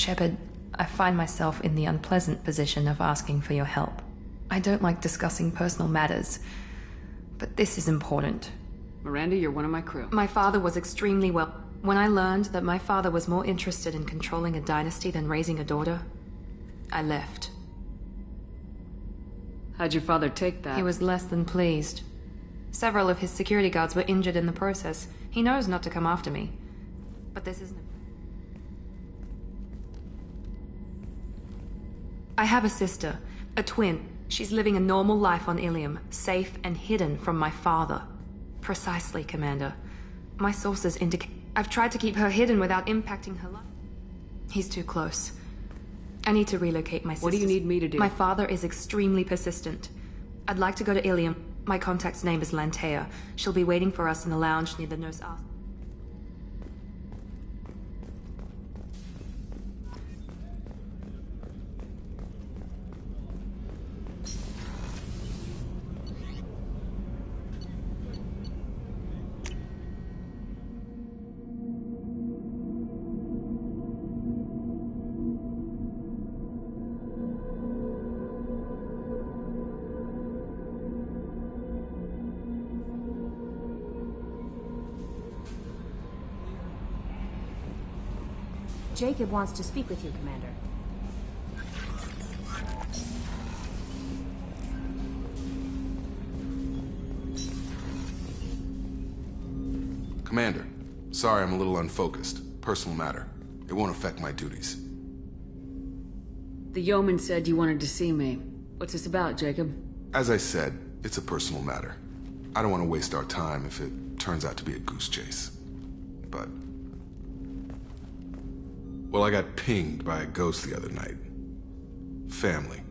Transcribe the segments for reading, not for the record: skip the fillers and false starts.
Shepard, I find myself in the unpleasant position of asking for your help. I don't like discussing personal matters, but this is important. Miranda, you're one of my crew. My father was extremely well. When I learned that my father was more interested in controlling a dynasty than raising a daughter, I left. How'd your father take that? He was less than pleased. Several of his security guards were injured in the process. He knows not to come after me. But this isn't... I have a sister, a twin. She's living a normal life on Ilium, safe and hidden from my father. Precisely, Commander. My sources indicate... I've tried to keep her hidden without impacting her life. He's too close. I need to relocate my sister. What do you need me to do? My father is extremely persistent. I'd like to go to Ilium. My contact's name is Lantea. She'll be waiting for us in the lounge near the nurse ask. Jacob wants to speak with you, Commander. Commander, sorry I'm a little unfocused. Personal matter. It won't affect my duties. The yeoman said you wanted to see me. What's this about, Jacob? As I said, it's a personal matter. I don't want to waste our time if it turns out to be a goose chase. But... well, I got pinged by a ghost the other night. Family.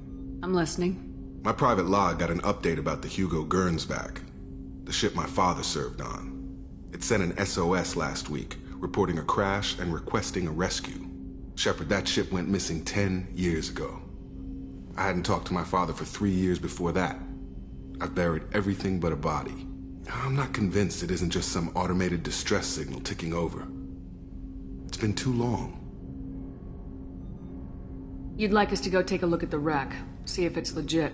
I'm listening. My private log got an update about the Hugo Gernsback, the ship my father served on. It sent an SOS last week, reporting a crash and requesting a rescue. Shepard, that ship went missing 10 years ago. I hadn't talked to my father for 3 years before that. I've buried everything but a body. I'm not convinced it isn't just some automated distress signal ticking over. It's been too long. You'd like us to go take a look at the wreck, see if it's legit.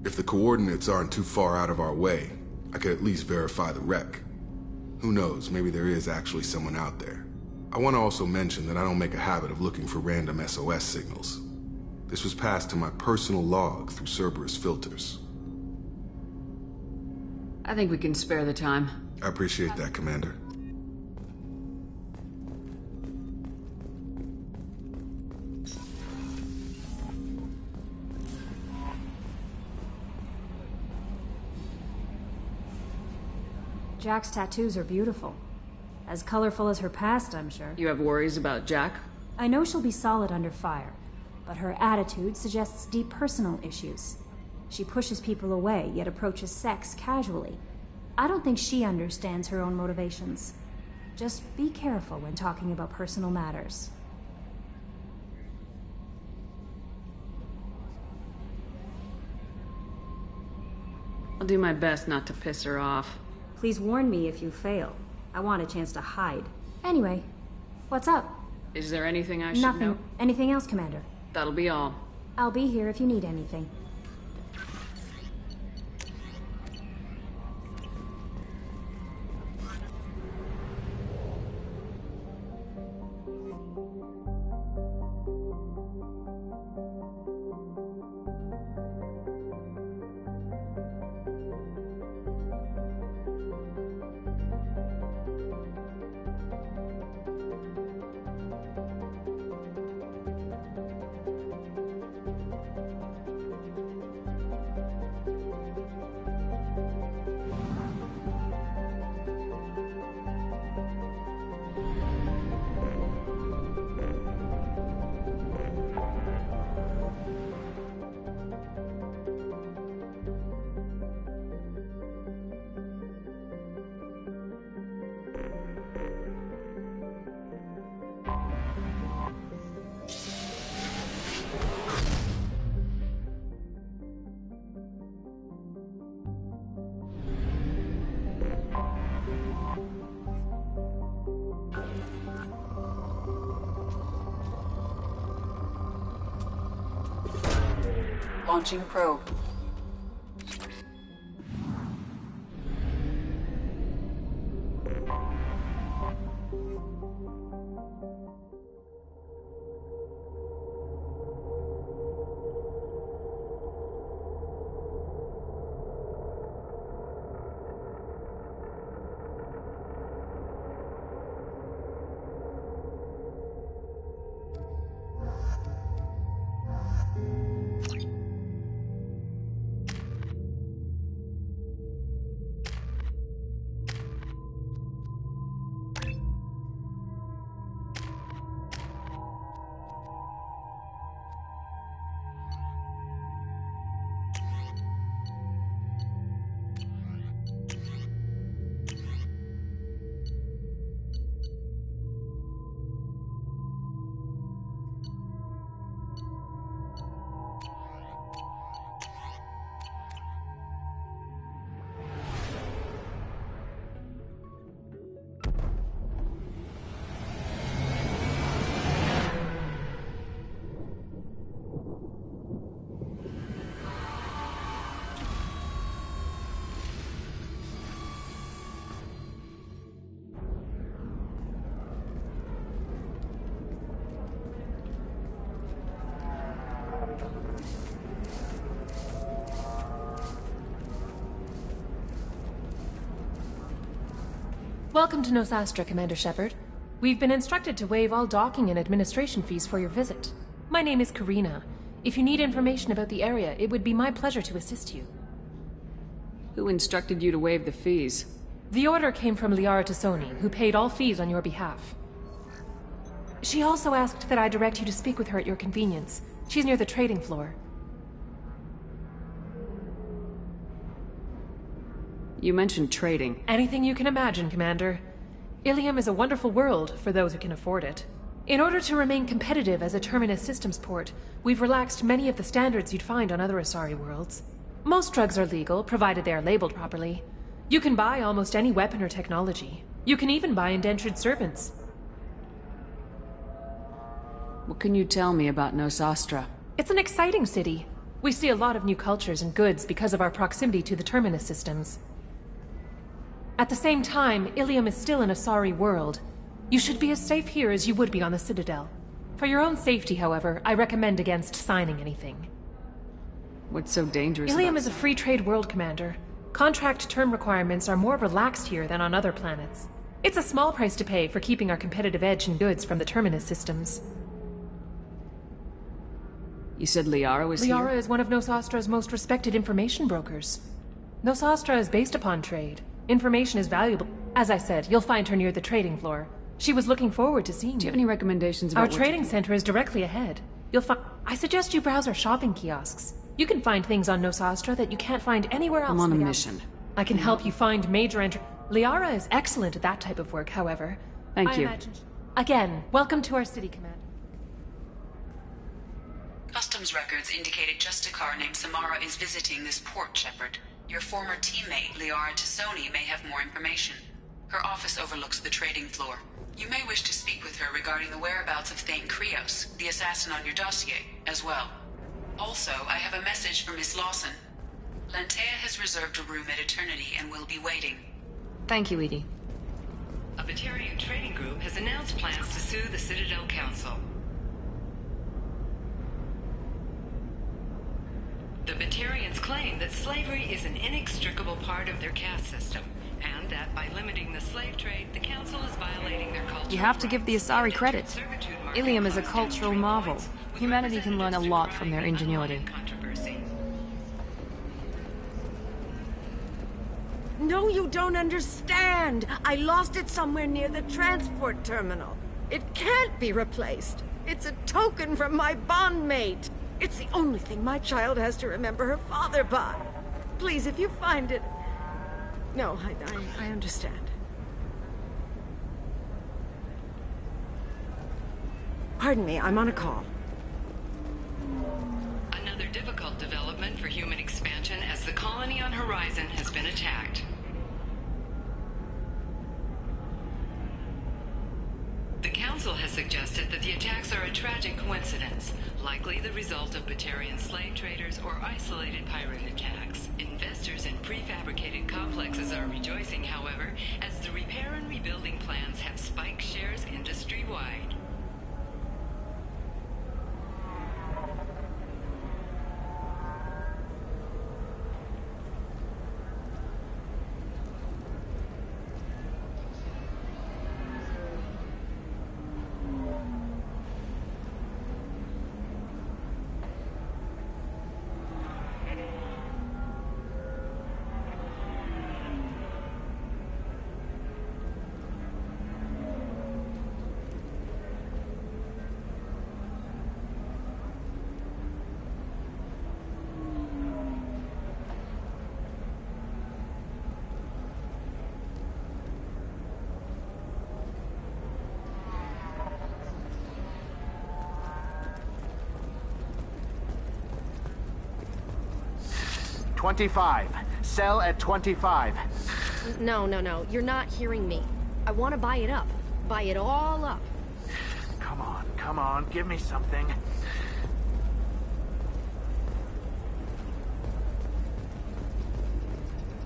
If the coordinates aren't too far out of our way, I could at least verify the wreck. Who knows, maybe there is actually someone out there. I want to also mention that I don't make a habit of looking for random SOS signals. This was passed to my personal log through Cerberus filters. I think we can spare the time. I appreciate that, Commander. Jack's tattoos are beautiful. As colorful as her past, I'm sure. You have worries about Jack? I know she'll be solid under fire, but her attitude suggests deep personal issues. She pushes people away, yet approaches sex casually. I don't think she understands her own motivations. Just be careful when talking about personal matters. I'll do my best not to piss her off. Please warn me if you fail. I want a chance to hide. Anyway, what's up? Is there anything I should Nothing. know? Anything else, Commander? That'll be all. I'll be here if you need anything. Launching probe. Welcome to Nosastra, Commander Shepard. We've been instructed to waive all docking and administration fees for your visit. My name is Karina. If you need information about the area, it would be my pleasure to assist you. Who instructed you to waive the fees? The order came from Liara Tassoni, who paid all fees on your behalf. She also asked that I direct you to speak with her at your convenience. She's near the trading floor. You mentioned trading. Anything you can imagine, Commander. Ilium is a wonderful world for those who can afford it. In order to remain competitive as a Terminus systems port, we've relaxed many of the standards you'd find on other Asari worlds. Most drugs are legal, provided they are labeled properly. You can buy almost any weapon or technology. You can even buy indentured servants. What can you tell me about Nosastra? It's an exciting city. We see a lot of new cultures and goods because of our proximity to the Terminus systems. At the same time, Ilium is still an Asari world. You should be as safe here as you would be on the Citadel. For your own safety, however, I recommend against signing anything. What's so dangerous Ilium about is a free trade world, Commander. Contract term requirements are more relaxed here than on other planets. It's a small price to pay for keeping our competitive edge in goods from the Terminus systems. You said Liara was here? Liara is one of Nosastra's most respected information brokers. Nosastra is based upon trade. Information is valuable. As I said, you'll find her near the trading floor. She was looking forward to seeing you. Do you have any recommendations about Our trading center is directly ahead. You'll find... I suggest you browse our shopping kiosks. You can find things on Nosastra that you can't find anywhere else. I'm on a mission. I can help you find major Liara is excellent at that type of work, however. Thank you. Again, welcome to our city, Commander. Customs records indicate a Justicar named Samara is visiting this port, Shepard. Your former teammate, Liara Tassoni, may have more information. Her office overlooks the trading floor. You may wish to speak with her regarding the whereabouts of Thane Krios, the assassin on your dossier, as well. Also, I have a message for Miss Lawson. Lantea has reserved a room at Eternity and will be waiting. Thank you, Edie. A Batarian trading group has announced plans to sue the Citadel Council. The Batarians claim that slavery is an inextricable part of their caste system, and that by limiting the slave trade, the Council is violating their culture. You have to give the Asari credit. Ilium is a cultural marvel. Humanity can learn a lot from their ingenuity. No, you don't understand. I lost it somewhere near the transport terminal. It can't be replaced. It's a token from my bondmate. It's the only thing my child has to remember her father by. Please, if you find it... No, I understand. Pardon me, I'm on a call. Another difficult development for human expansion as the colony on Horizon has been attacked. The Council has suggested that the attacks are a tragic coincidence, likely the result of Batarian slave traders or isolated pirate attacks. Investors in prefabricated complexes are rejoicing, however, as the repair and rebuilding plans have spiked shares industry-wide. $25. Sell at $25. No. You're not hearing me. I want to buy it up. Buy it all up. Come on. Give me something.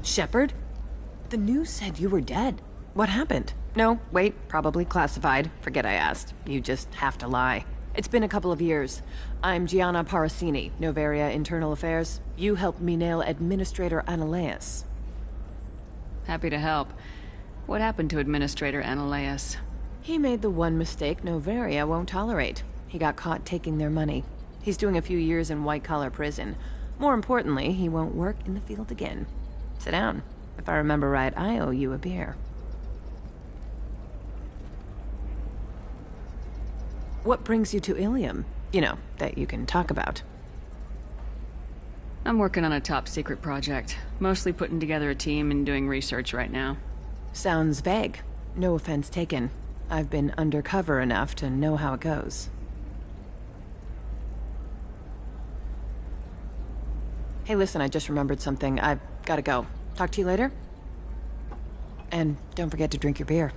Shepard? The news said you were dead. What happened? No, wait, probably classified. Forget I asked. You just have to lie. It's been a couple of years. I'm Gianna Parasini, Noveria Internal Affairs. You helped me nail Administrator Analeas. Happy to help. What happened to Administrator Analeas? He made the one mistake Noveria won't tolerate. He got caught taking their money. He's doing a few years in white-collar prison. More importantly, he won't work in the field again. Sit down. If I remember right, I owe you a beer. What brings you to Ilium? You know, that you can talk about. I'm working on a top-secret project. Mostly putting together a team and doing research right now. Sounds vague. No offense taken. I've been undercover enough to know how it goes. Hey, listen, I just remembered something. I've gotta go. Talk to you later? And don't forget to drink your beer.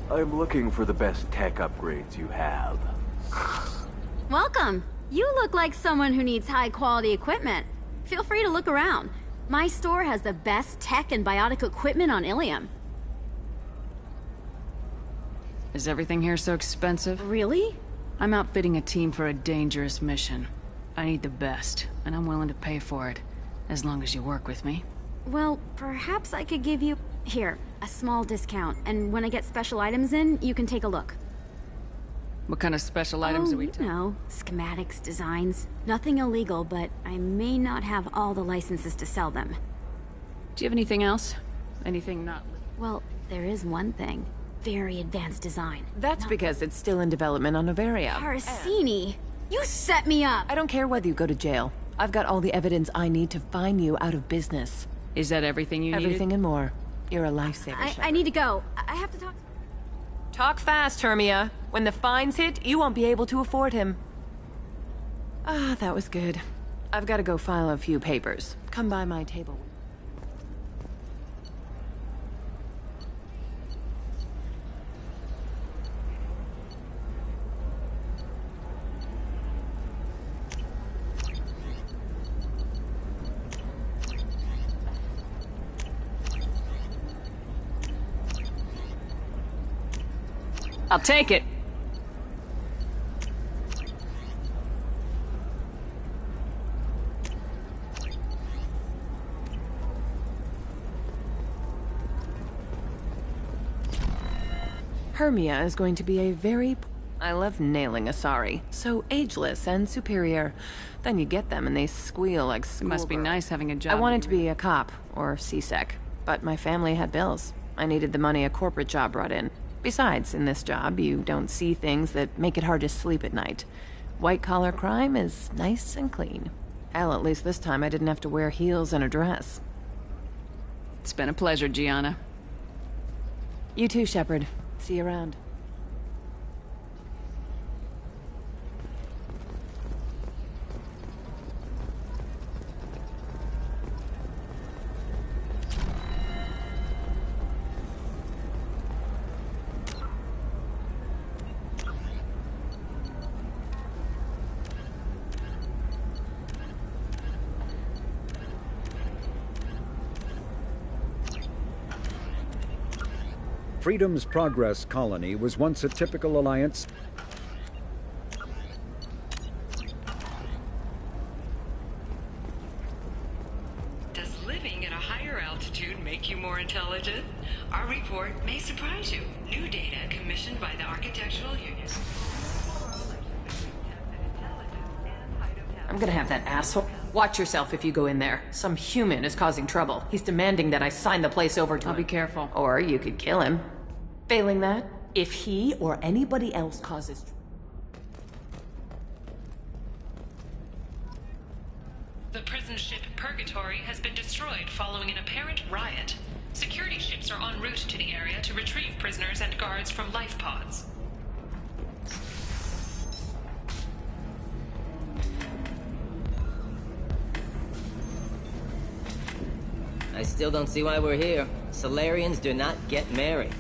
I'm looking for the best tech upgrades you have. Welcome. You look like someone who needs high-quality equipment. Feel free to look around. My store has the best tech and biotic equipment on Ilium. Is everything here so expensive? Really? I'm outfitting a team for a dangerous mission. I need the best, and I'm willing to pay for it, as long as you work with me. Well, perhaps I could give you... Here, a small discount, and when I get special items in, you can take a look. What kind of special items are we talking? You know, schematics, designs. Nothing illegal, but I may not have all the licenses to sell them. Do you have anything else? Anything not... Well, there is one thing. Very advanced design. That's because it's still in development on Noveria. Parasini! You set me up! I don't care whether you go to jail. I've got all the evidence I need to find you out of business. Is that everything you need? Everything and more. You're a lifesaver, I need to go. I have to talk... Talk fast, Hermia. When the fines hit, you won't be able to afford him. Ah, that was good. I've got to go file a few papers. Come by my table. I'll take it. Hermia is going to be a very... I love nailing Asari. So ageless and superior. Then you get them and they squeal like It schoolgirls. must be nice having a job. I wanted to be a cop, or CSEC, but my family had bills. I needed the money a corporate job brought in. Besides, in this job, you don't see things that make it hard to sleep at night. White-collar crime is nice and clean. Hell, at least this time I didn't have to wear heels and a dress. It's been a pleasure, Gianna. You too, Shepard. See you around. Freedom's Progress Colony was once a typical Alliance. Does living at a higher altitude make you more intelligent? Our report may surprise you. New data commissioned by the Architectural Union. I'm gonna have that asshole. Watch yourself if you go in there. Some human is causing trouble. He's demanding that I sign the place over to him. I'll be careful. Or you could kill him. Failing that, if he or anybody else causes... The prison ship Purgatory has been destroyed following an apparent riot. Security ships are en route to the area to retrieve prisoners and guards from life pods. I still don't see why we're here. Solarians do not get married.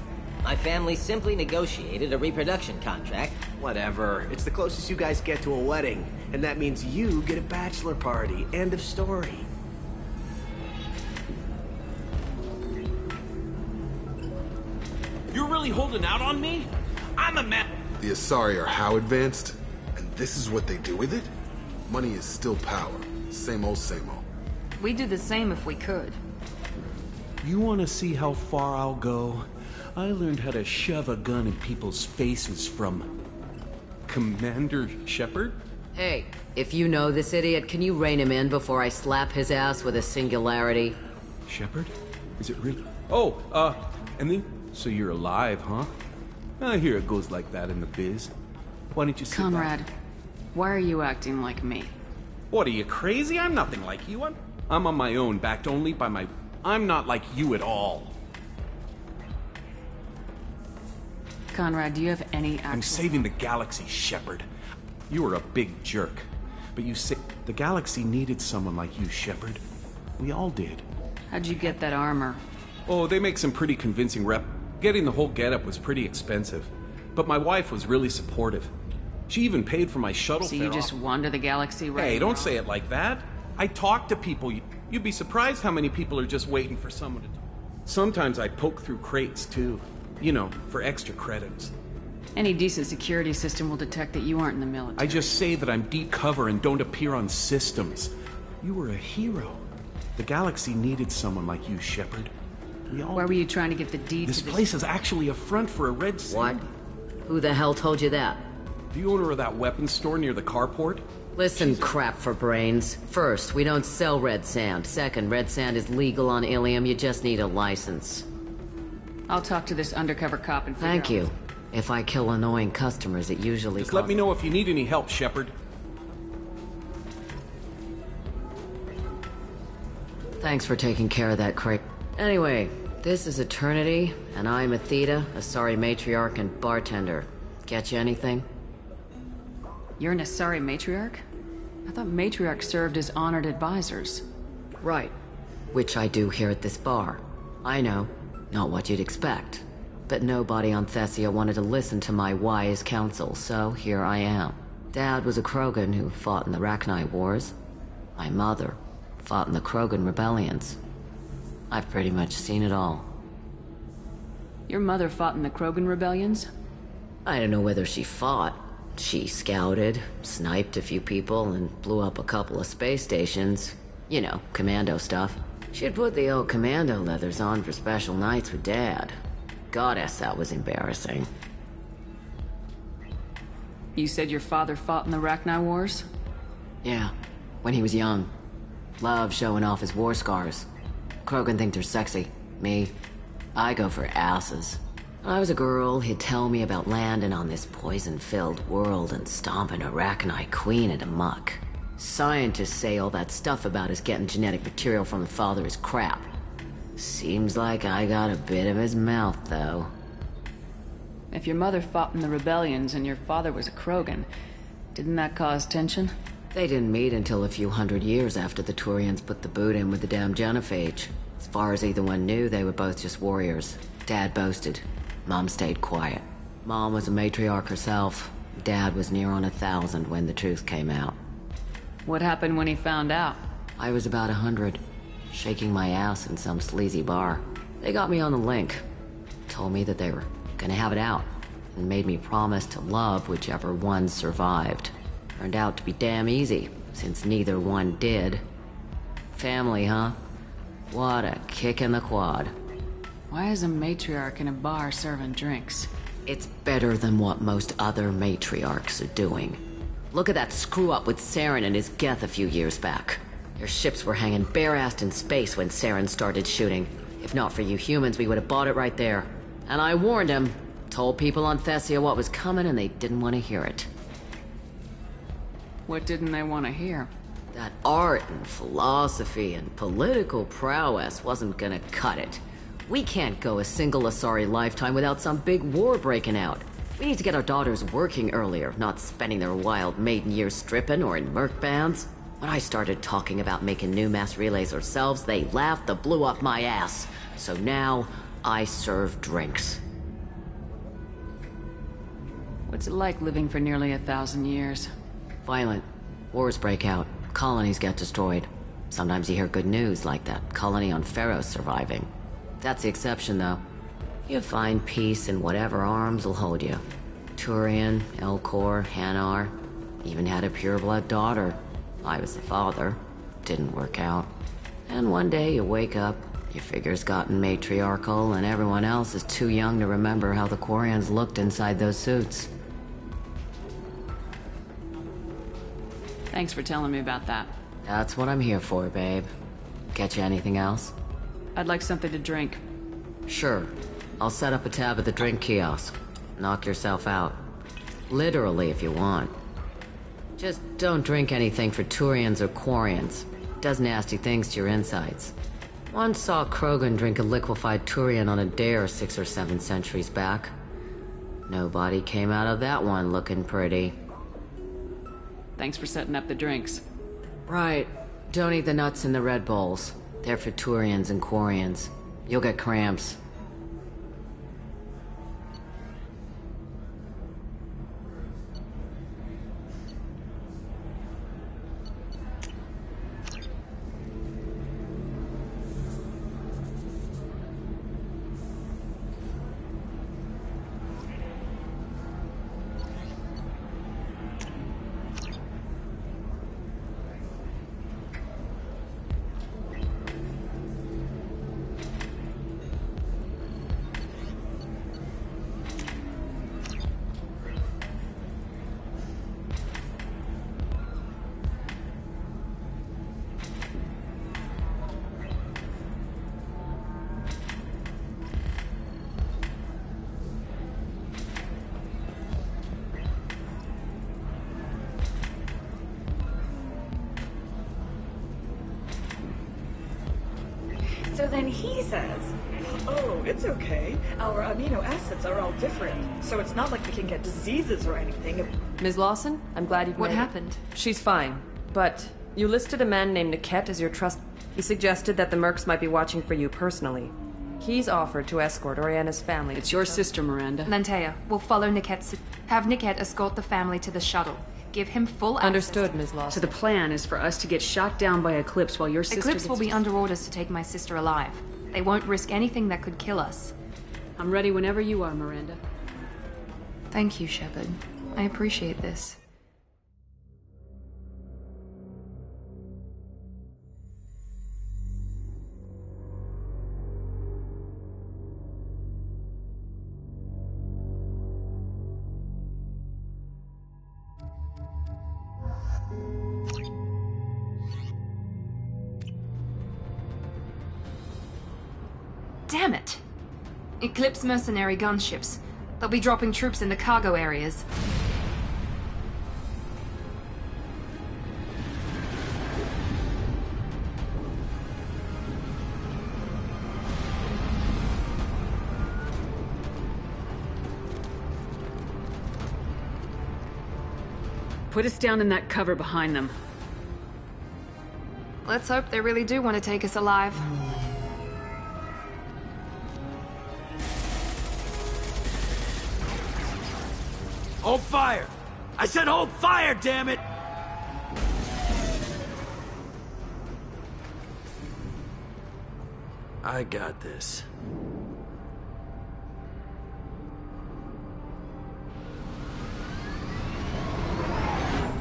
My family simply negotiated a reproduction contract. Whatever. It's the closest you guys get to a wedding. And that means you get a bachelor party. End of story. You're really holding out on me? I'm a man. The Asari are how advanced? And this is what they do with it? Money is still power. Same old, same old. We'd do the same if we could. You want to see how far I'll go? I learned how to shove a gun in people's faces from... Commander Shepard? Hey, if you know this idiot, can you rein him in before I slap his ass with a singularity? Shepard? Is it really? Oh, and then... So you're alive, huh? I hear it goes like that in the biz. Why don't you sit Conrad, back? why are you acting like me? What, are you crazy? I'm nothing like you. I'm on my own, backed only by my... I'm not like you at all. Conrad, do you have any actual... I'm saving the galaxy, Shepard. You were a big jerk. But you say... The galaxy needed someone like you, Shepard. We all did. How'd you get that armor? Oh, they make some pretty convincing rep. Getting the whole getup was pretty expensive. But my wife was really supportive. She even paid for my shuttle fare. So you just wander the galaxy right Hey, don't say it like that. I talk to people. You'd be surprised how many people are just waiting for someone to talk. Sometimes I poke through crates, too. You know, for extra credits. Any decent security system will detect that you aren't in the military. I just say that I'm deep cover and don't appear on systems. You were a hero. The galaxy needed someone like you, Shepard. Why were you trying to get the deed This to this... place is actually a front for a red sand. What? Who the hell told you that? The owner of that weapons store near the carport? Listen, crap for brains. First, we don't sell red sand. Second, red sand is legal on Ilium. You just need a license. I'll talk to this undercover cop and figure Thank out... you. If I kill annoying customers, it usually Just let me know if you need any help, Shepard. Thanks for taking care of that, Craig. Anyway, this is Eternity, and I'm Athena, Asari matriarch and bartender. Get you anything? You're an Asari matriarch? I thought matriarchs served as honored advisors. Right. Which I do here at this bar. I know. Not what you'd expect. But nobody on Thessia wanted to listen to my wise counsel, so here I am. Dad was a Krogan who fought in the Rachni Wars. My mother fought in the Krogan rebellions. I've pretty much seen it all. Your mother fought in the Krogan rebellions? I don't know whether she fought. She scouted, sniped a few people, and blew up a couple of space stations. You know, commando stuff. She'd put the old commando leathers on for special nights with Dad. Goddess, that was embarrassing. You said your father fought in the Rachni Wars? Yeah, when he was young. Loved showing off his war scars. Krogan think they're sexy. Me, I go for asses. When I was a girl, he'd tell me about landing on this poison-filled world and stomping a Rachni queen into muck. Scientists say all that stuff about us getting genetic material from the father is crap. Seems like I got a bit of his mouth, though. If your mother fought in the rebellions and your father was a Krogan, didn't that cause tension? They didn't meet until a few hundred years after the Turians put the boot in with the damn genophage. As far as either one knew, they were both just warriors. Dad boasted. Mom stayed quiet. Mom was a matriarch herself. Dad was near on 1,000 when the truth came out. What happened when he found out? I was about 100, shaking my ass in some sleazy bar. They got me on the link. Told me that they were gonna have it out, and made me promise to love whichever one survived. Turned out to be damn easy, since neither one did. Family, huh? What a kick in the quad. Why is a matriarch in a bar serving drinks? It's better than what most other matriarchs are doing. Look at that screw-up with Saren and his Geth a few years back. Their ships were hanging bare-assed in space when Saren started shooting. If not for you humans, we would have bought it right there. And I warned him. Told people on Thessia what was coming, and they didn't want to hear it. What didn't they want to hear? That art and philosophy and political prowess wasn't gonna cut it. We can't go a single Asari lifetime without some big war breaking out. We need to get our daughters working earlier, not spending their wild maiden years stripping or in merc bands. When I started talking about making new mass relays ourselves, they laughed the blue off my ass. So now, I serve drinks. What's it like living for nearly 1,000 years? Violent. Wars break out. Colonies get destroyed. Sometimes you hear good news, like that colony on Pharaoh surviving. That's the exception, though. You find peace in whatever arms will hold you. Turian, Elcor, Hanar. Even had a pureblood daughter. I was the father. Didn't work out. And one day you wake up, your figure's gotten matriarchal, and everyone else is too young to remember how the Quarians looked inside those suits. Thanks for telling me about that. That's what I'm here for, babe. Get you anything else? I'd like something to drink. Sure. I'll set up a tab at the drink kiosk. Knock yourself out. Literally, if you want. Just don't drink anything for Turians or Quarians. Does nasty things to your insides. Once saw Krogan drink a liquefied Turian on a dare 6 or 7 centuries back. Nobody came out of that one looking pretty. Thanks for setting up the drinks. Right. Don't eat the nuts in the Red Bulls. They're for Turians and Quarians. You'll get cramps. So then he says, oh, it's okay. Our amino acids are all different, so it's not like we can get diseases or anything. Ms. Lawson, I'm glad you've What made it. happened? She's fine, but you listed a man named Niket as your trust. He suggested that the Mercs might be watching for you personally. He's offered to escort Oriana's family. It's your sister, Miranda. Lantea, we'll follow Niket's... Have Niket escort the family to the shuttle. Give him full access. Understood, Ms. Lawson. So the plan is for us to get shot down by Eclipse while your sister Eclipse will be under orders to take my sister alive. They won't risk anything that could kill us. I'm ready whenever you are, Miranda. Thank you, Shepard. I appreciate this. Damn it! Eclipse mercenary gunships. They'll be dropping troops in the cargo areas. Put us down in that cover behind them. Let's hope they really do want to take us alive. Hold fire! I said hold fire, damn it! I got this.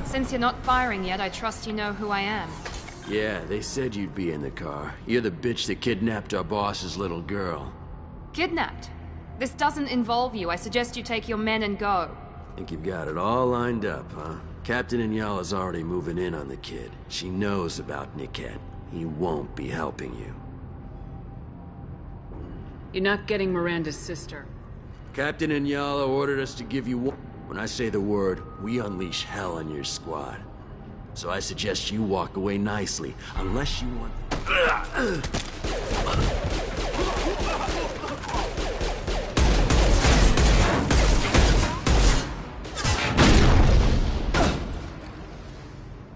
Since you're not firing yet, I trust you know who I am. Yeah, they said you'd be in the car. You're the bitch that kidnapped our boss's little girl. Kidnapped? This doesn't involve you. I suggest you take your men and go. Think you've got it all lined up, huh? Captain Inyala's already moving in on the kid. She knows about Niket. He won't be helping you. You're not getting Miranda's sister. Captain Inyala ordered us to give you one. When I say the word, we unleash hell on your squad. So I suggest you walk away nicely, unless you want...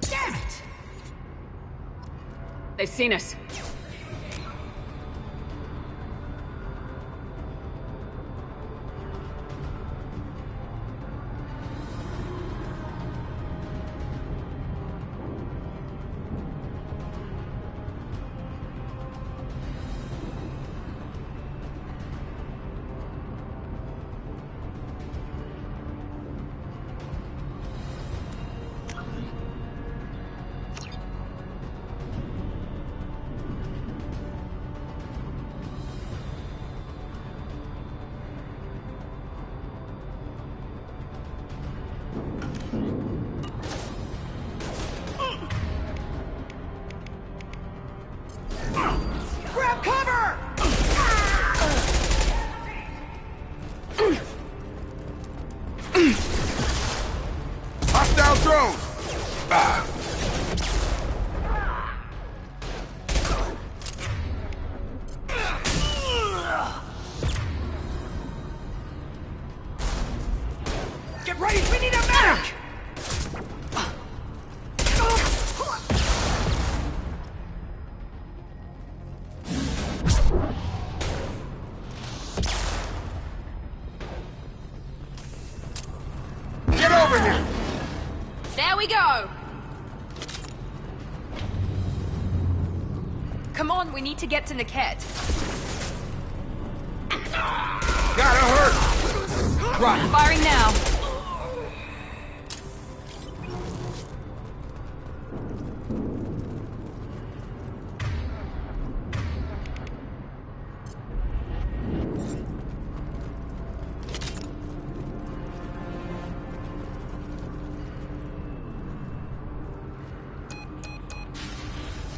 Damn it! They've seen us. Grab cover! Hostile drone! Get ready, we need a medic! Get over here! There we go! Come on, we need to get to Niket. Gotta hurt! Right. Firing now.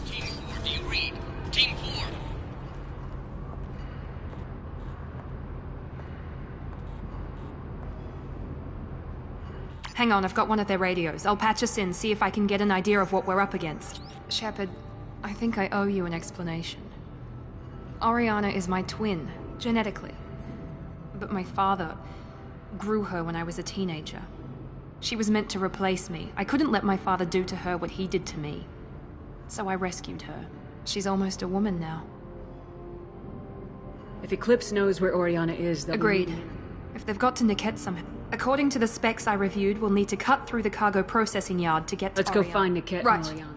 Team 4, do you read? Team 4. Hang on, I've got one of their radios. I'll patch us in, see if I can get an idea of what we're up against. Shepard, I think I owe you an explanation. Oriana is my twin, genetically. But my father grew her when I was a teenager. She was meant to replace me. I couldn't let my father do to her what he did to me. So I rescued her. She's almost a woman now. If Eclipse knows where Oriana is, they'll... Agreed. If they've got to Niket somehow. According to the specs I reviewed, we'll need to cut through the cargo processing yard to get to Let's go Oriana. find Niket Right. and Oriana.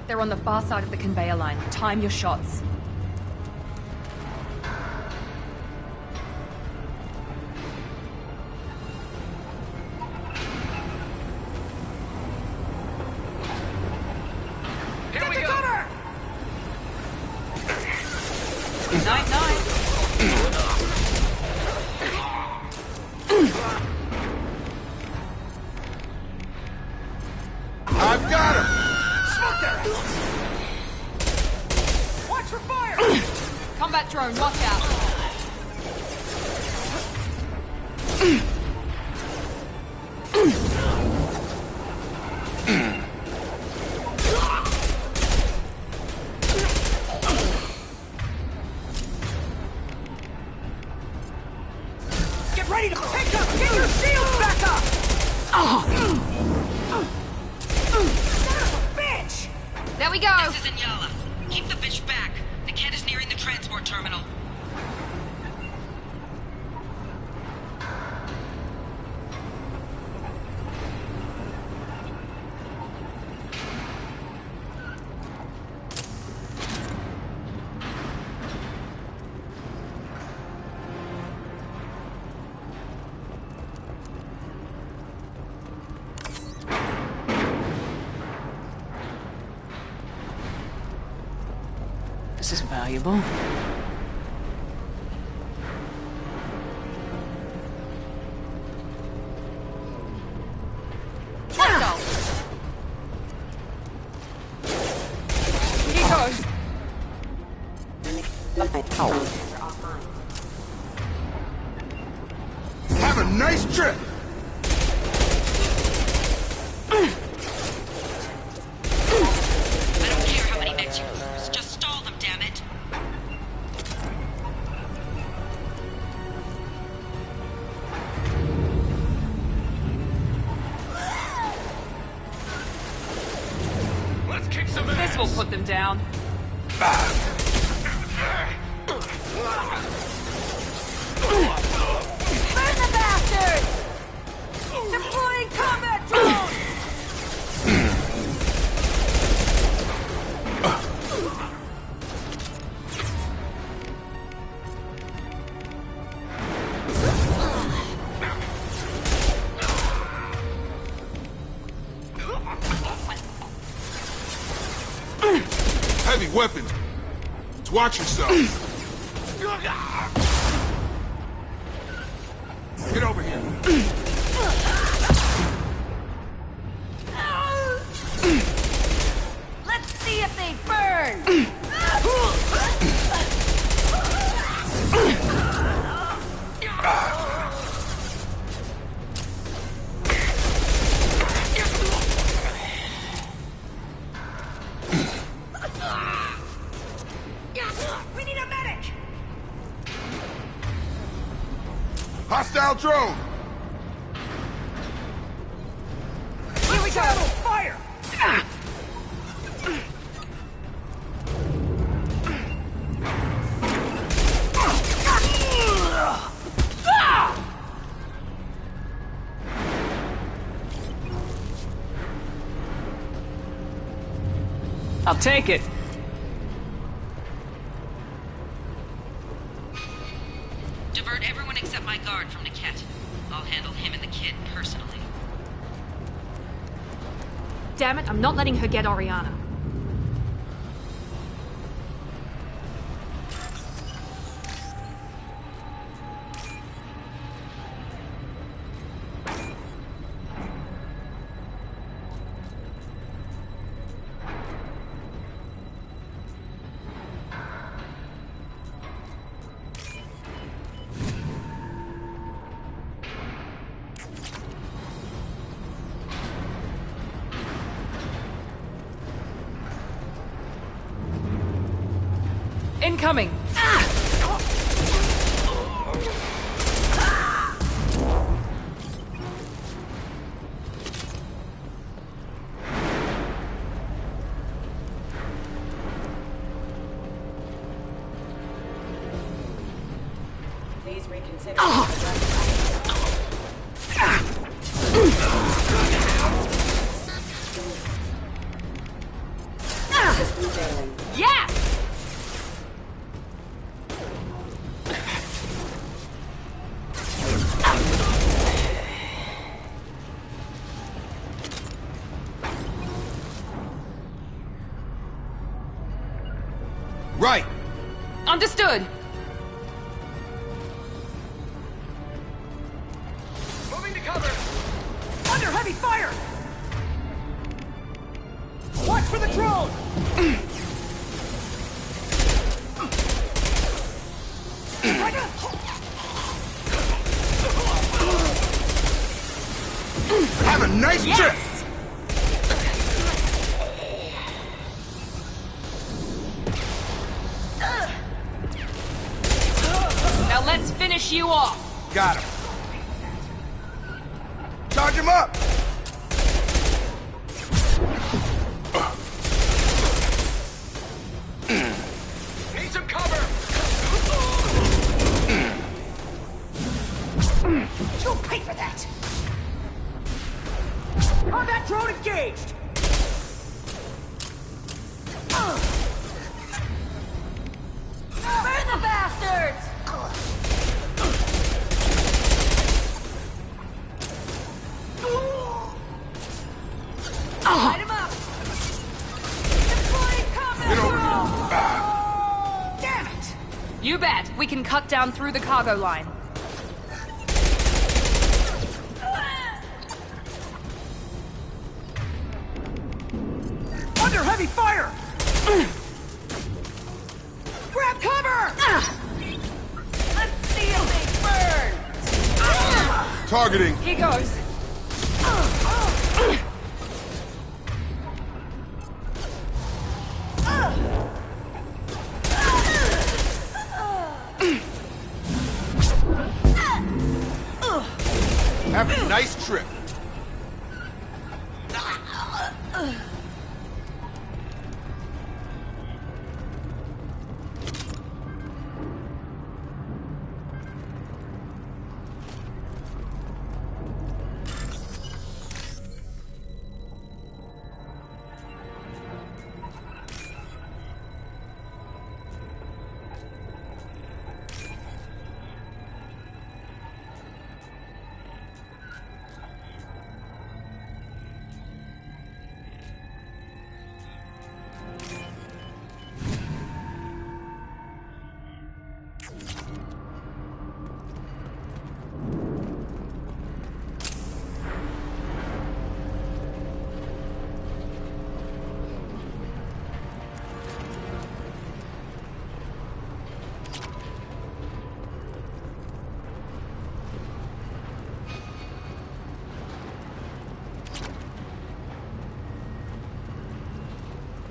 They're on the far side of the conveyor line. Time your shots. Here we go! Cover! Night. I've got him! Smoke their ass! Watch for fire! Combat drone, watch out. Get ready to pick up! Get your shields back up! Bitch! There we go! This is Inyala. Keep the bitch back. The kid is nearing the transport terminal. This is valuable. Have a nice trip! I don't care how many mechs you lose. Just stall them, damn it. Let's kick some ass! This will put them down. Burn the bastard! Deploying combat drone! Heavy weapons. Watch yourself. Get over here. Let's see if they burn! We need a medic! Hostile drone. Here we go! Fire! I'll take it. Divert everyone except my guard from Niket. I'll handle him and the kid personally. Damn it, I'm not letting her get Oriana. Incoming! Please reconsider. Yes! Right. Understood. Moving to cover! Under heavy fire! Watch for the drone! Have a nice trip! Now let's finish you off! Got him. Charge him up! Need some cover! You'll pay for that! Combat drone engaged! Burn the bastards! Light him up! Deploying combat drone! Damn it! You bet. We can cut down through the cargo line. Under heavy fire! Grab cover! Let's see if they burn! Targeting. Here goes. Have a nice trip.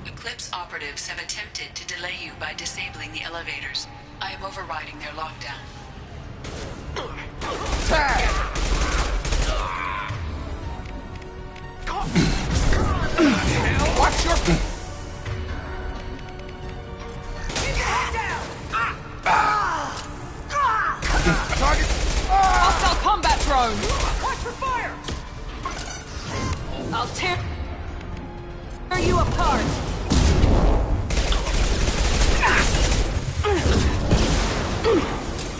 Eclipse operatives have attempted to delay you by disabling the elevators. I am overriding their lockdown. Watch your... Target. Hostile combat drone! Watch for fire! I'll tear you apart!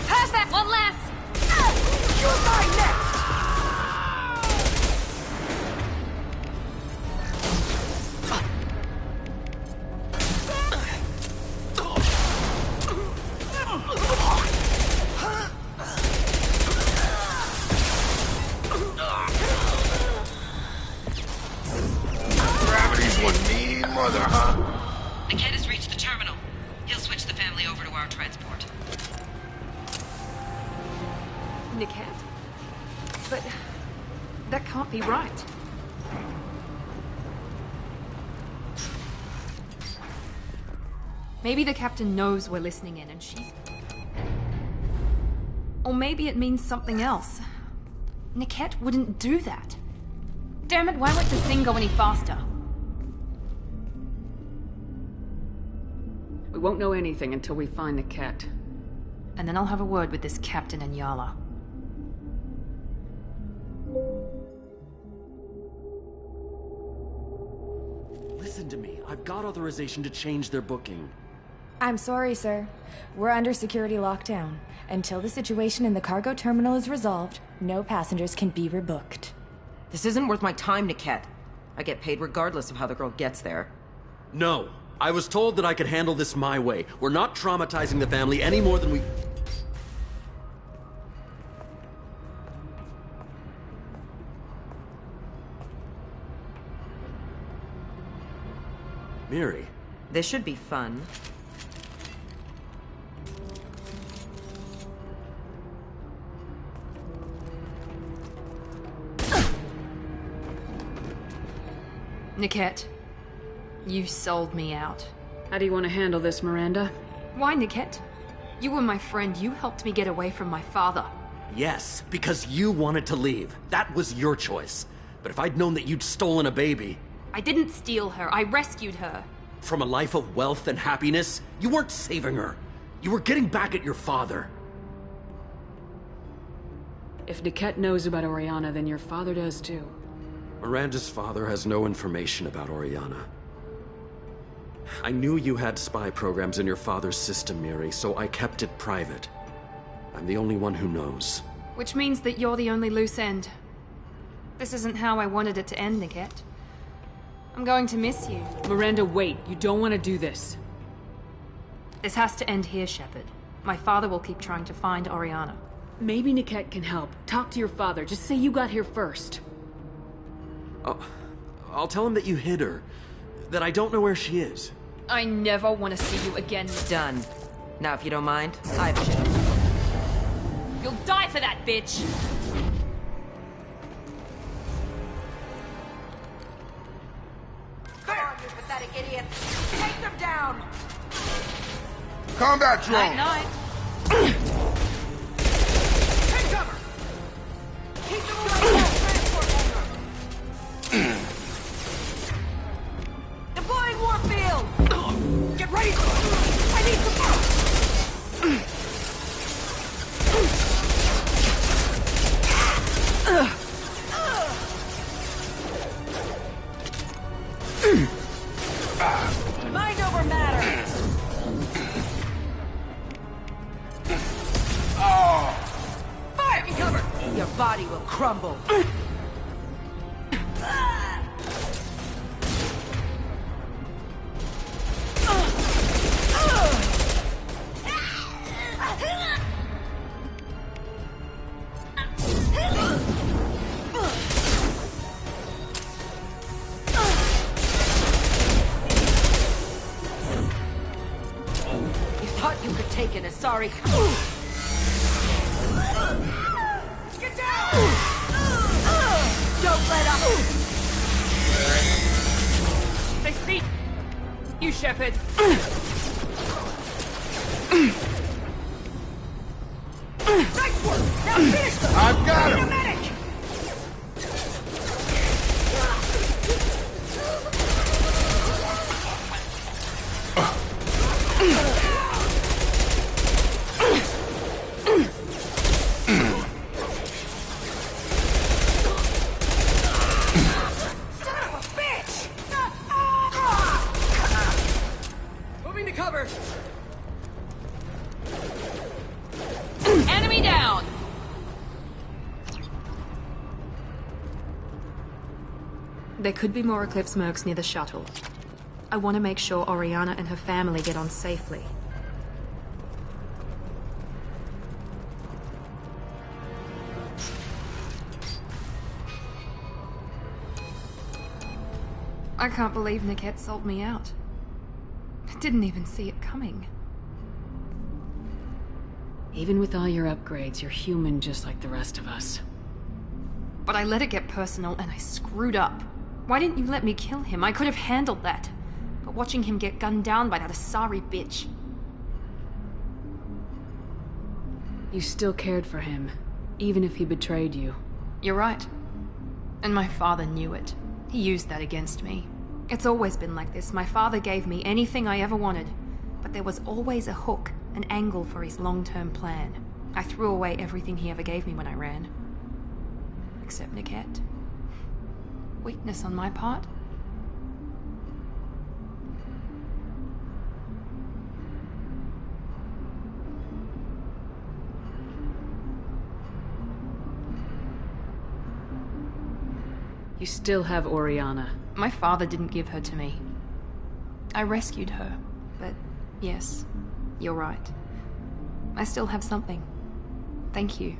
Pass that one last! You're my next! Gravity's one mean mother, huh? The kid has reached the terminal. He'll switch the family over to our transport. Niket? But that can't be right. Maybe the captain knows we're listening in and she's... Or maybe it means something else. Niket wouldn't do that. Damn it, why won't this thing go any faster? We won't know anything until we find the cat. And then I'll have a word with this captain and Yala. Listen to me. I've got authorization to change their booking. I'm sorry, sir. We're under security lockdown. Until the situation in the cargo terminal is resolved, no passengers can be rebooked. This isn't worth my time, Niket. I get paid regardless of how the girl gets there. No. I was told that I could handle this my way. We're not traumatizing the family any more than we... Miri. This should be fun. Niket, you sold me out. How do you want to handle this, Miranda? Why, Niket? You were my friend. You helped me get away from my father. Yes, because you wanted to leave. That was your choice. But if I'd known that you'd stolen a baby... I didn't steal her. I rescued her. From a life of wealth and happiness, you weren't saving her. You were getting back at your father. If Niket knows about Oriana, then your father does too. Miranda's father has no information about Oriana. I knew you had spy programs in your father's system, Miri, so I kept it private. I'm the only one who knows. Which means that you're the only loose end. This isn't how I wanted it to end, Niket. I'm going to miss you. Miranda, wait. You don't want to do this. This has to end here, Shepard. My father will keep trying to find Oriana. Maybe Niket can help. Talk to your father. Just say you got here first. I'll tell him that you hid her. That I don't know where she is. I never want to see you again. Done. Now, if you don't mind, I have shit. You'll die for that, bitch! Come on, you pathetic idiots! Take them down! Combat drone! Night, take cover! Keep them away from transport hangar! Deploying warfield! Get ready! I need some... Mind over matter! Fire me cover! Your body will crumble. Sorry. Get down! Don't let up! They see you, Shepard. Nice work! Now finish them! I've got him! Medic! Enemy down! There could be more Eclipse mercs near the shuttle. I want to make sure Oriana and her family get on safely. I can't believe Niket sold me out. I didn't even see it coming. Even with all your upgrades, you're human just like the rest of us. But I let it get personal and I screwed up. Why didn't you let me kill him? I could have handled that. But watching him get gunned down by that Asari bitch... You still cared for him, even if he betrayed you. You're right. And my father knew it. He used that against me. It's always been like this. My father gave me anything I ever wanted. But there was always a hook, an angle for his long-term plan. I threw away everything he ever gave me when I ran. Except Niket. Weakness on my part? You still have Oriana. My father didn't give her to me. I rescued her, but yes, you're right. I still have something. Thank you.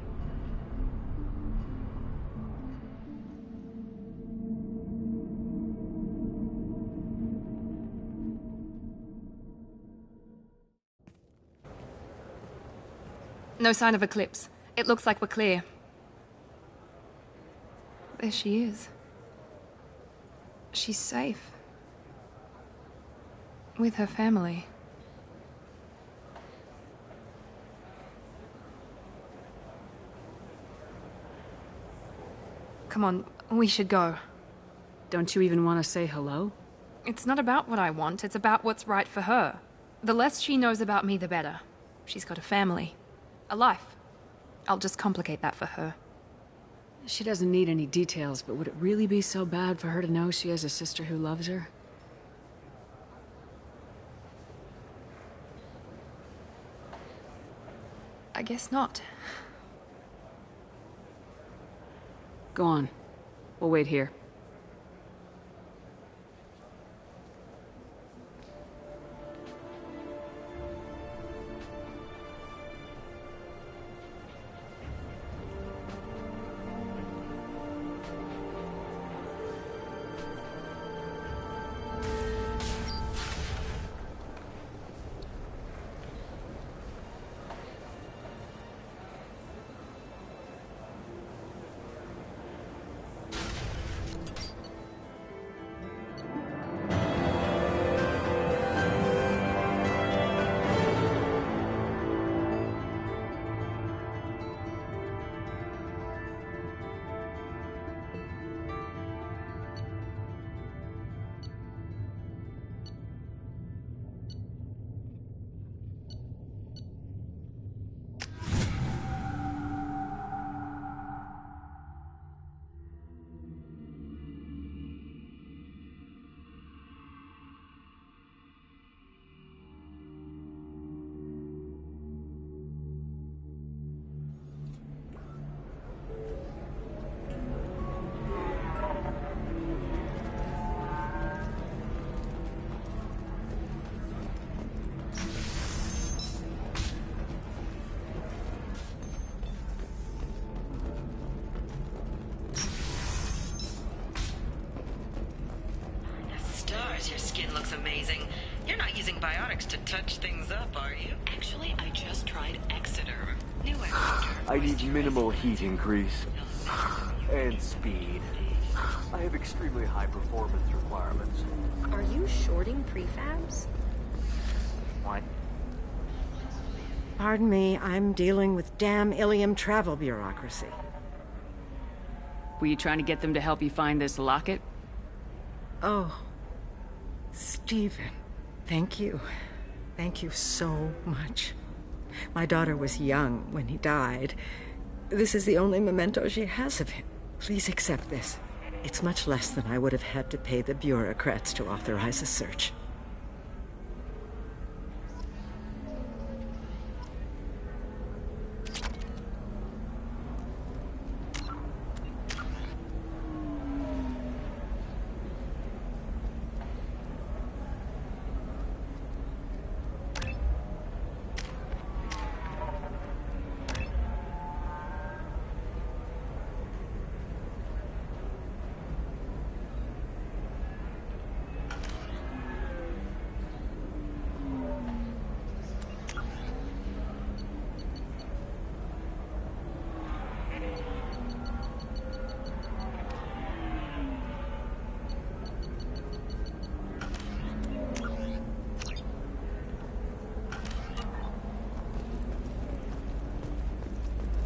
No sign of Eclipse. It looks like we're clear. There she is. She's safe. With her family. Come on, we should go. Don't you even want to say hello? It's not about what I want, it's about what's right for her. The less she knows about me, the better. She's got a family. A life. I'll just complicate that for her. She doesn't need any details, but would it really be so bad for her to know she has a sister who loves her? I guess not. Go on. We'll wait here. Your skin looks amazing. You're not using biotics to touch things up, are you? Actually, I just tried Exeter. New Exeter. I need minimal heat increase. And speed. I have extremely high performance requirements. Are you shorting prefabs? What? Pardon me, I'm dealing with damn Ilium travel bureaucracy. Were you trying to get them to help you find this locket? Oh. Stephen, thank you. Thank you so much. My daughter was young when he died. This is the only memento she has of him. Please accept this. It's much less than I would have had to pay the bureaucrats to authorize a search.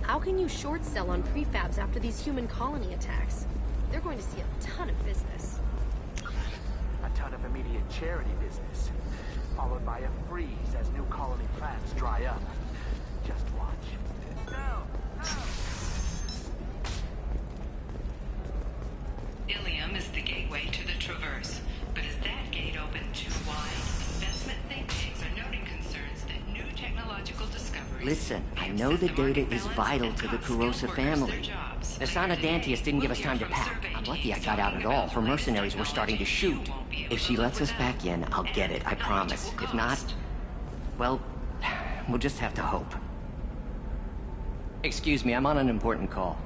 How can you short sell on prefabs after these human colony attacks? They're going to see a ton of business. A ton of immediate charity business, followed by a freeze as new colony plans dry up. Just watch. No! Ilium is the gateway to the Traverse, but is that gate open too wide? Investment think tanks are noting concerns that new technological discoveries... Listen, I know the data is vital to the Kurosa family. Asana Dantius didn't give us time to pack. I'm lucky I got out at all. Her mercenaries were starting to shoot. If she lets us back in, I'll get it, I promise. If not, well, we'll just have to hope. Excuse me, I'm on an important call.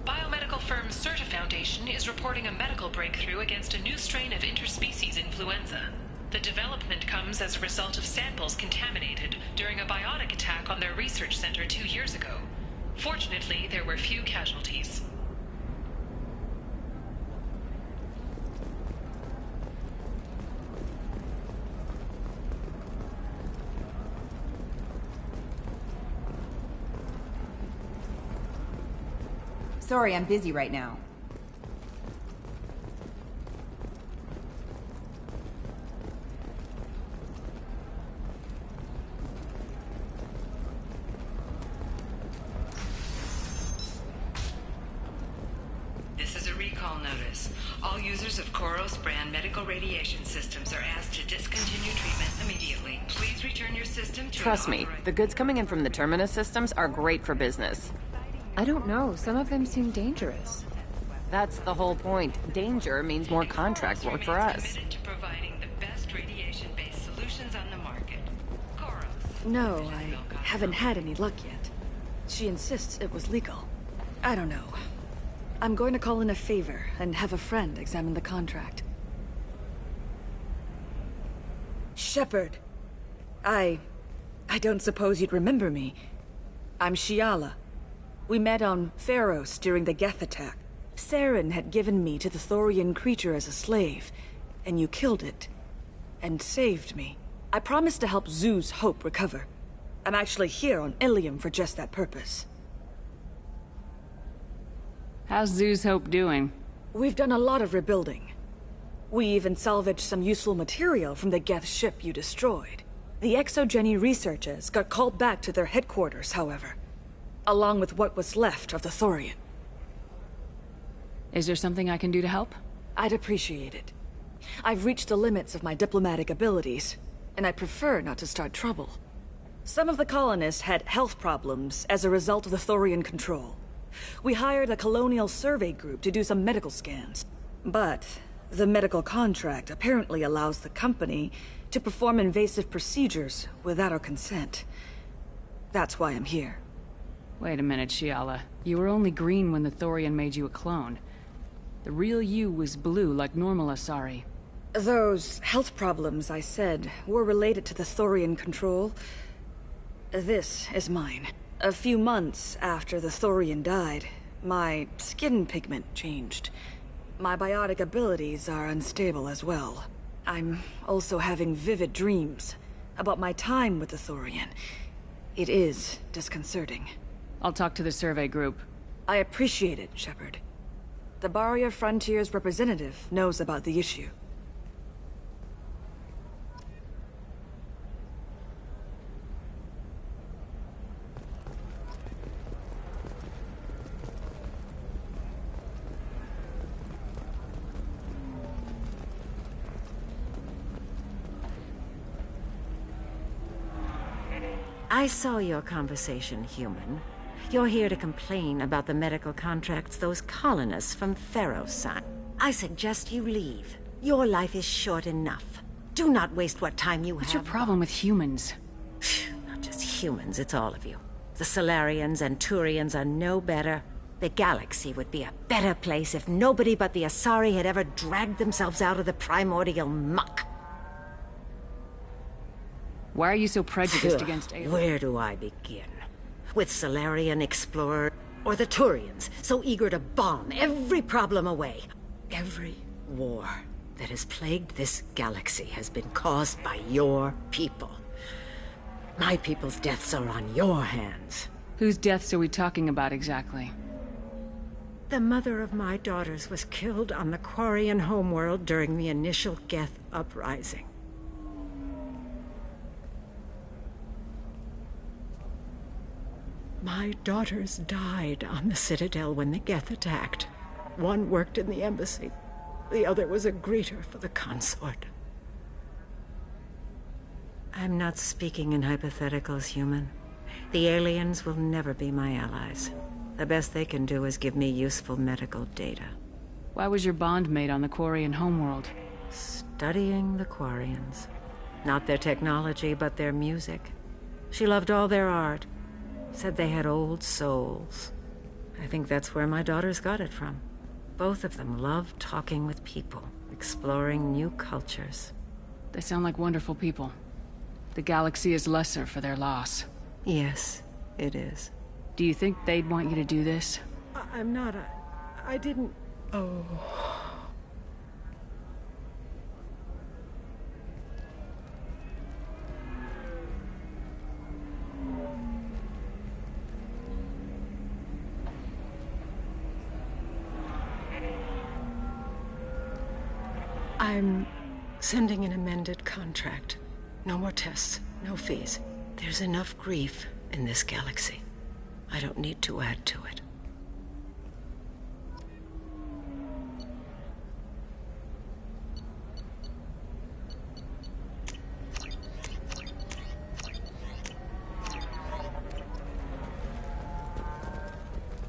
Biomedical firm Certa Foundation is reporting a medical breakthrough against a new strain of interspecies influenza. The development comes as a result of samples contaminated during a biotic attack on their research center 2 years ago. Fortunately, there were few casualties. Sorry, I'm busy right now. This is a recall notice. All users of Koros brand medical radiation systems are asked to discontinue treatment immediately. Please return your system to Trust me, the goods coming in from the Terminus systems are great for business. I don't know. Some of them seem dangerous. That's the whole point. Danger means more contract work for us. Committed to providing the best radiation-based solutions on the market. Koros. No, I haven't had any luck yet. She insists it was legal. I don't know. I'm going to call in a favor and have a friend examine the contract. Shepard. I don't suppose you'd remember me. I'm Shiala. We met on Pharos during the Geth attack. Saren had given me to the Thorian creature as a slave, and you killed it. And saved me. I promised to help Zoo's Hope recover. I'm actually here on Ilium for just that purpose. How's Zoo's Hope doing? We've done a lot of rebuilding. We even salvaged some useful material from the Geth ship you destroyed. The Exogeny researchers got called back to their headquarters, however, along with what was left of the Thorian. Is there something I can do to help? I'd appreciate it. I've reached the limits of my diplomatic abilities, and I prefer not to start trouble. Some of the colonists had health problems as a result of the Thorian control. We hired a colonial survey group to do some medical scans. But the medical contract apparently allows the company to perform invasive procedures without our consent. That's why I'm here. Wait a minute, Shiala. You were only green when the Thorian made you a clone. The real you was blue like normal Asari. Those health problems I said were related to the Thorian control. This is mine. A few months after the Thorian died, my skin pigment changed. My biotic abilities are unstable as well. I'm also having vivid dreams about my time with the Thorian. It is disconcerting. I'll talk to the survey group. I appreciate it, Shepard. The Barrier Frontier's representative knows about the issue. I saw your conversation, human. You're here to complain about the medical contracts those colonists from Pharos signed. I suggest you leave. Your life is short enough. Do not waste what time you have. What's your problem with humans? Not just humans, it's all of you. The Solarians and Turians are no better. The galaxy would be a better place if nobody but the Asari had ever dragged themselves out of the primordial muck. Why are you so prejudiced against aliens? Where do I begin? With Solarian explorers, or the Turians, so eager to bomb every problem away. Every war that has plagued this galaxy has been caused by your people. My people's deaths are on your hands. Whose deaths are we talking about exactly? The mother of my daughters was killed on the Quarian homeworld during the initial Geth uprising. My daughters died on the Citadel when the Geth attacked. One worked in the embassy. The other was a greeter for the consort. I'm not speaking in hypotheticals, human. The aliens will never be my allies. The best they can do is give me useful medical data. Why was your bond made on the Quarian homeworld? Studying the Quarians. Not their technology, but their music. She loved all their art. Said they had old souls. I think that's where my daughters got it from. Both of them loved talking with people, exploring new cultures. They sound like wonderful people. The galaxy is lesser for their loss. Yes, it is. Do you think they'd want you to do this? I'm not. I didn't. Oh. I'm sending an amended contract. No more tests, no fees. There's enough grief in this galaxy. I don't need to add to it.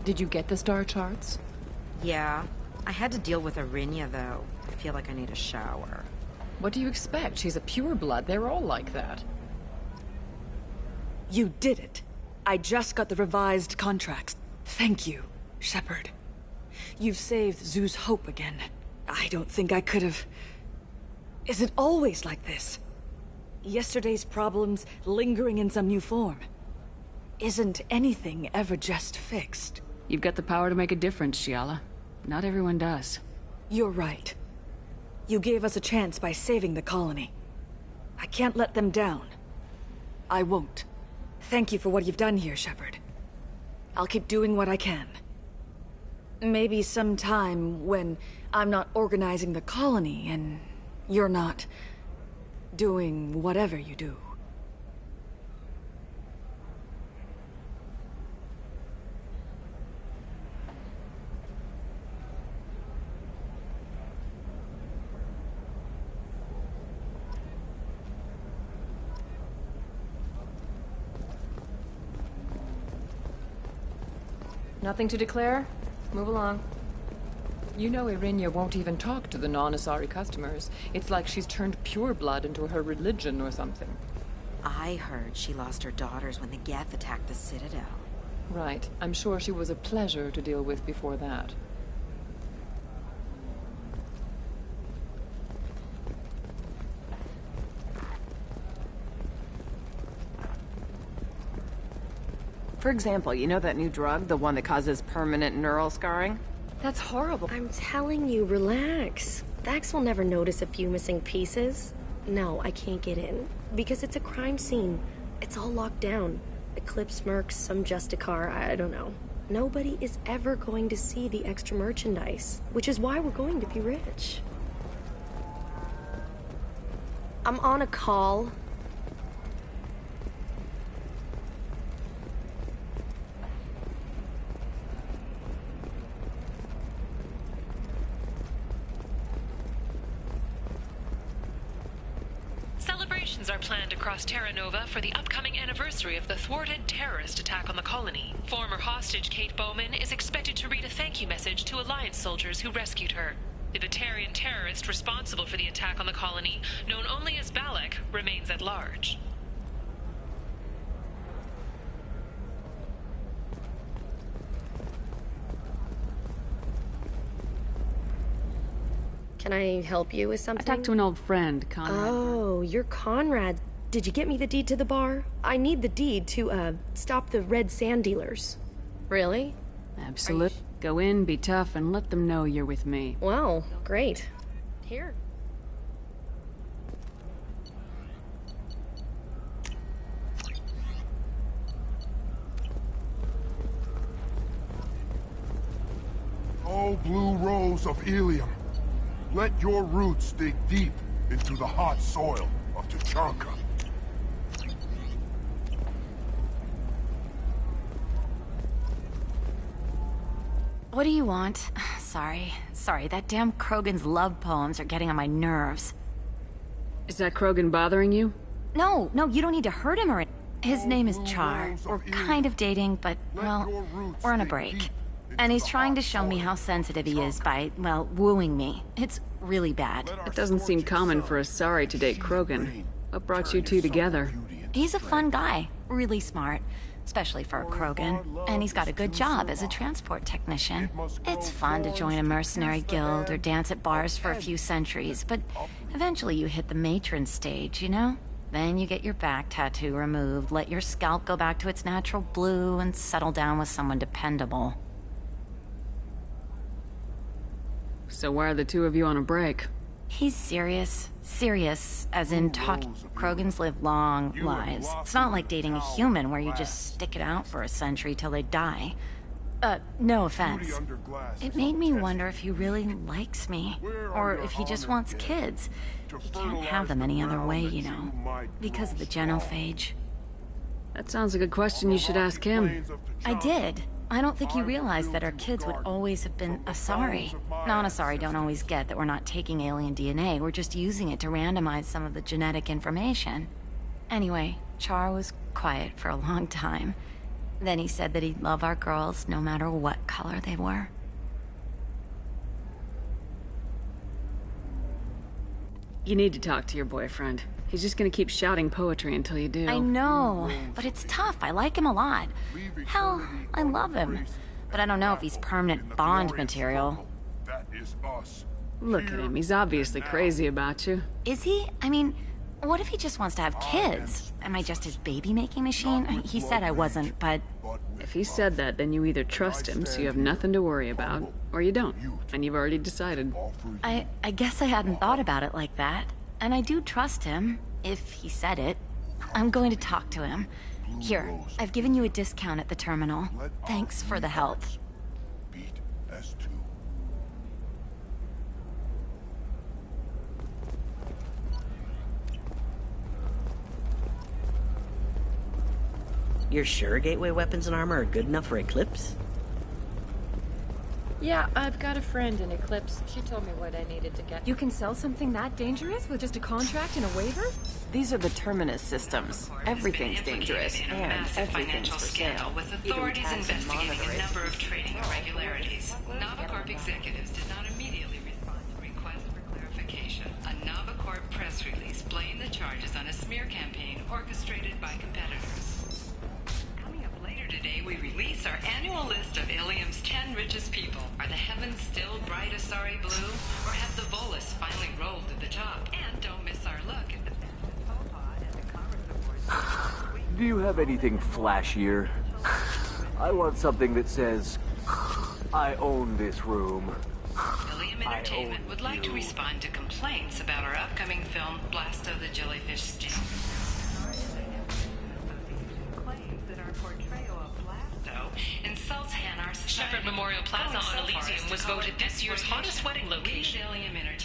Did you get the star charts? Yeah. I had to deal with Arinya, though. I feel like I need a shower. What do you expect? She's a pureblood. They're all like that. You did it. I just got the revised contracts. Thank you, Shepard. You've saved Zoo's hope again. I don't think I could have... Is it always like this? Yesterday's problems lingering in some new form. Isn't anything ever just fixed? You've got the power to make a difference, Shiala. Not everyone does. You're right. You gave us a chance by saving the colony. I can't let them down. I won't. Thank you for what you've done here, Shepard. I'll keep doing what I can. Maybe sometime when I'm not organizing the colony and you're not doing whatever you do. Nothing to declare? Move along. You know Arinya won't even talk to the non-Asari customers. It's like she's turned pureblood into her religion or something. I heard she lost her daughters when the Geth attacked the Citadel. Right. I'm sure she was a pleasure to deal with before that. For example, you know that new drug, the one that causes permanent neural scarring? That's horrible. I'm telling you, relax. Vax will never notice a few missing pieces. No, I can't get in. Because it's a crime scene. It's all locked down. Eclipse mercs, some Justicar, I don't know. Nobody is ever going to see the extra merchandise, which is why we're going to be rich. I'm on a call. Celebrations are planned across Terra Nova for the upcoming anniversary of the thwarted terrorist attack on the colony. Former hostage Kate Bowman is expected to read a thank you message to Alliance soldiers who rescued her. The Batarian terrorist responsible for the attack on the colony, known only as Balak, remains at large. Can I help you with something? I talked to an old friend, Conrad. Oh, you're Conrad. Did you get me the deed to the bar? I need the deed to, stop the red sand dealers. Really? Absolutely. Go in, be tough, and let them know you're with me. Wow, great. Here. Oh, blue rose of Ilium. Let your roots dig deep into the hot soil of Tuchanka. What do you want? Sorry, that damn Krogan's love poems are getting on my nerves. Is that Krogan bothering you? No, you don't need to hurt him or... His name is Char. We're kind of dating, but, well, we're on a break. And he's trying to show me how sensitive he is by, well, wooing me. It's really bad. It doesn't seem common for Asari to date Krogan. What brought you two together? He's a fun guy. Really smart. Especially for a Krogan. And he's got a good job as a transport technician. It's fun to join a mercenary guild or dance at bars for a few centuries, but eventually you hit the matron stage, you know? Then you get your back tattoo removed, let your scalp go back to its natural blue, and settle down with someone dependable. So why are the two of you on a break? He's serious. Serious, as in talking. Krogans live long lives. It's not like dating a human where you just stick it out for a century till they die. No offense. It made me wonder if he really likes me, or if he just wants kids. He can't have them any other way, you know, because of the genophage. That sounds like a question you should ask him. I did. I don't think he realized that our kids would always have been Asari. Non-Asari don't always get that we're not taking alien DNA, we're just using it to randomize some of the genetic information. Anyway, Char was quiet for a long time. Then he said that he'd love our girls no matter what color they were. You need to talk to your boyfriend. He's just gonna keep shouting poetry until you do. I know, but it's tough. I like him a lot. Hell, I love him. But I don't know if he's permanent Bond material. Look at him. He's obviously crazy about you. Is he? I mean, what if he just wants to have kids? Am I just his baby-making machine? He said I wasn't, but... If he said that, then you either trust him so you have nothing to worry about, or you don't, and you've already decided. I guess I hadn't thought about it like that. And I do trust him, if he said it. I'm going to talk to him. Here, I've given you a discount at the terminal. Thanks for the help. You're sure gateway weapons and armor are good enough for Eclipse? Yeah, I've got a friend in Eclipse. She told me what I needed to get. You can sell something that dangerous with just a contract and a waiver? These are the Terminus systems. Everything's dangerous, and everything's for sale. With authorities investigating a number of trading irregularities. Novacorp executives did not immediately respond to requests for clarification. A Novacorp press release blamed the charges on a smear campaign orchestrated by competitors. Coming up later today, we release our annual list of Ilium's 10 richest people. Are the heavens still bright Asari blue, or have the Volus finally rolled to the top? And don't miss our look at the Do you have anything flashier? I want something that says, I own this room. Ilium Entertainment would like to respond to complaints about our upcoming film, Blast of the Jellyfish Sting. Claims that our portrayal of Blasto insults Hanar's Shepard Memorial Plaza on Elysium was voted this year's hottest wedding location.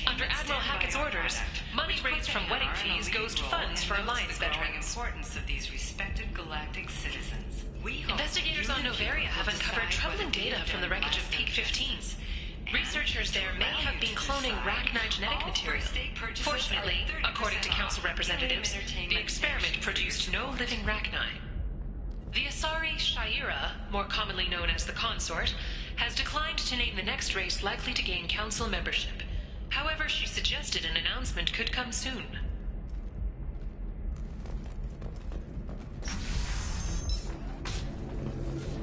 Under Admiral Hackett's orders, money raised from wedding fees goes to funds for Alliance veterans. Importance of these respected galactic citizens. Investigators on Novaria have uncovered troubling data from the wreckage of Peak 15. Researchers there may have been cloning Rachni genetic material. Fortunately, according to council representatives, the experiment produced no living Rachni. The Asari Shaira, more commonly known as the Consort, has declined to name the next race likely to gain council membership. However, she suggested an announcement could come soon.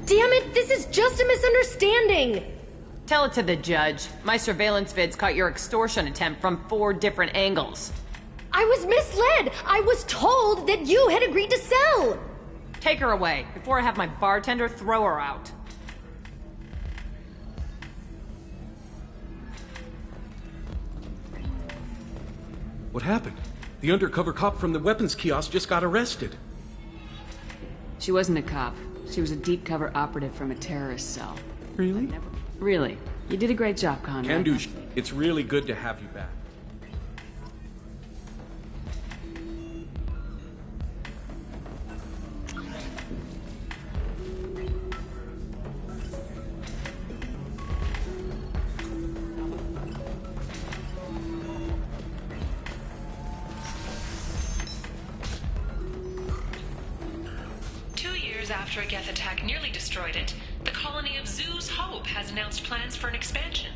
Damn it, this is just a misunderstanding! Tell it to the judge. My surveillance vids caught your extortion attempt from 4 different angles. I was misled! I was told that you had agreed to sell! Take her away, before I have my bartender throw her out. What happened? The undercover cop from the weapons kiosk just got arrested. She wasn't a cop. She was a deep cover operative from a terrorist cell. Really? Really. You did a great job, Conrad. Can do. It's really good to have you back. After a Geth attack nearly destroyed it, the colony of Zoo's Hope has announced plans for an expansion.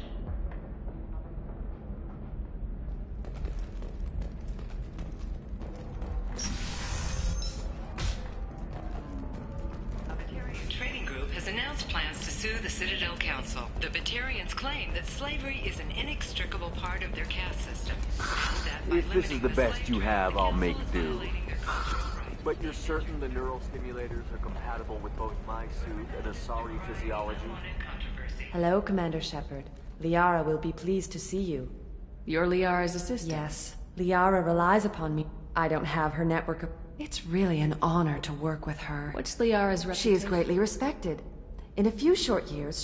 A Batarian trading group has announced plans to sue the Citadel Council. The Batarians claim that slavery is an inextricable part of their caste system. If this is the best you have, I'll make do. But you're certain the neural stimulators are compatible with both my suit and Asari physiology? Hello, Commander Shepard. Liara will be pleased to see you. You're Liara's assistant? Yes. Liara relies upon me. I don't have her network of... It's really an honor to work with her. What's Liara's reputation? She is greatly respected. In a few short years,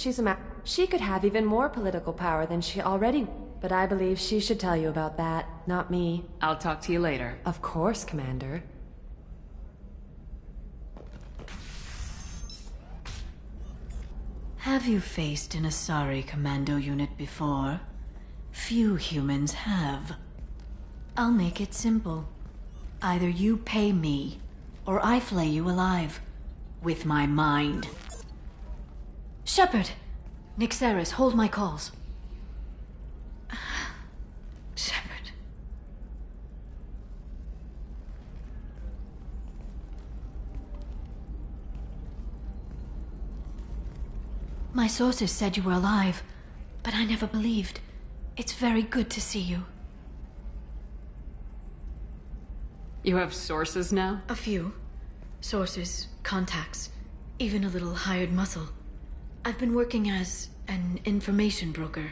she could have even more political power than she already... But I believe she should tell you about that, not me. I'll talk to you later. Of course, Commander. Have you faced an Asari commando unit before? Few humans have. I'll make it simple. Either you pay me, or I flay you alive. With my mind. Shepard! Nixeris, hold my calls. Shepard. My sources said you were alive, but I never believed. It's very good to see you. You have sources now? A few. Sources, contacts, even a little hired muscle. I've been working as an information broker.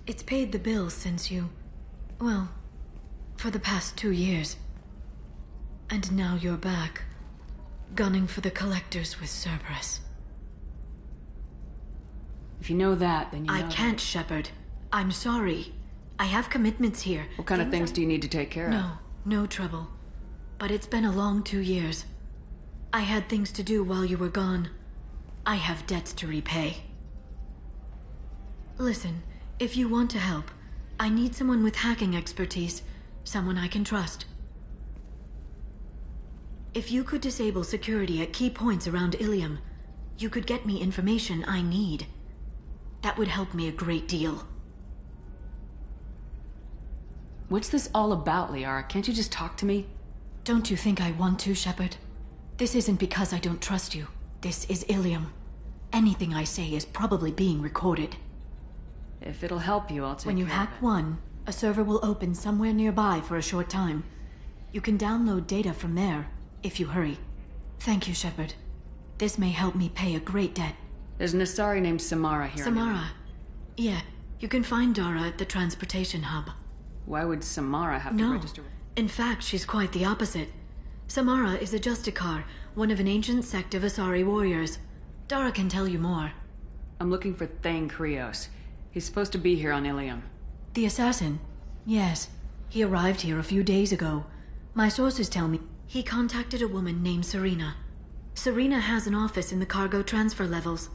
It's paid the bills since you... well, for the past 2 years. And now you're back, gunning for the Collectors with Cerberus. If you know that, then you know I can't, Shepard. I'm sorry. I have commitments here. What kind of things do you need to take care of? No trouble. But it's been a long 2 years. I had things to do while you were gone. I have debts to repay. Listen, if you want to help, I need someone with hacking expertise. Someone I can trust. If you could disable security at key points around Ilium, you could get me information I need. That would help me a great deal. What's this all about, Liara? Can't you just talk to me? Don't you think I want to, Shepard? This isn't because I don't trust you. This is Ilium. Anything I say is probably being recorded. If it'll help you, I'll take When you care of hack it. one, a server will open somewhere nearby for a short time. You can download data from there, if you hurry. Thank you, Shepard. This may help me pay a great debt. There's an Asari named Samara here. Samara. Yeah, you can find Dara at the transportation hub. Why would Samara have to register? In fact, she's quite the opposite. Samara is a Justicar, one of an ancient sect of Asari warriors. Dara can tell you more. I'm looking for Thane Krios. He's supposed to be here on Ilium. The assassin? Yes. He arrived here a few days ago. My sources tell me he contacted a woman named Serena. Serena has an office in the cargo transfer levels.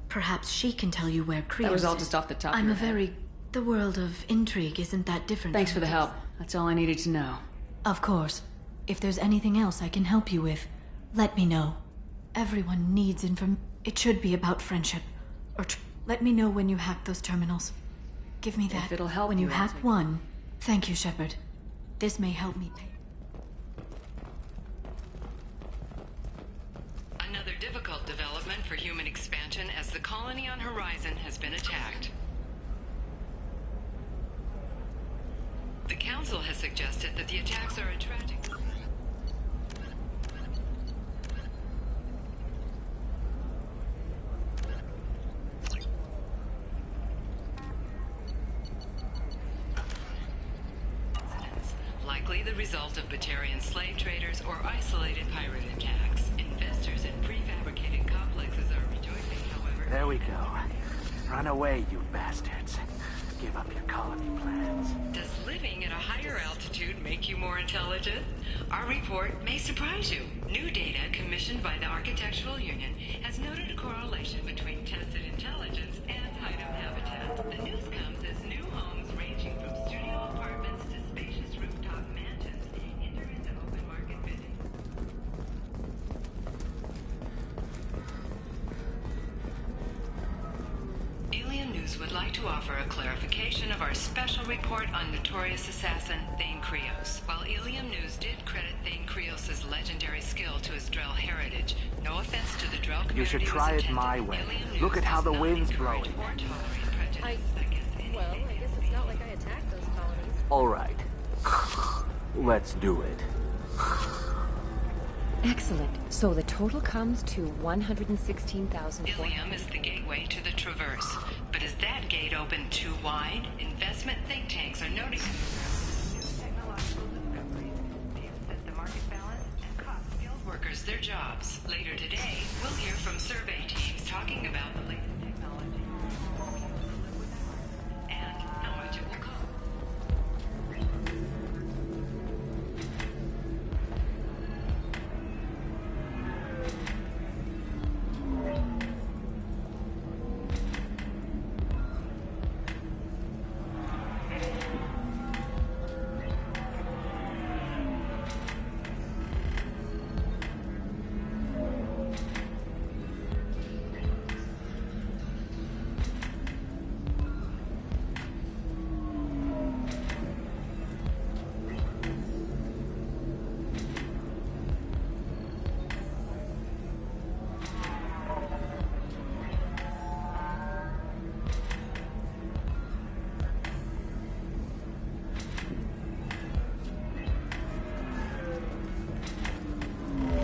Perhaps she can tell you where Krios is. That was all just off the top of I'm your a head. very... The world of intrigue isn't that different. Thanks for the help. That's all I needed to know. Of course. If there's anything else I can help you with, let me know. Everyone needs It should be about friendship. Let me know when you hack those terminals. Give me that. If it'll help when you you, I'll hack take it. one. Thank you, Shepard. This may help me pay. Another difficult development for human expansion as the colony on Horizon has been attacked. The Council has suggested that the attacks are a tragic... likely the result of Batarian slave traders or isolated pirate attacks. Investors in prefabricated complexes are rejoicing, however... There we go. Run away, you bastards. Give up your colony plans. Does living at a higher altitude make you more intelligent? Our report may surprise you. New data commissioned by the Architectural Union has noted a correlation between tested intelligence and height of habitat. The news comes as new homes ranging from studio apartments to spacious rooftop mansions enter into open market bidding. Alien News would like to offer a clarification of our special report on notorious assassin Thane Krios. While Alien News did credit Thane Krios' legendary skill to his Drell heritage, no offense to the Drell community. You should try it my way. Look at how the wind's blowing. Well, I guess it's not like I attacked those colonies. All right. Let's do it. Excellent. So the total comes to 116,000. Ilium is the gateway to the Traverse. But is that gate open too wide? Investment think tanks are noting technological discoveries, the market balance, and cost skilled workers their jobs. Later today, we'll hear from survey teams talking about the latest technology and how much it will cost.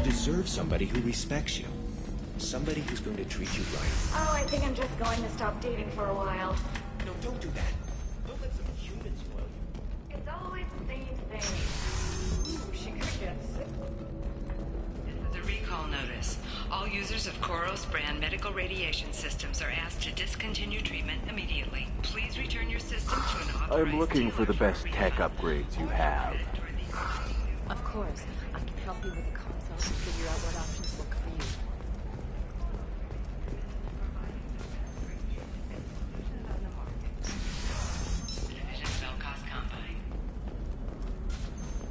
Deserve somebody who respects you. Somebody who's going to treat you right. Oh, I think I'm just going to stop dating for a while. No, don't do that. Don't let some humans spoil you. It's always the same thing. Ooh, she could get sick. This is a recall notice. All users of Koros brand medical radiation systems are asked to discontinue treatment immediately. Please return your system to an authorized I'm looking for the best tech upgrades you have. Of course. I can help you with the console to figure out what options work for you.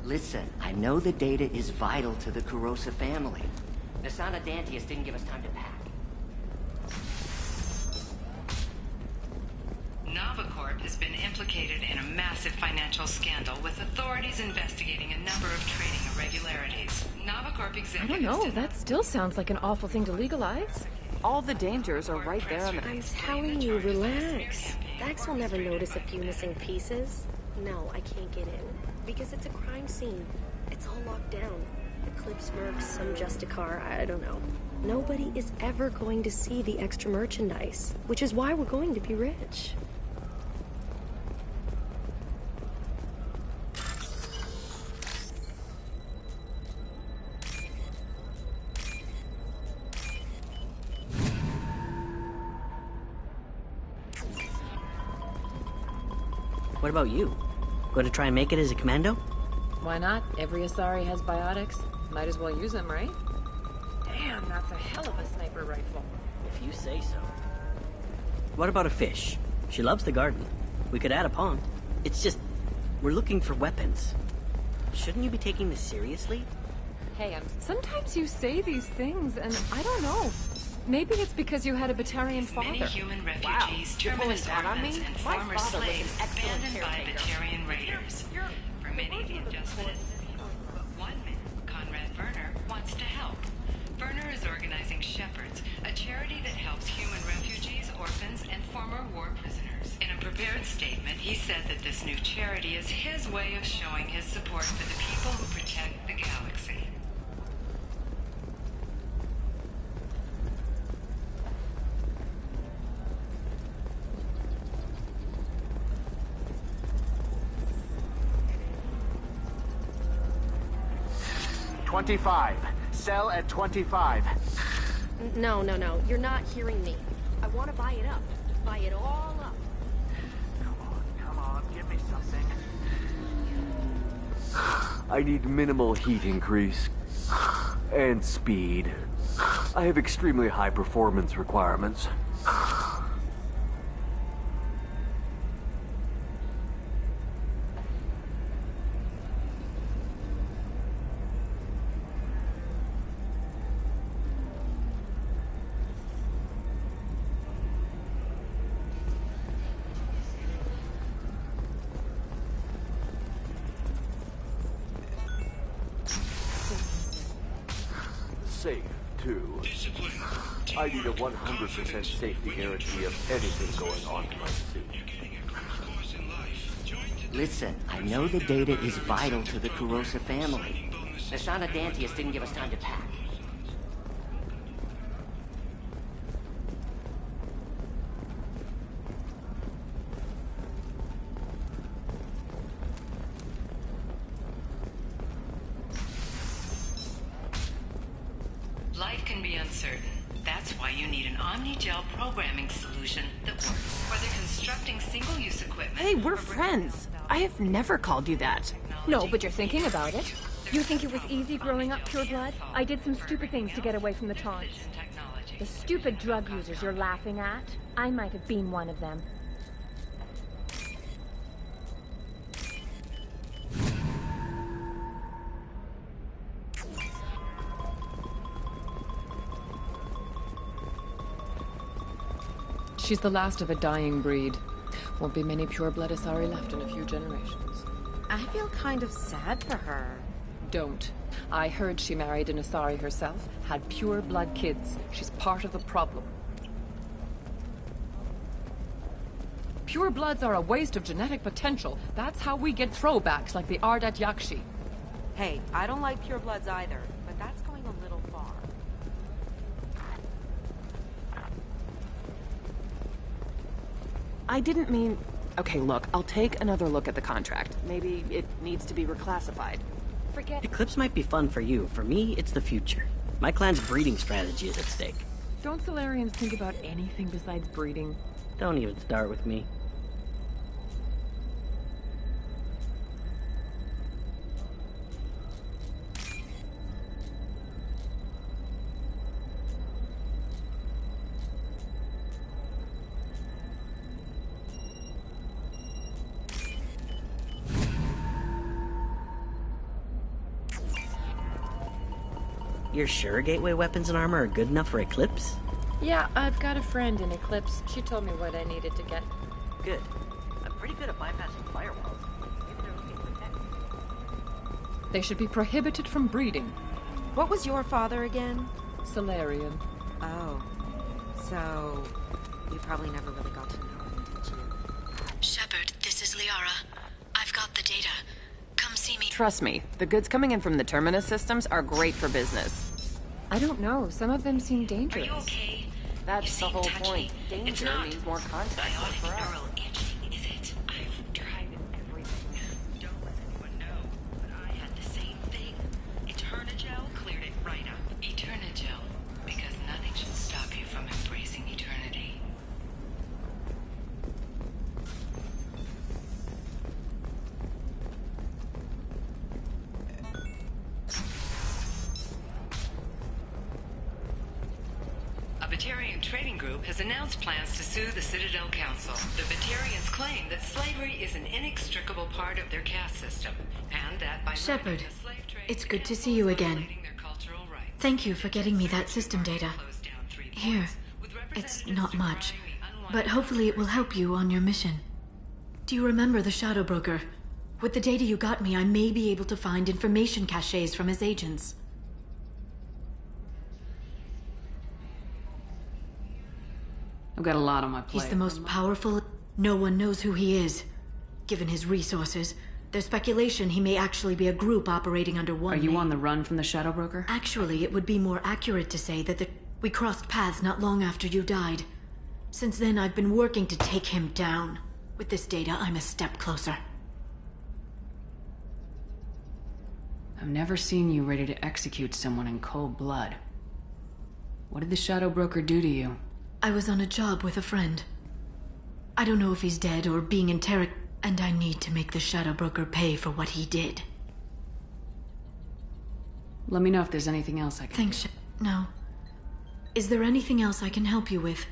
Listen, I know the data is vital to the Kurosa family. Asana Dantius didn't give us time to pack. Novacorp has been implicated in a massive financial scandal with authorities investigating a number of trading irregularities. Novacorp I executives... don't know, that still sounds like an awful thing to legalize. All the dangers are right there on the... I'm telling you, relax. Vax will never notice a few missing pieces. No, I can't get in. Because it's a crime scene. It's all locked down. Eclipse mercs, some Justicar, I don't know. Nobody is ever going to see the extra merchandise, which is why we're going to be rich. What about you? Going to try and make it as a commando? Why not? Every Asari has biotics. Might as well use them, right? Damn, that's a hell of a sniper rifle. If you say so. What about a fish? She loves the garden. We could add a pond. It's just, we're looking for weapons. Shouldn't you be taking this seriously? Hey, sometimes you say these things, and I don't know. Maybe it's because you had a Batarian father. Many human refugees, terminus orphans, and former slaves abandoned by Batarian raiders. For many, the adjustment is difficult, but one man, Conrad Werner, wants to help. Werner is organizing Shepards, a charity that helps human refugees, orphans, and former war prisoners. In a prepared statement, he said that this new charity is his way of showing his support for the people who protect the galaxy. $25. Sell at $25. No. You're not hearing me. I want to buy it up. Buy it all up. Come on, give me something. I need minimal heat increase. And speed. I have extremely high performance requirements. Safe, too. I need a 100% safety guarantee of anything going on in my suit. Listen, I know the data is vital to the Kurosa family. The Sana Dantius didn't give us time to pack. Life can be uncertain. That's why you need an Omni-Gel programming solution that works. Whether constructing single-use equipment... Hey, we're friends. I have never called you that. No, but you're thinking about it. You think it was easy growing up pure blood? I did some stupid things to get away from the taunts. The stupid drug users you're laughing at, I might have been one of them. She's the last of a dying breed. Won't be many pure-blood Asari left in a few generations. I feel kind of sad for her. Don't. I heard she married an Asari herself, had pure-blood kids. She's part of the problem. Pure-bloods are a waste of genetic potential. That's how we get throwbacks like the Ardat Yakshi. Hey, I don't like purebloods either, but that's going a little far. I didn't mean... Okay, look, I'll take another look at the contract. Maybe it needs to be reclassified. Forget... Eclipse might be fun for you. For me, it's the future. My clan's breeding strategy is at stake. Don't Solarians think about anything besides breeding? Don't even start with me. You're sure gateway weapons and armor are good enough for Eclipse? Yeah, I've got a friend in Eclipse. She told me what I needed to get. Good. I'm pretty good at bypassing firewalls. Maybe they're looking for tech. They should be prohibited from breeding. What was your father again? Solarian. Oh. So... you probably never really got to know him, did you? Shepard, this is Liara. I've got the data. Come see me. Trust me, the goods coming in from the Terminus systems are great for business. I don't know. Some of them seem dangerous. Are you okay? That's the whole point. Danger means more contact for us. Neural itching, is it? I've tried everything. Don't let anyone know, but I had the same thing. Eternigel cleared it right up. Eternigel, because nothing should stop you from embracing eternity. Batarian Trading Group has announced plans to sue the Citadel Council. The Batarians claim that slavery is an inextricable part of their caste system, and that by Shepard, it's good to see you again. Thank you for getting me that system data. Here, it's not much, but hopefully it will help you on your mission. Do you remember the Shadow Broker? With the data you got me, I may be able to find information caches from his agents. I've got a lot on my plate. He's the most powerful. No one knows who he is. Given his resources, there's speculation he may actually be a group operating under one Are you name. on the run from the Shadow Broker? Actually, it would be more accurate to say that we crossed paths not long after you died. Since then, I've been working to take him down. With this data, I'm a step closer. I've never seen you ready to execute someone in cold blood. What did the Shadow Broker do to you? I was on a job with a friend. I don't know if he's dead or being interrogated, and I need to make the Shadow Broker pay for what he did. Let me know if there's anything else I can Thanks, No. Is there anything else I can help you with?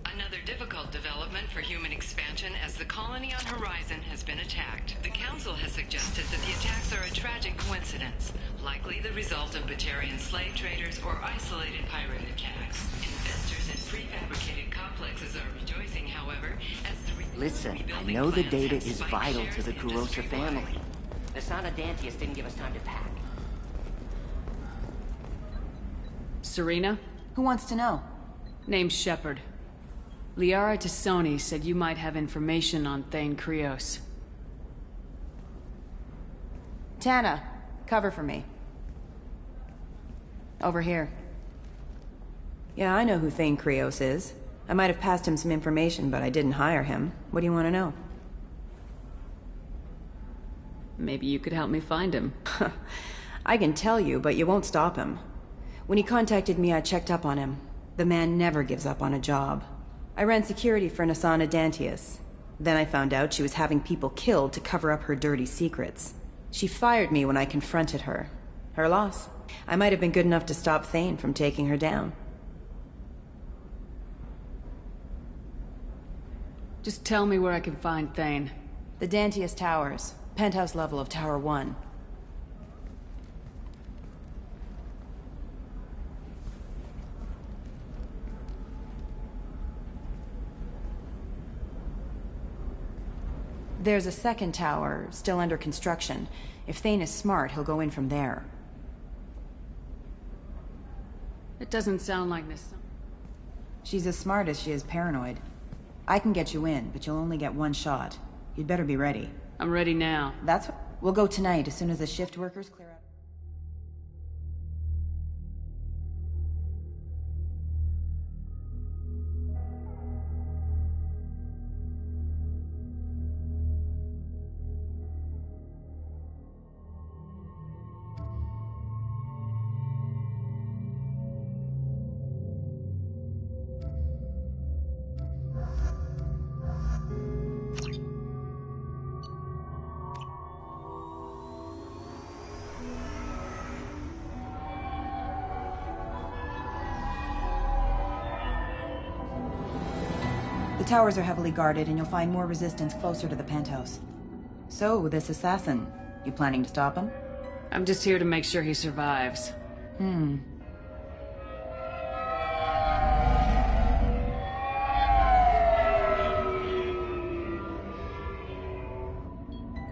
Another difficult development for human expansion as the colony on Horizon has been attacked. The Council has suggested that the attacks are a tragic coincidence, likely the result of Batarian slave traders or isolated pirate attacks. Investors in prefabricated complexes are rejoicing, however, as the... Listen, I know the data is vital to the Kurosa family. The Sana Dantius didn't give us time to pack. Serena? Who wants to know? Name's Shepard. Liara Tassoni said you might have information on Thane Krios. Tana, cover for me. Over here. Yeah, I know who Thane Krios is. I might have passed him some information, but I didn't hire him. What do you want to know? Maybe you could help me find him. I can tell you, but you won't stop him. When he contacted me, I checked up on him. The man never gives up on a job. I ran security for Nasana Dantius. Then I found out she was having people killed to cover up her dirty secrets. She fired me when I confronted her. Her loss. I might have been good enough to stop Thane from taking her down. Just tell me where I can find Thane. The Dantius Towers. Penthouse level of Tower 1. There's a second tower, still under construction. If Thane is smart, he'll go in from there. It doesn't sound like this. She's as smart as she is paranoid. I can get you in, but you'll only get one shot. You'd better be ready. I'm ready now. That's what... We'll go tonight, as soon as the shift workers clear out. The towers are heavily guarded, and you'll find more resistance closer to the penthouse. So, this assassin, you planning to stop him? I'm just here to make sure he survives.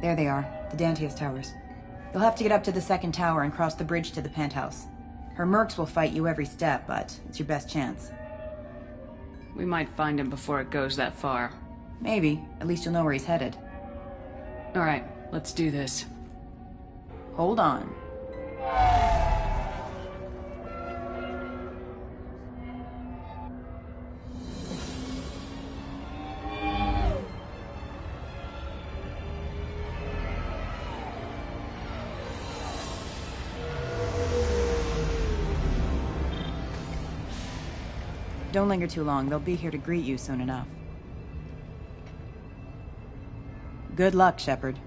There they are, the Dantius Towers. You'll have to get up to the second tower and cross the bridge to the penthouse. Her mercs will fight you every step, but it's your best chance. We might find him before it goes that far. Maybe. At least you'll know where he's headed. All right, let's do this. Hold on. Don't linger too long. They'll be here to greet you soon enough. Good luck, Shepard.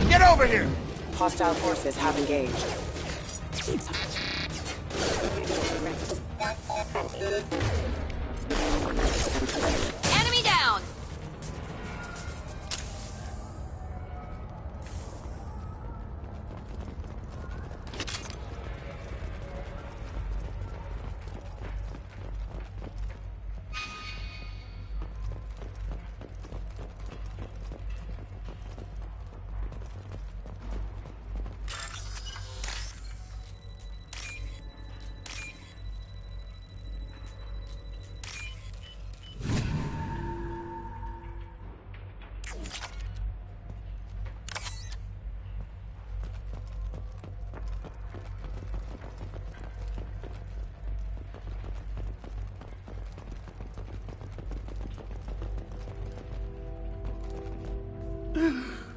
Get over here! Hostile forces have engaged. Enemy down!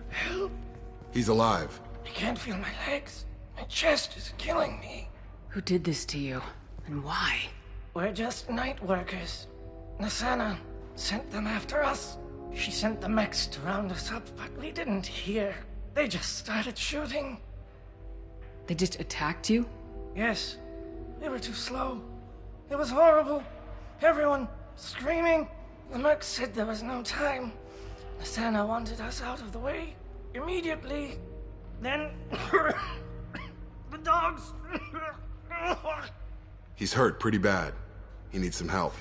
Help! He's alive. I can't feel my legs. My chest is killing me. Who did this to you? And why? We're just night workers. Nasana sent them after us. She sent the mechs to round us up, but we didn't hear. They just started shooting. They just attacked you? Yes. They were too slow. It was horrible. Everyone screaming. The merc said there was no time. Asana wanted us out of the way immediately. Then the dogs. He's hurt pretty bad. He needs some help.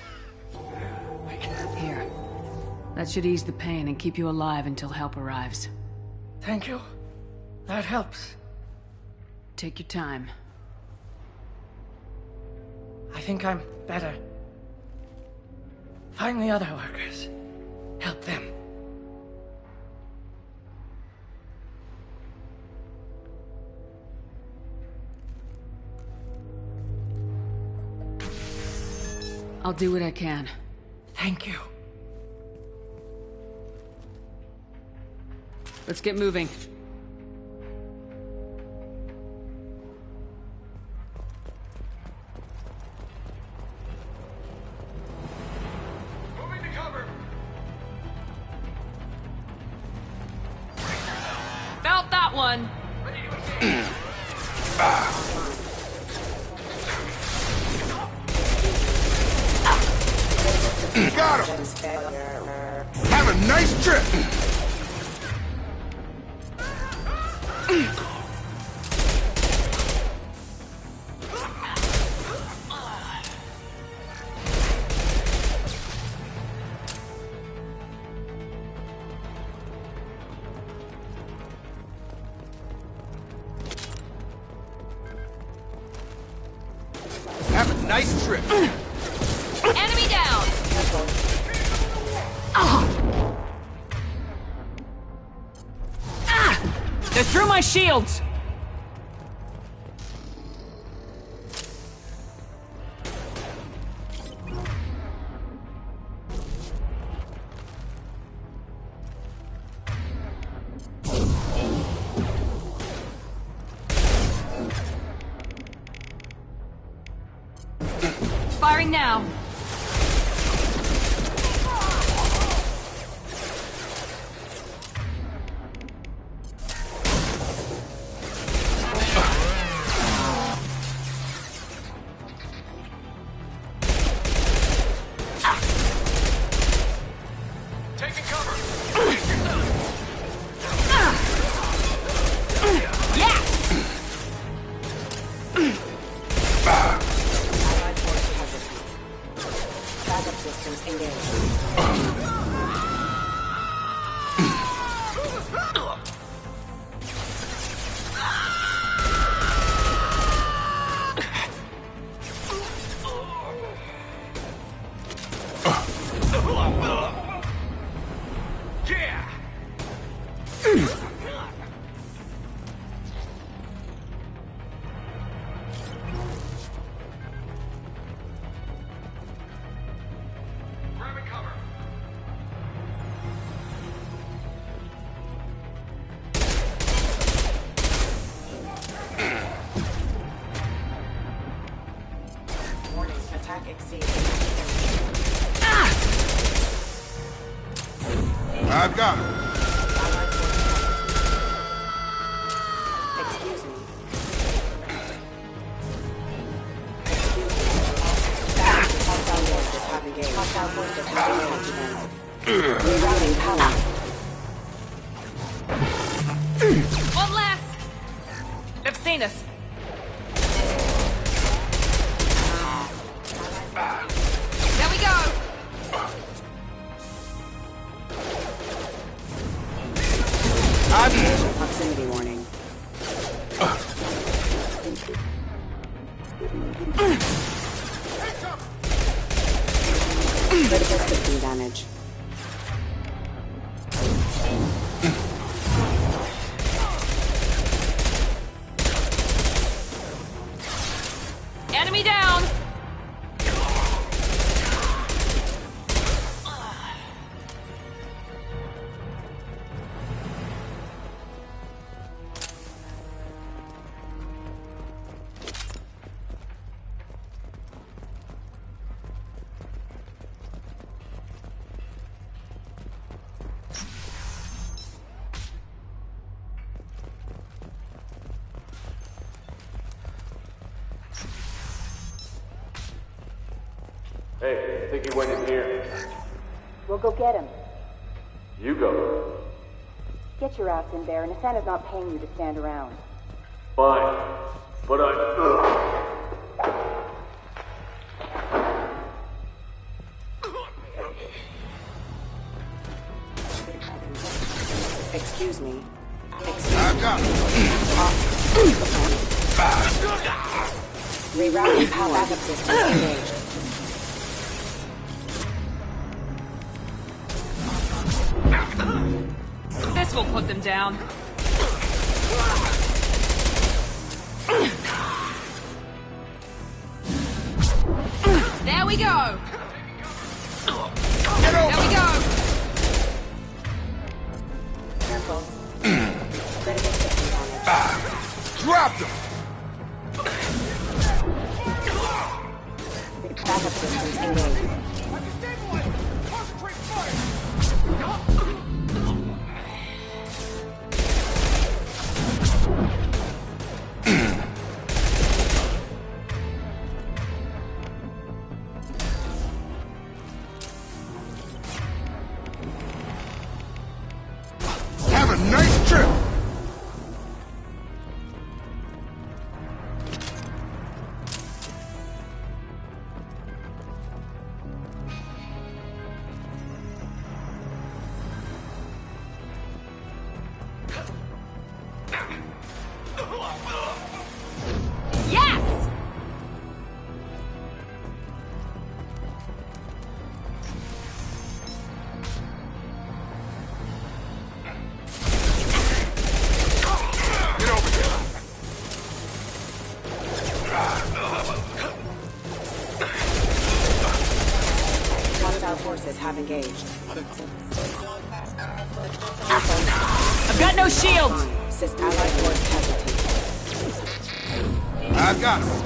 Here. That should ease the pain and keep you alive until help arrives. Thank you. That helps. Take your time. I think I'm better. Find the other workers. Help them. I'll do what I can. Thank you. Let's get moving. Moving to cover. Felt that one! Got him! Have a nice trip! Have a nice trip! Enemy down! They're through my shields! Firing now. Taking cover. Yeah. Grabbing cover. Warning, attack exceeds. I've got him. Excuse me. Hostile forces have engaged. Rerouting power. One less! They've seen us. There we go! Proximity warning. Critical system damage. Enemy down! Hey, I think he went in here. We'll go get him. You go. Get your ass in there. Nasana's not paying you to stand around. Fine. But I... Excuse me. I got Rerouting power backup system engaged. This will put them down. There we go. There we go. Careful. dropped him. Backup systems engaged. Have a nice trip. Yes! Get over here. Hostile forces have engaged. I've got no shields! Assist allied force casualty. I got him.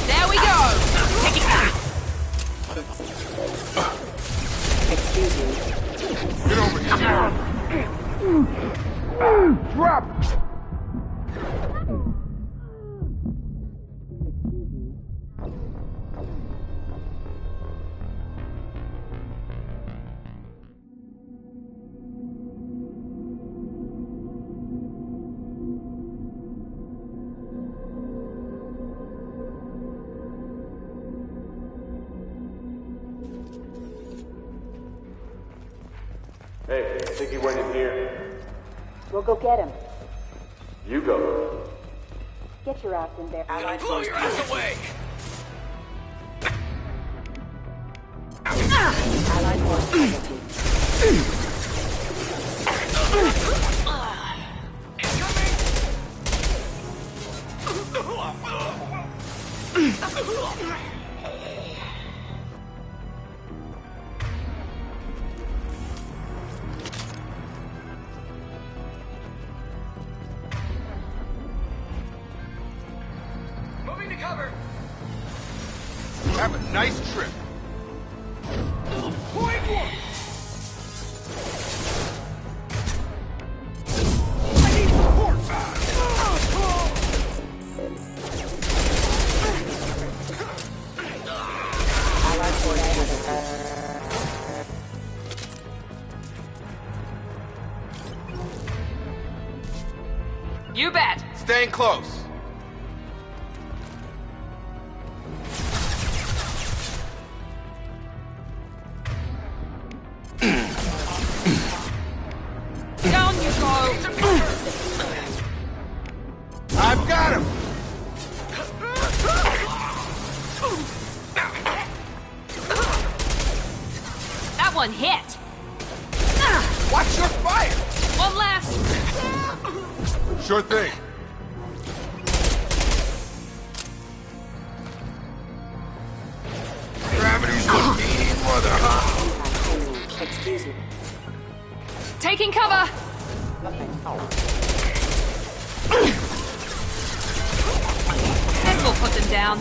There we go! Take it back! Excuse me. Get over here. Drop. Hey, I think he went in here. We'll go get him. You go. Get your ass in there. Allied Blow force your ass away! Allied force casualty. Moving to cover! Have a nice trip. Point one! I need support. Allied force casualty. Staying close. Down you go! I've got him! That one hit! Watch your fire! One last! Sure thing. Gravity's the mean mother. Excuse me. Taking cover! This will put them down.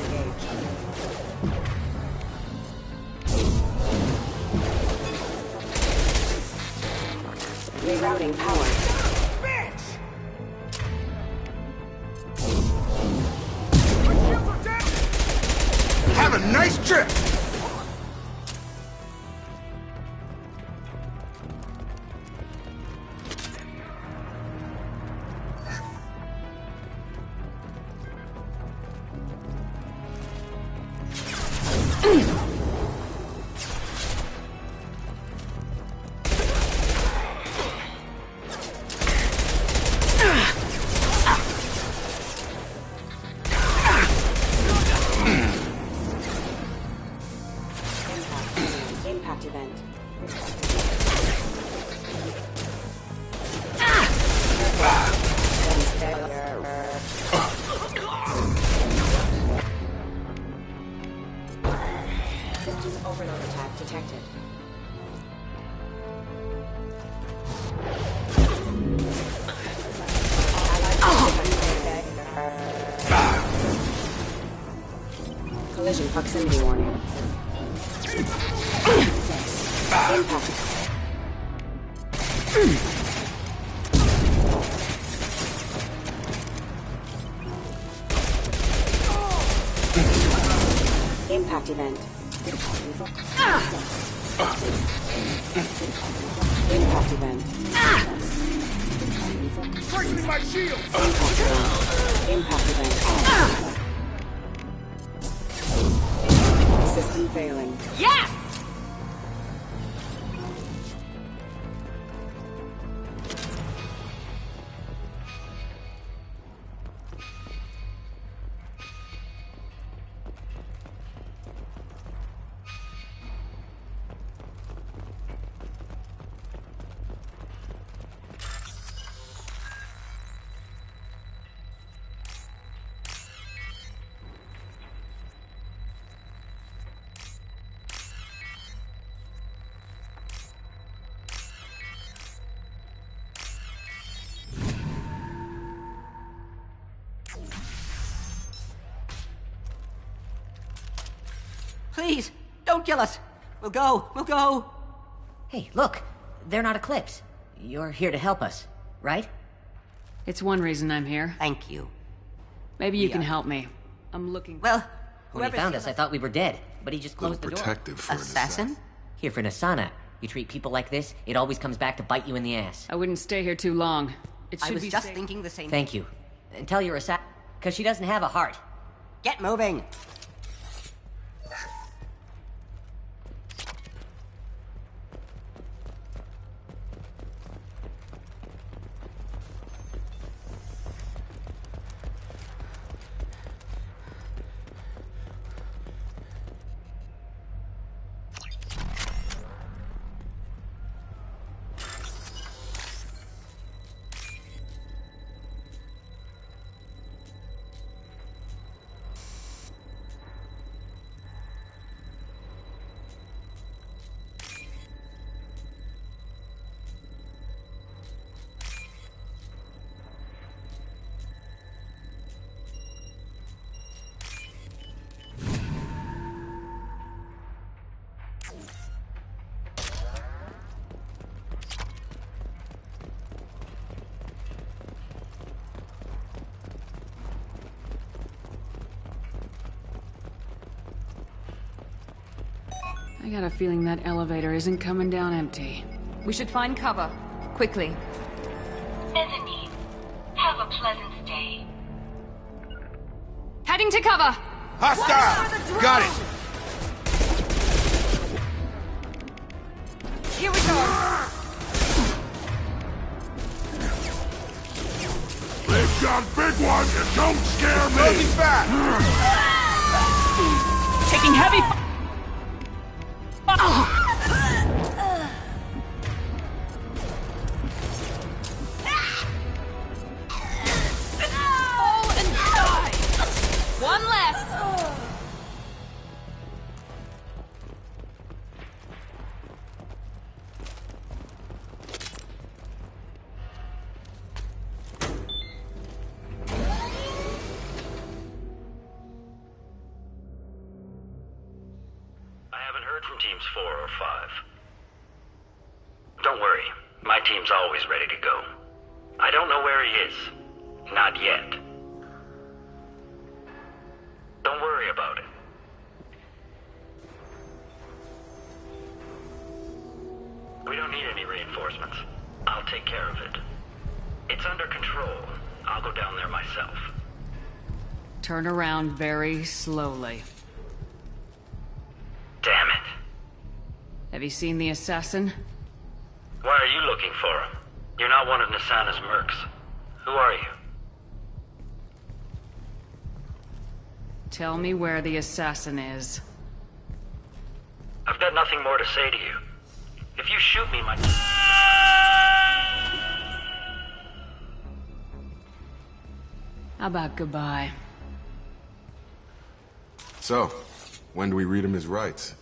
Rerouting power. Have a nice trip! Impact event. Systems overload attack detected. Collision proximity warning. Impact. Impact event. Impact event. Break my shield! Impact event. System failing. Yes! Please, don't kill us. We'll go. Hey, look. They're not Eclipse. You're here to help us, right? It's one reason I'm here. Thank you. Maybe you can help me. I'm looking... Well, when he found us, I thought we were dead, but he just closed the door. Protective for an Assassin? Here for Nasana. You treat people like this, it always comes back to bite you in the ass. I wouldn't stay here too long. It should I was be just safe. thinking the same. Thank you. And tell your assassin, because she doesn't have a heart. Get moving. I got a feeling that elevator isn't coming down empty. We should find cover. Quickly. Mezzanine. Have a pleasant stay. Moving to cover! Hostile! Got it! Here we go! They've got big ones and don't scare me! Closing back! Taking heavy Fall and die! One less! From teams 4 or 5. Don't worry, my team's always ready to go. I don't know where he is. Not yet. Don't worry about it. We don't need any reinforcements. I'll take care of it. It's under control. I'll go down there myself. Turn around very slowly. Damn it. Have you seen the assassin? Why are you looking for him? You're not one of Nasana's mercs. Who are you? Tell me where the assassin is. I've got nothing more to say to you. If you shoot me, my... How about goodbye? So, when do we read him his rights?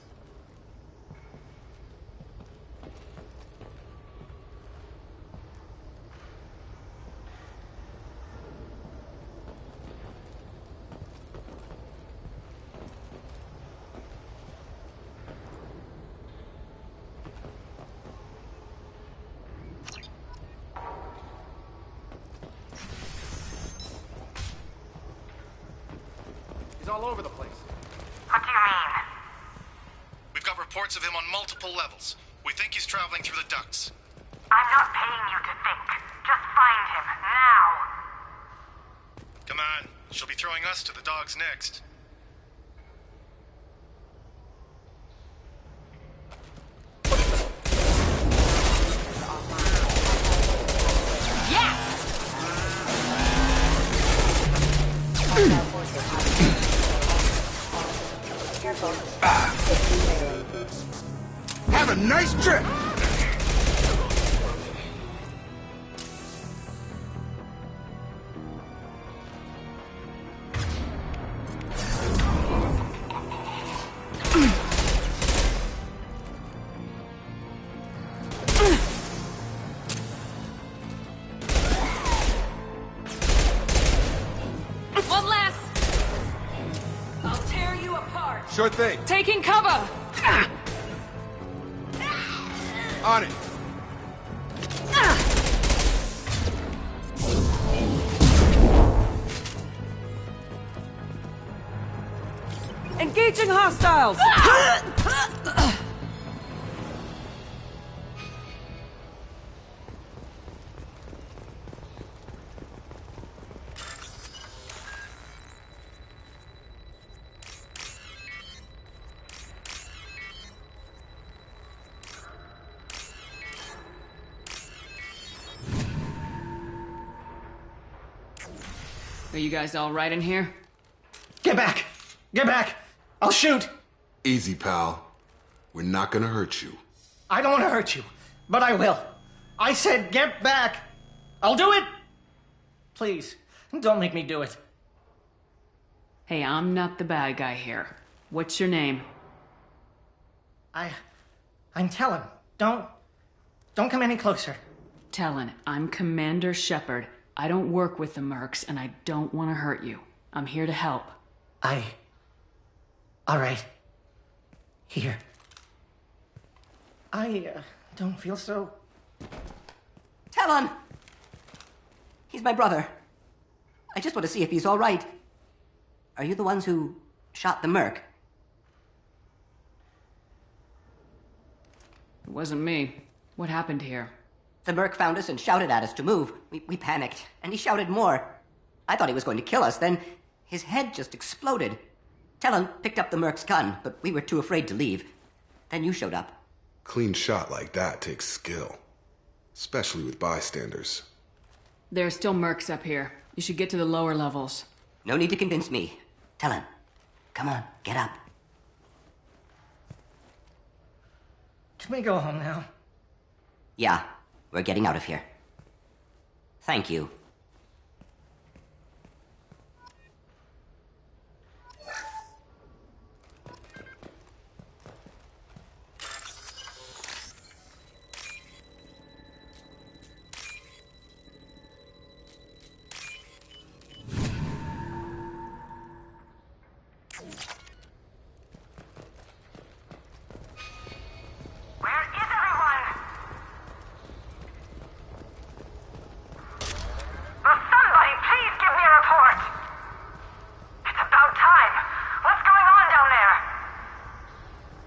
He's all over the place. What do you mean? We've got reports of him on multiple levels. We think he's traveling through the ducts. I'm not paying you to think. Just find him, now! Come on, she'll be throwing us to the dogs next. Have a nice trip! One less! I'll tear you apart! Sure thing. Taking cover! On it. Engaging hostiles! Are you guys all right in here? Get back! Get back! I'll shoot! Easy, pal. We're not gonna hurt you. I don't want to hurt you, but I will. I said get back! I'll do it! Please, don't make me do it. Hey, I'm not the bad guy here. What's your name? I'm Talon. Don't come any closer. Talon, I'm Commander Shepard. I don't work with the mercs, and I don't want to hurt you. I'm here to help. All right. Here. I don't feel so... Talon! He's my brother. I just want to see if he's all right. Are you the ones who shot the merc? It wasn't me. What happened here? The merc found us and shouted at us to move. We panicked, and he shouted more. I thought he was going to kill us. Then His head just exploded. Talon picked up the merc's gun, but we were too afraid to leave. Then you showed up. Clean shot like that takes skill. Especially with bystanders. There are still mercs up here. You should get to the lower levels. No need to convince me. Talon, come on, get up. Can we go home now? Yeah, we're getting out of here. Thank you.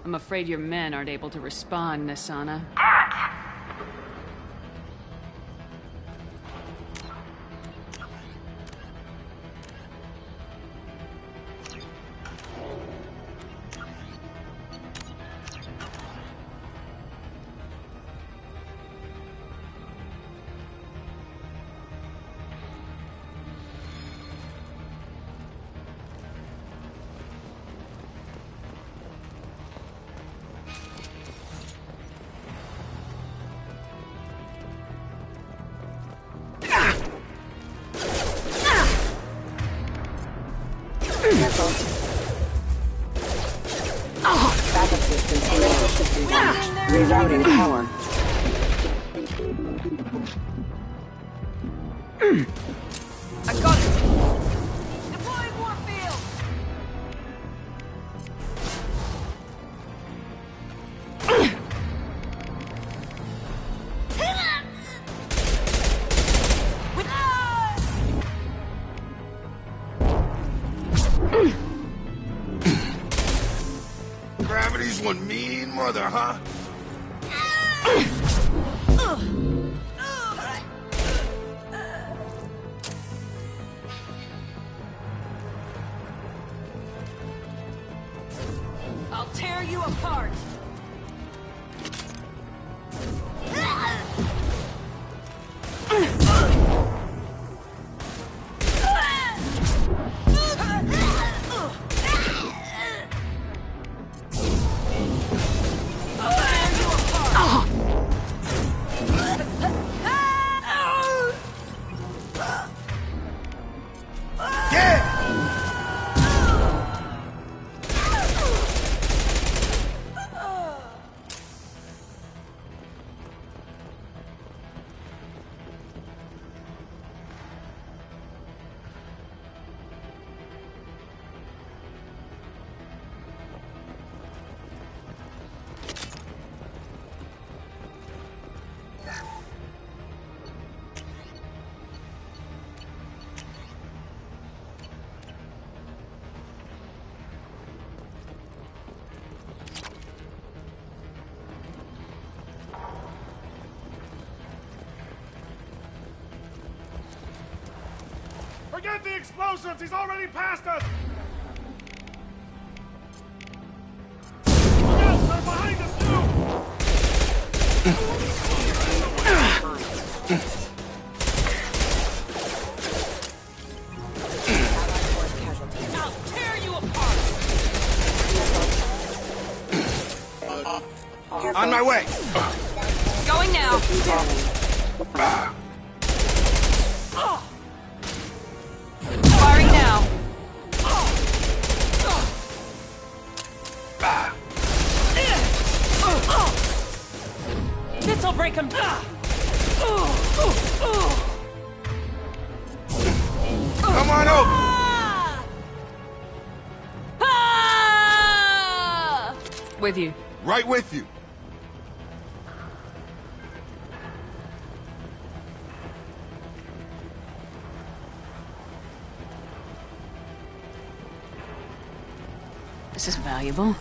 I'm afraid your men aren't able to respond, Nasana. Backup systems rerouting power. I got it! Deploying warfield! Gravity's one mean mother, huh? I'll tear you apart! Forget the explosives! He's already past us! Look out! They're behind us, too! I'll tear you apart! On my way! Going now! Firing now! This'll break him! Come on over! With you. Right with you. This is valuable.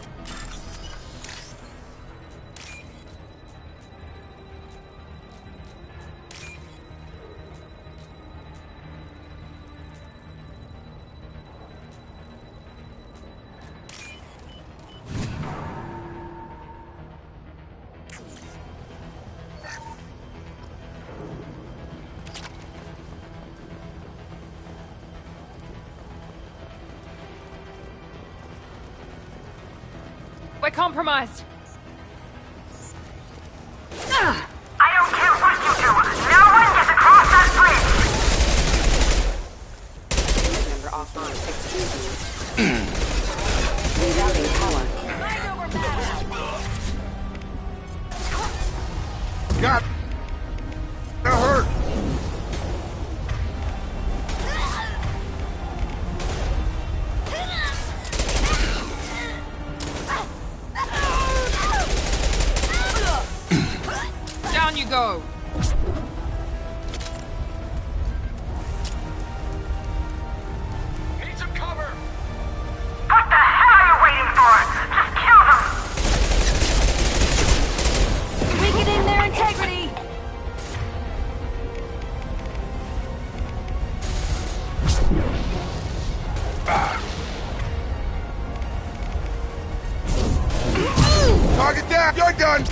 I compromised. I don't care what you do. No one gets across that bridge. Member offline 6 Rerouting power. God! That hurt! Down you go! Need some cover! What the hell are you waiting for? Just kill them! Weakening their integrity! Target down! You're done!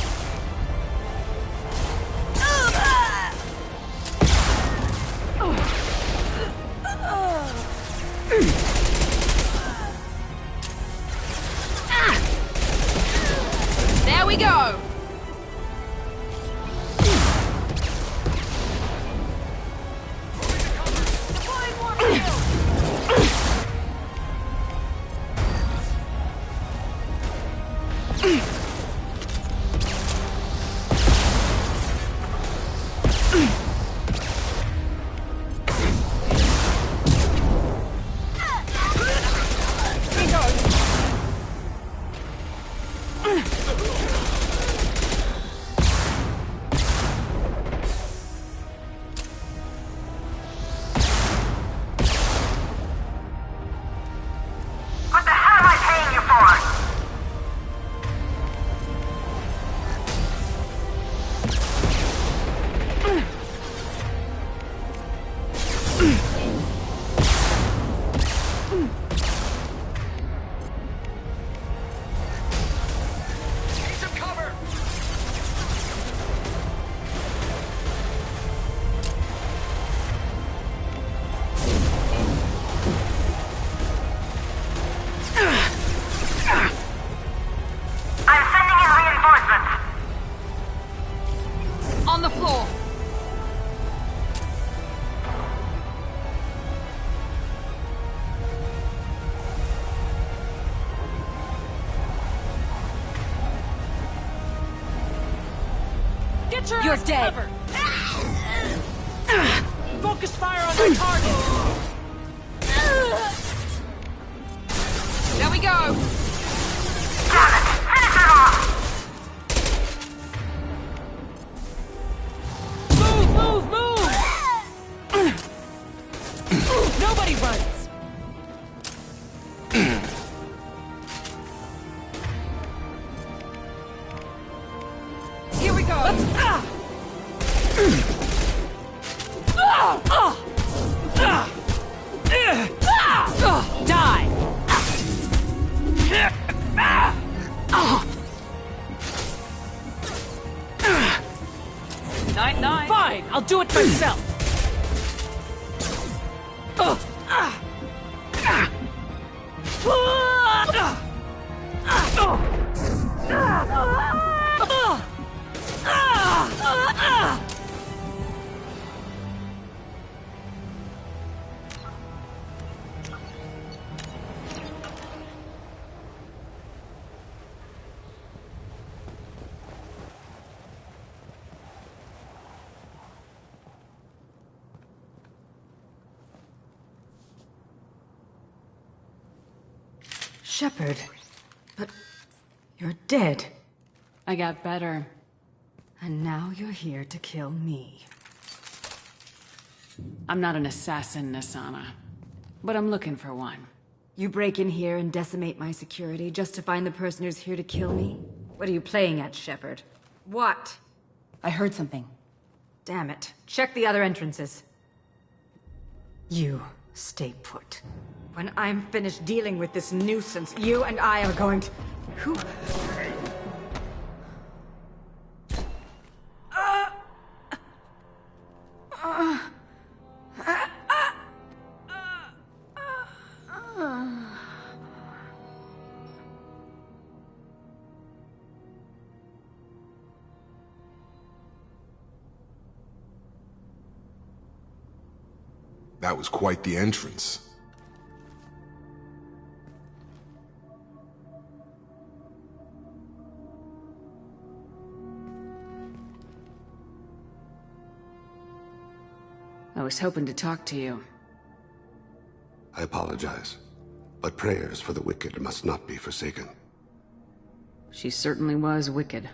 There we go! What the hell am I paying you for? Need some cover! I'm sending in reinforcements. On the floor! Get your You're ass dead. covered. Focus fire on my target. There we go! Damn it! Finish him off! Move, move, move! Nobody runs. Here we go! Die! Night. Fine, I'll do it myself. Shepard. But you're dead. I got better. And now you're here to kill me. I'm not an assassin, Nasana. But I'm looking for one. You break in here and decimate my security just to find the person who's here to kill me? What are you playing at, Shepard? What? I heard something. Damn it. Check the other entrances. You stay put. When I'm finished dealing with this nuisance, you and I are going to... Who... That was quite the entrance. I was hoping to talk to you. I apologize, but prayers for the wicked must not be forsaken. She certainly was wicked.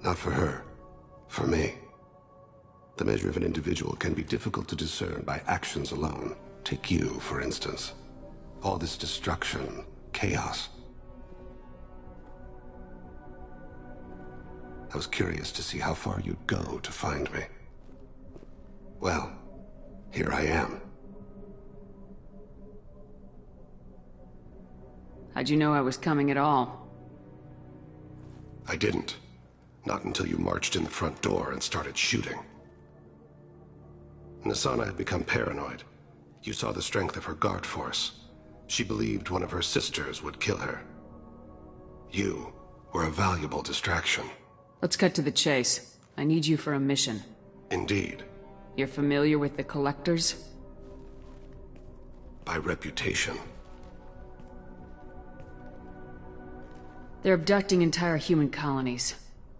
Not for her. For me. The measure of an individual can be difficult to discern by actions alone. Take you, for instance. All this destruction, chaos. I was curious to see how far you'd go to find me. Well, here I am. How'd you know I was coming at all? I didn't. Not until you marched in the front door and started shooting. Nasana had become paranoid. You saw the strength of her guard force. She believed one of her sisters would kill her. You were a valuable distraction. Let's cut to the chase. I need you for a mission. Indeed. You're familiar with the Collectors? By reputation. They're abducting entire human colonies.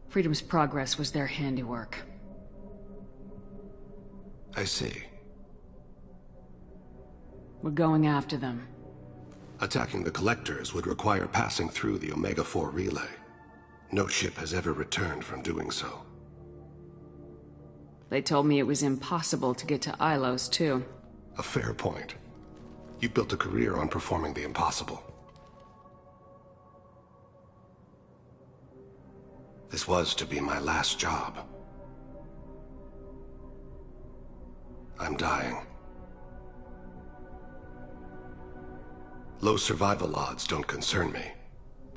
Freedom's Progress was their handiwork. I see. We're going after them. Attacking the Collectors would require passing through the Omega-4 relay. No ship has ever returned from doing so. They told me it was impossible to get to Ilos, too. A fair point. You built a career on performing the impossible. This was to be my last job. I'm dying. Low survival odds don't concern me.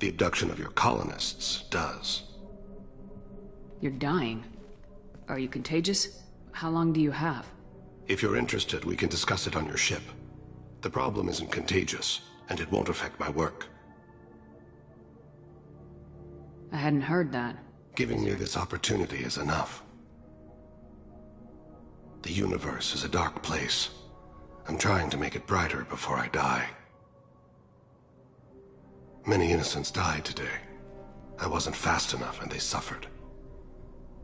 The abduction of your colonists does. You're dying. Are you contagious? How long do you have? If you're interested, we can discuss it on your ship. The problem isn't contagious, and it won't affect my work. I hadn't heard that. Giving me this opportunity is enough. The universe is a dark place. I'm trying to make it brighter before I die. Many innocents died today. I wasn't fast enough and they suffered.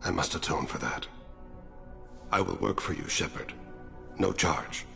I must atone for that. I will work for you, Shepard. No charge.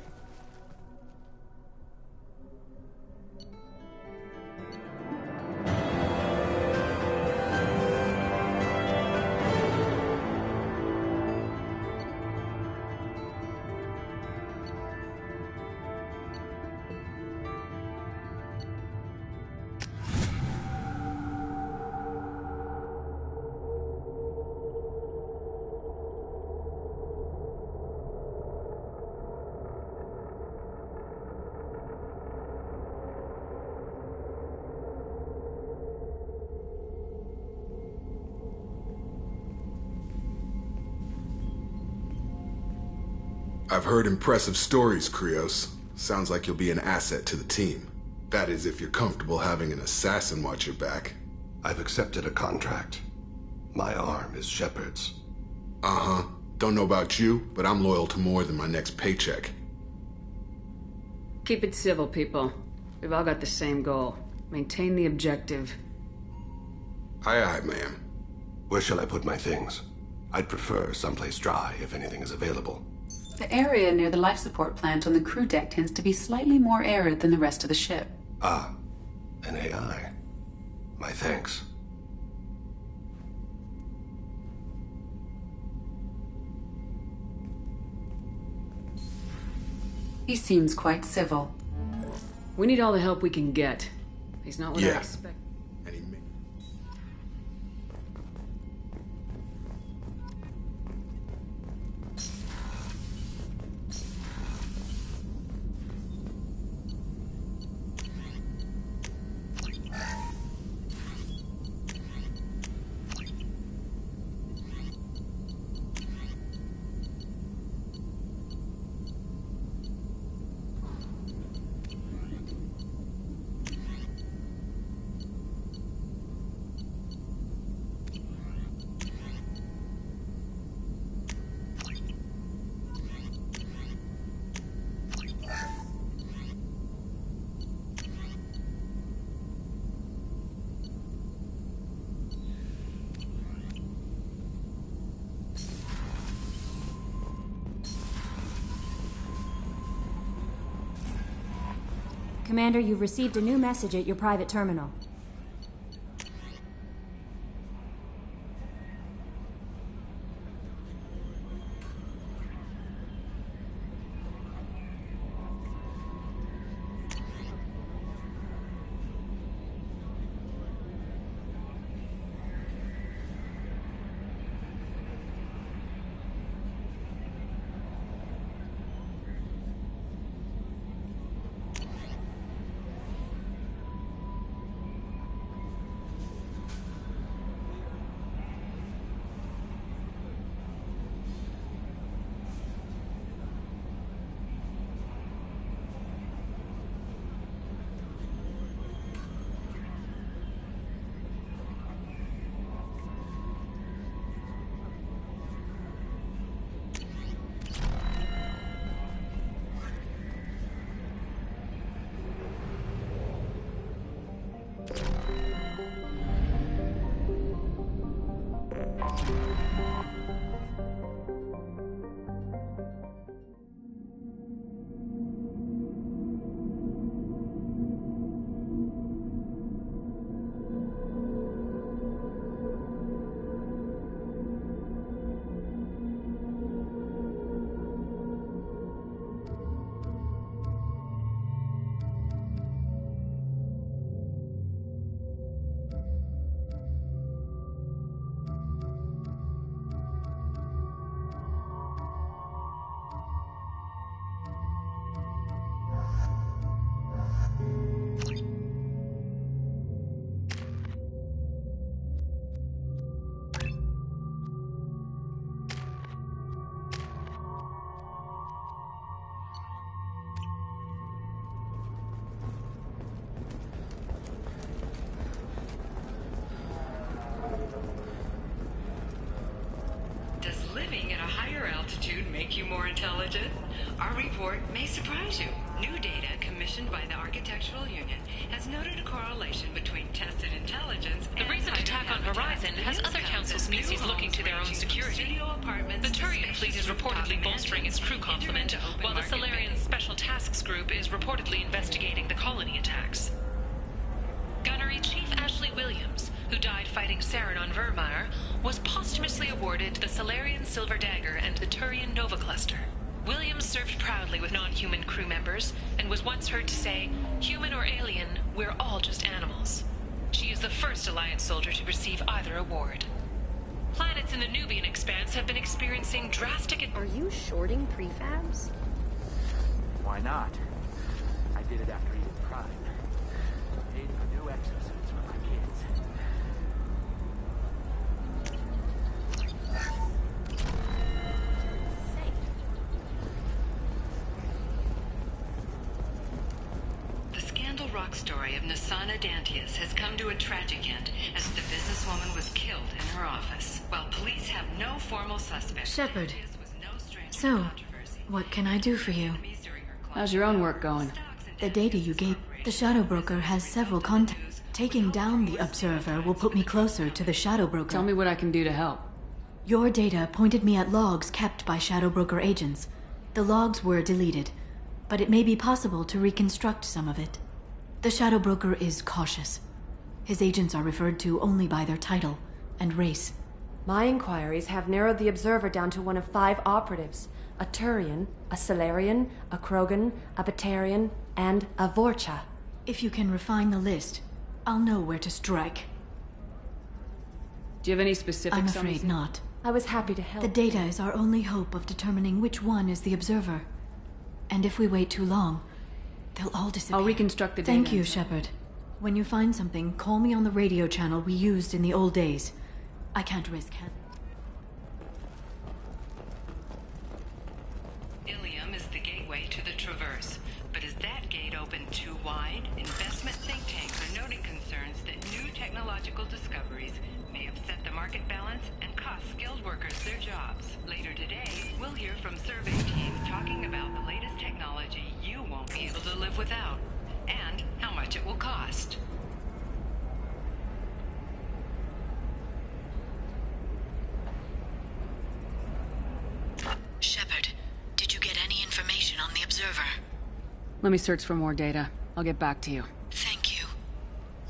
I've heard impressive stories, Krios. Sounds like you'll be an asset to the team. That is, if you're comfortable having an assassin watch your back. I've accepted a contract. My arm is Shepard's. Uh-huh. Don't know about you, but I'm loyal to more than my next paycheck. Keep it civil, people. We've all got the same goal. Maintain the objective. Aye, aye, ma'am. Where shall I put my things? I'd prefer someplace dry if anything is available. The area near the life support plant on the crew deck tends to be slightly more arid than the rest of the ship. Ah, an AI. My thanks. He seems quite civil. We need all the help we can get. He's not what I expect. Commander, you've received a new message at your private terminal. Make you more intelligent? Our report may surprise you. New data commissioned by the Architectural Union has noted a correlation between tested intelligence and the recent attack on Horizon has other Council species looking to their own security. The Turian fleet is reportedly bolstering its crew complement, while the Solarian Special Tasks Group is reportedly investigating the colony attacks. Gunnery Chief Ashley Williams, who died fighting Saren on Vermeer, was posthumously awarded the Solarian Silver Dagger and the Turian Nova Cluster. Williams served proudly with non-human crew members, and was once heard to say, "Human or alien, we're all just animals." She is the first Alliance soldier to receive either award. Planets in the Nubian expanse have been experiencing drastic... Are you shorting prefabs? Why not? I did it after Eden Prime. Paid for new exosuits for my kids. The Scandal Rock story of Nasana Dantius has come to a tragic end as the businesswoman was killed in her office. While police have no formal suspects... Shepard. So, what can I do for you? How's your own work going? The data you gave... The Shadow Broker has several contacts. Taking down the Observer will put me closer to the Shadow Broker. Tell me what I can do to help. Your data pointed me at logs kept by Shadow Broker agents. The logs were deleted, but it may be possible to reconstruct some of it. The Shadow Broker is cautious. His agents are referred to only by their title and race. My inquiries have narrowed the Observer down to one of 5 operatives. A Turian, a Solarian, a Krogan, a Batarian, and a Vorcha. If you can refine the list, I'll know where to strike. Do you have any specifics? I'm afraid not. I was happy to help. The data is our only hope of determining which one is the Observer. And if we wait too long, they'll all disappear. I'll reconstruct the data. Thank you, Shepard. When you find something, call me on the radio channel we used in the old days. I can't risk it. Ilium is the gateway to the Traverse, but is that gate open too wide? Investment think tanks are noting concerns that new technological discoveries may upset the market balance and cost skilled workers their jobs. Later today, we'll hear from survey teams talking about the latest technology you won't be able to live without, and how much it will cost. Shepard, did you get any information on the Observer? Let me search for more data. I'll get back to you. Thank you.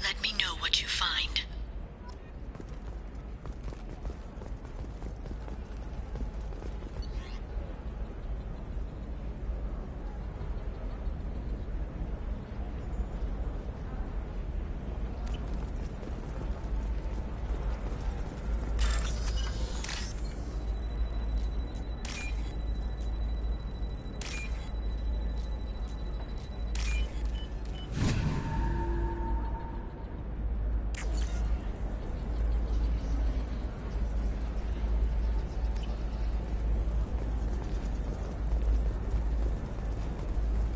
Let me know what you find.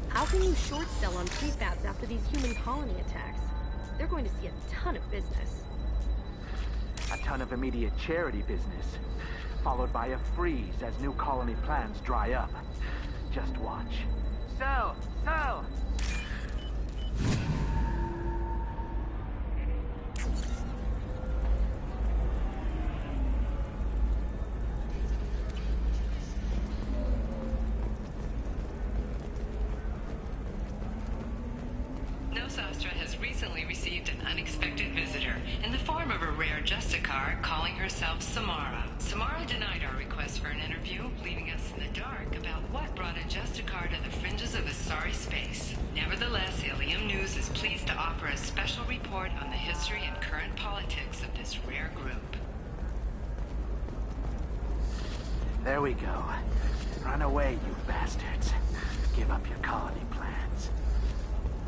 How can you short sell on prefabs after these human colony attacks? They're going to see a ton of business. A ton of immediate charity business, followed by a freeze as new colony plans dry up. Just watch. Sell! Sell! Nosastra has recently received an unexpected visitor in the form of a rare Justicar calling herself Samara. Samara denied our request for an interview, leaving us in the dark about what brought a Justicar to the fringes of Asari space. Nevertheless, Ilium News is pleased to offer a special report on the history and current politics of this rare group. There we go. Run away, you bastards. Give up your colony plans.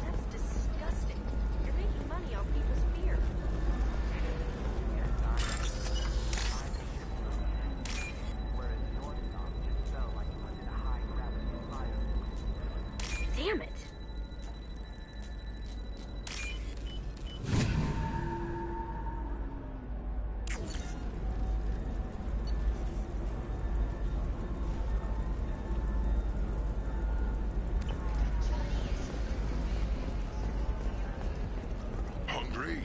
That's disgusting. You're making money off people's fear. Damn it. Hungry?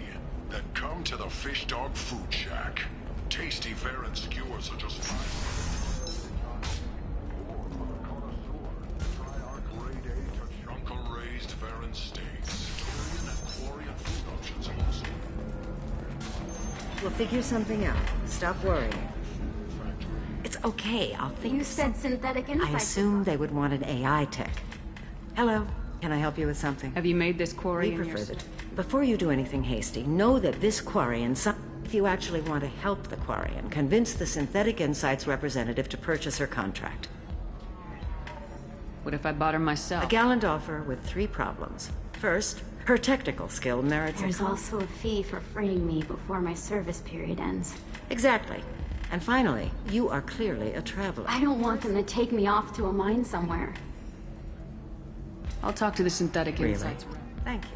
Then come to the Fish Dog Food Shack. Tasty Varen skewers are just fine. Or for the connoisseur, try our grade A Tachanka raised Varen steaks. Turian and Quarian food options also. We'll figure something out. Stop worrying. It's okay, I'll fix You said synthetic insights. I assumed they would want an AI tech. Hello, can I help you with something? Have you made this quarry We in your... prefer that. Before you do anything hasty, know that this Quarian... If you actually want to help the Quarian, convince the Synthetic Insights representative to purchase her contract. What if I bought her myself? A gallant offer with 3 problems. First, her technical skill merits There's also a fee for freeing me before my service period ends. Exactly. And finally, you are clearly a traveler. I don't want them to take me off to a mine somewhere. I'll talk to the Synthetic Really? Insights. Thank you.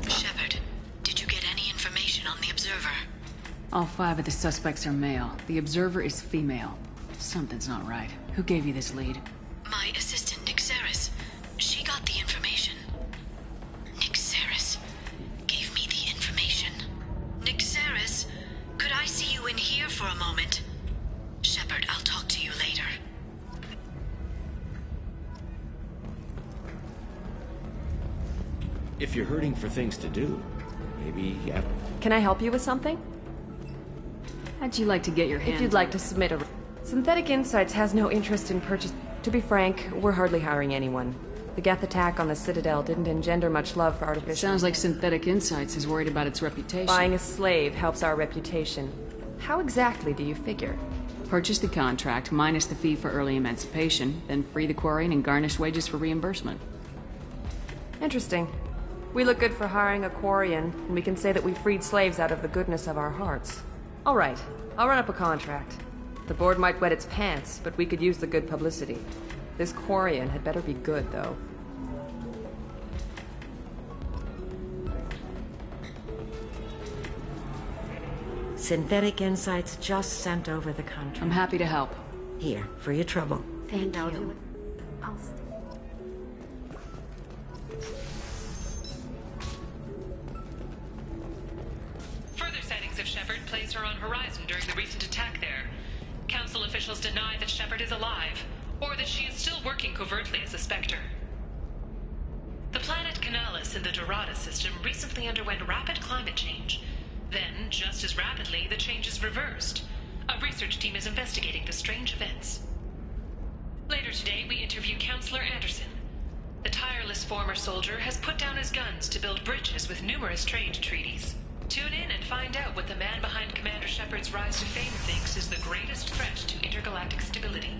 Shepard, did you get any information on the Observer? All 5 of the suspects are male. The Observer is female. Something's not right. Who gave you this lead? My assistant, Nick Saris. She got the information. Nick Saris gave me the information. Nick Saris, could I see you in here for a moment? Shepard, I'll talk to you later. If you're hurting for things to do, maybe you have... Can I help you with something? How'd you like to get your hands If you'd like to submit a... Synthetic Insights has no interest in purchase... To be frank, we're hardly hiring anyone. The Geth attack on the Citadel didn't engender much love for artificial... Sounds like Synthetic Insights is worried about its reputation. Buying a slave helps our reputation. How exactly do you figure? Purchase the contract, minus the fee for early emancipation, then free the Quarian and garnish wages for reimbursement. Interesting. We look good for hiring a Quarian, and we can say that we freed slaves out of the goodness of our hearts. All right, I'll run up a contract. The board might wet its pants, but we could use the good publicity. This Quarian had better be good, though. Synthetic Insights just sent over the contract. I'm happy to help. Here, for your trouble. Thank you. I'll Further sightings of Shepard place her on horizon during the recent attack there. Council officials deny that Shepard is alive, or that she is still working covertly as a Spectre. The planet Canalis in the Dorada system recently underwent rapid climate change. Then, just as rapidly, the change is reversed. A research team is investigating the strange events. Later today, we interview Counselor Anderson. The tireless former soldier has put down his guns to build bridges with numerous trade treaties. Tune in and find out what the man behind Commander Shepard's rise to fame thinks is the greatest threat to intergalactic stability.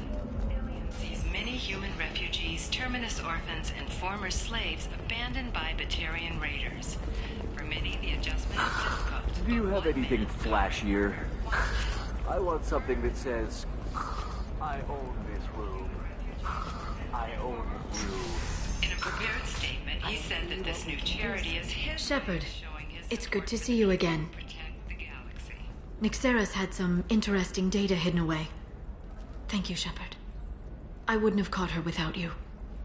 Sees many human refugees, terminus orphans, and former slaves abandoned by Batarian raiders. For many, the adjustment is difficult. Do you have anything flashier? I want something that says, I own this room. I own you. In a prepared statement, he said that this new charity is his Shepard, showing his it's good to see you again. protect the galaxy. Nixera's had some interesting data hidden away. Thank you, Shepard. I wouldn't have caught her without you.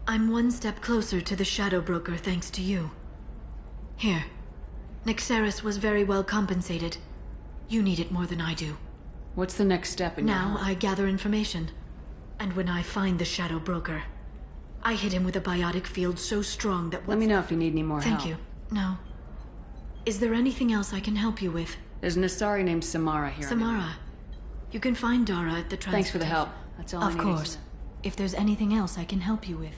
I'm one step closer to the Shadow Broker thanks to you. Here. Nixeris was very well compensated. You need it more than I do. What's the next step in Now your... I gather information. And when I find the Shadow Broker, I hit him with a biotic field so strong that... Let me know if you need any more help. Thank you. No. Is there anything else I can help you with? There's an Asari named Samara here. Samara. You can find Dara at the transport. Thanks for the help. That's all I Of needed course. to know. If there's anything else I can help you with.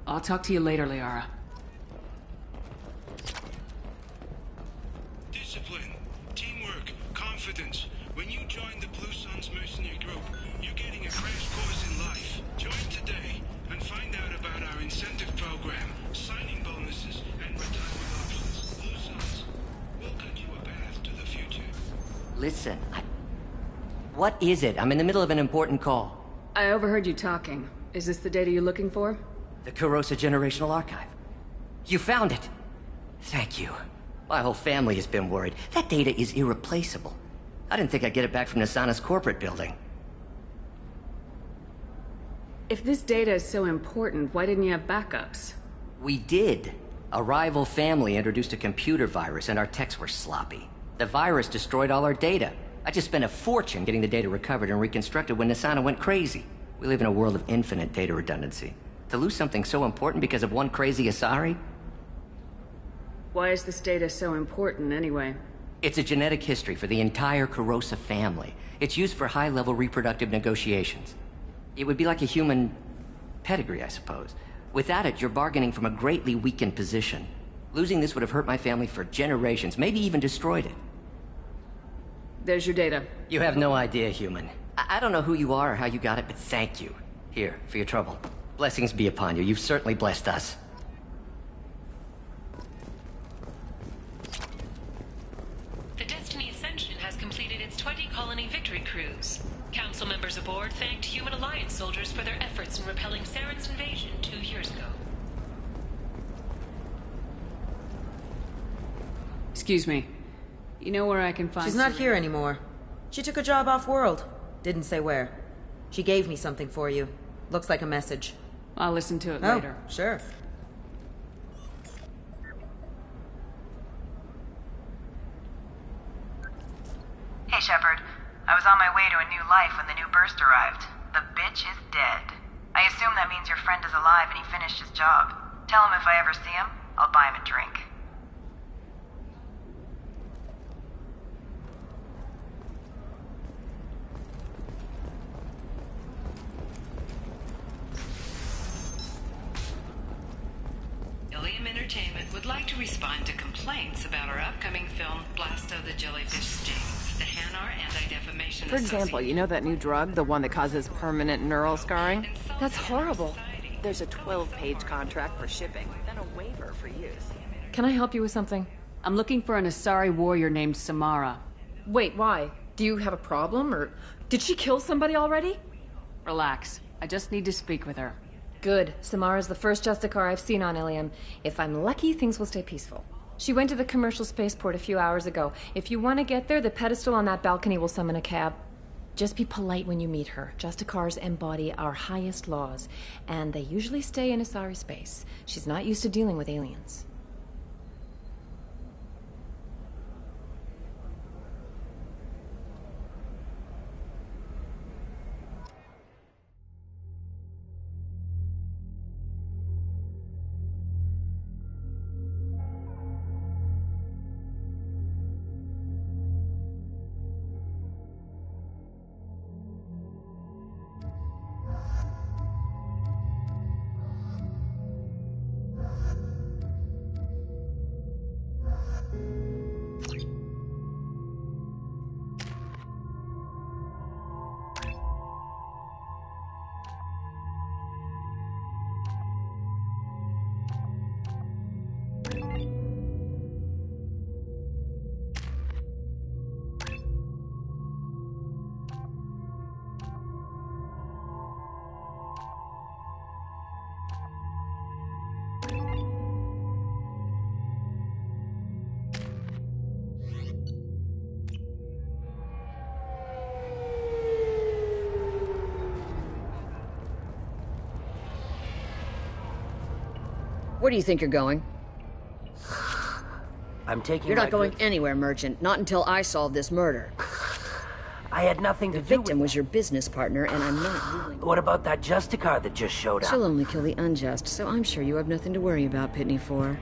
I'll talk to you later, Liara. Discipline, teamwork, confidence. When you join the Blue Suns mercenary group, you're getting a crash course in life. Join today and find out about our incentive program, signing bonuses, and retirement options. Blue Suns will cut you a path to the future. Listen, what is it? I'm in the middle of an important call. I overheard you talking. Is this the data you're looking for? The Kurosa Generational Archive. You found it. Thank you. My whole family has been worried. That data is irreplaceable. I didn't think I'd get it back from Nasana's corporate building. If this data is so important, why didn't you have backups? We did. A rival family introduced a computer virus and our techs were sloppy. The virus destroyed all our data. I just spent a fortune getting the data recovered and reconstructed when Nasana went crazy. We live in a world of infinite data redundancy. To lose something so important because of one crazy Asari? Why is this data so important, anyway? It's a genetic history for the entire Kurosa family. It's used for high-level reproductive negotiations. It would be like a human pedigree, I suppose. Without it, you're bargaining from a greatly weakened position. Losing this would have hurt my family for generations, maybe even destroyed it. There's your data. You have no idea, human. I don't know who you are or how you got it, but thank you. Here, for your trouble. Blessings be upon you. You've certainly blessed us. The Destiny Ascension has completed its 20-colony victory cruise. Council members aboard thanked Human Alliance soldiers for their efforts in repelling Saren's invasion 2 years ago. Excuse me. You know where I can find... She's not here anymore. She took a job off-world. Didn't say where. She gave me something for you. Looks like a message. I'll listen to it later. Sure. Hey, Shepard. I was on my way to a new life when the new burst arrived. The bitch is dead. I assume that means your friend is alive and he finished his job. Tell him if I ever see him, I'll buy him a drink. Ilium Entertainment would like to respond to complaints about our upcoming film, Blasto the Jellyfish Stings. The Hanar Anti-Defamation For example, you know that new drug, the one that causes permanent neural scarring? That's horrible. There's a 12-page contract for shipping, then a waiver for use. Can I help you with something? I'm looking for an Asari warrior named Samara. Wait, why? Do you have a problem, or did she kill somebody already? Relax. I just need to speak with her. Good. Samara's the first Justicar I've seen on Ilium. If I'm lucky, things will stay peaceful. She went to the commercial spaceport a few hours ago. If you want to get there, the pedestal on that balcony will summon a cab. Just be polite when you meet her. Justicars embody our highest laws, and they usually stay in Asari space. She's not used to dealing with aliens. Where do you think you're going? I'm taking You're not going goods. anywhere, Merchant. Not until I solve this murder. I had nothing to do with The victim was your business partner, and I'm not willing... What about that Justicar that just showed up? She'll only kill the unjust, so I'm sure you have nothing to worry about, Pitney 4.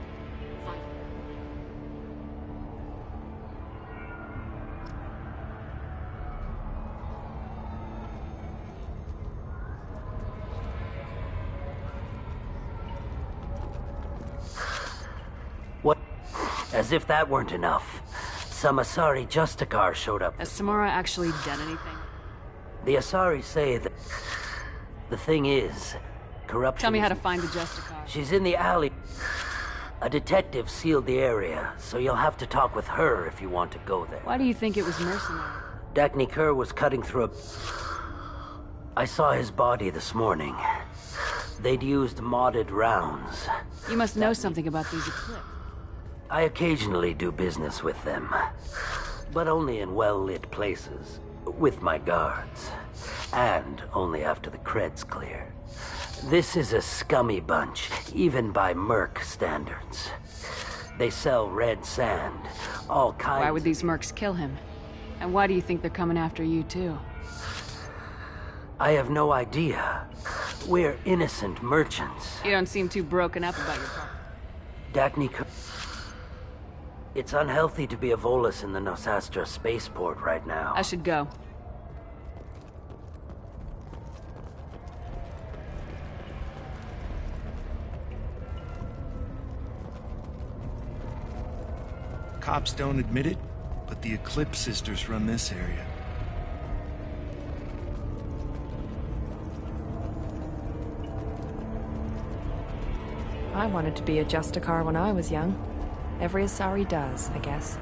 What? As if that weren't enough. Some Asari Justicar showed up. Has Samara actually done anything? The Asari say that... The thing is, corruption... Tell me how to find the Justicar. She's in the alley. A detective sealed the area, so you'll have to talk with her if you want to go there. Why do you think it was mercenary? Dagny Kerr was cutting through a... I saw his body this morning. They'd used modded rounds. You must know something about these Eclipse. I occasionally do business with them, but only in well-lit places, with my guards, and only after the cred's clear. This is a scummy bunch, even by Merc standards. They sell red sand, all kinds. Why would these mercs kill him? And why do you think they're coming after you, too? I have no idea. We're innocent merchants. You don't seem too broken up about your part. Dagny... It's unhealthy to be a Volus in the Nosastra spaceport right now. I should go. Cops don't admit it, but the Eclipse sisters run this area. I wanted to be a Justicar when I was young. Every Asari does, I guess.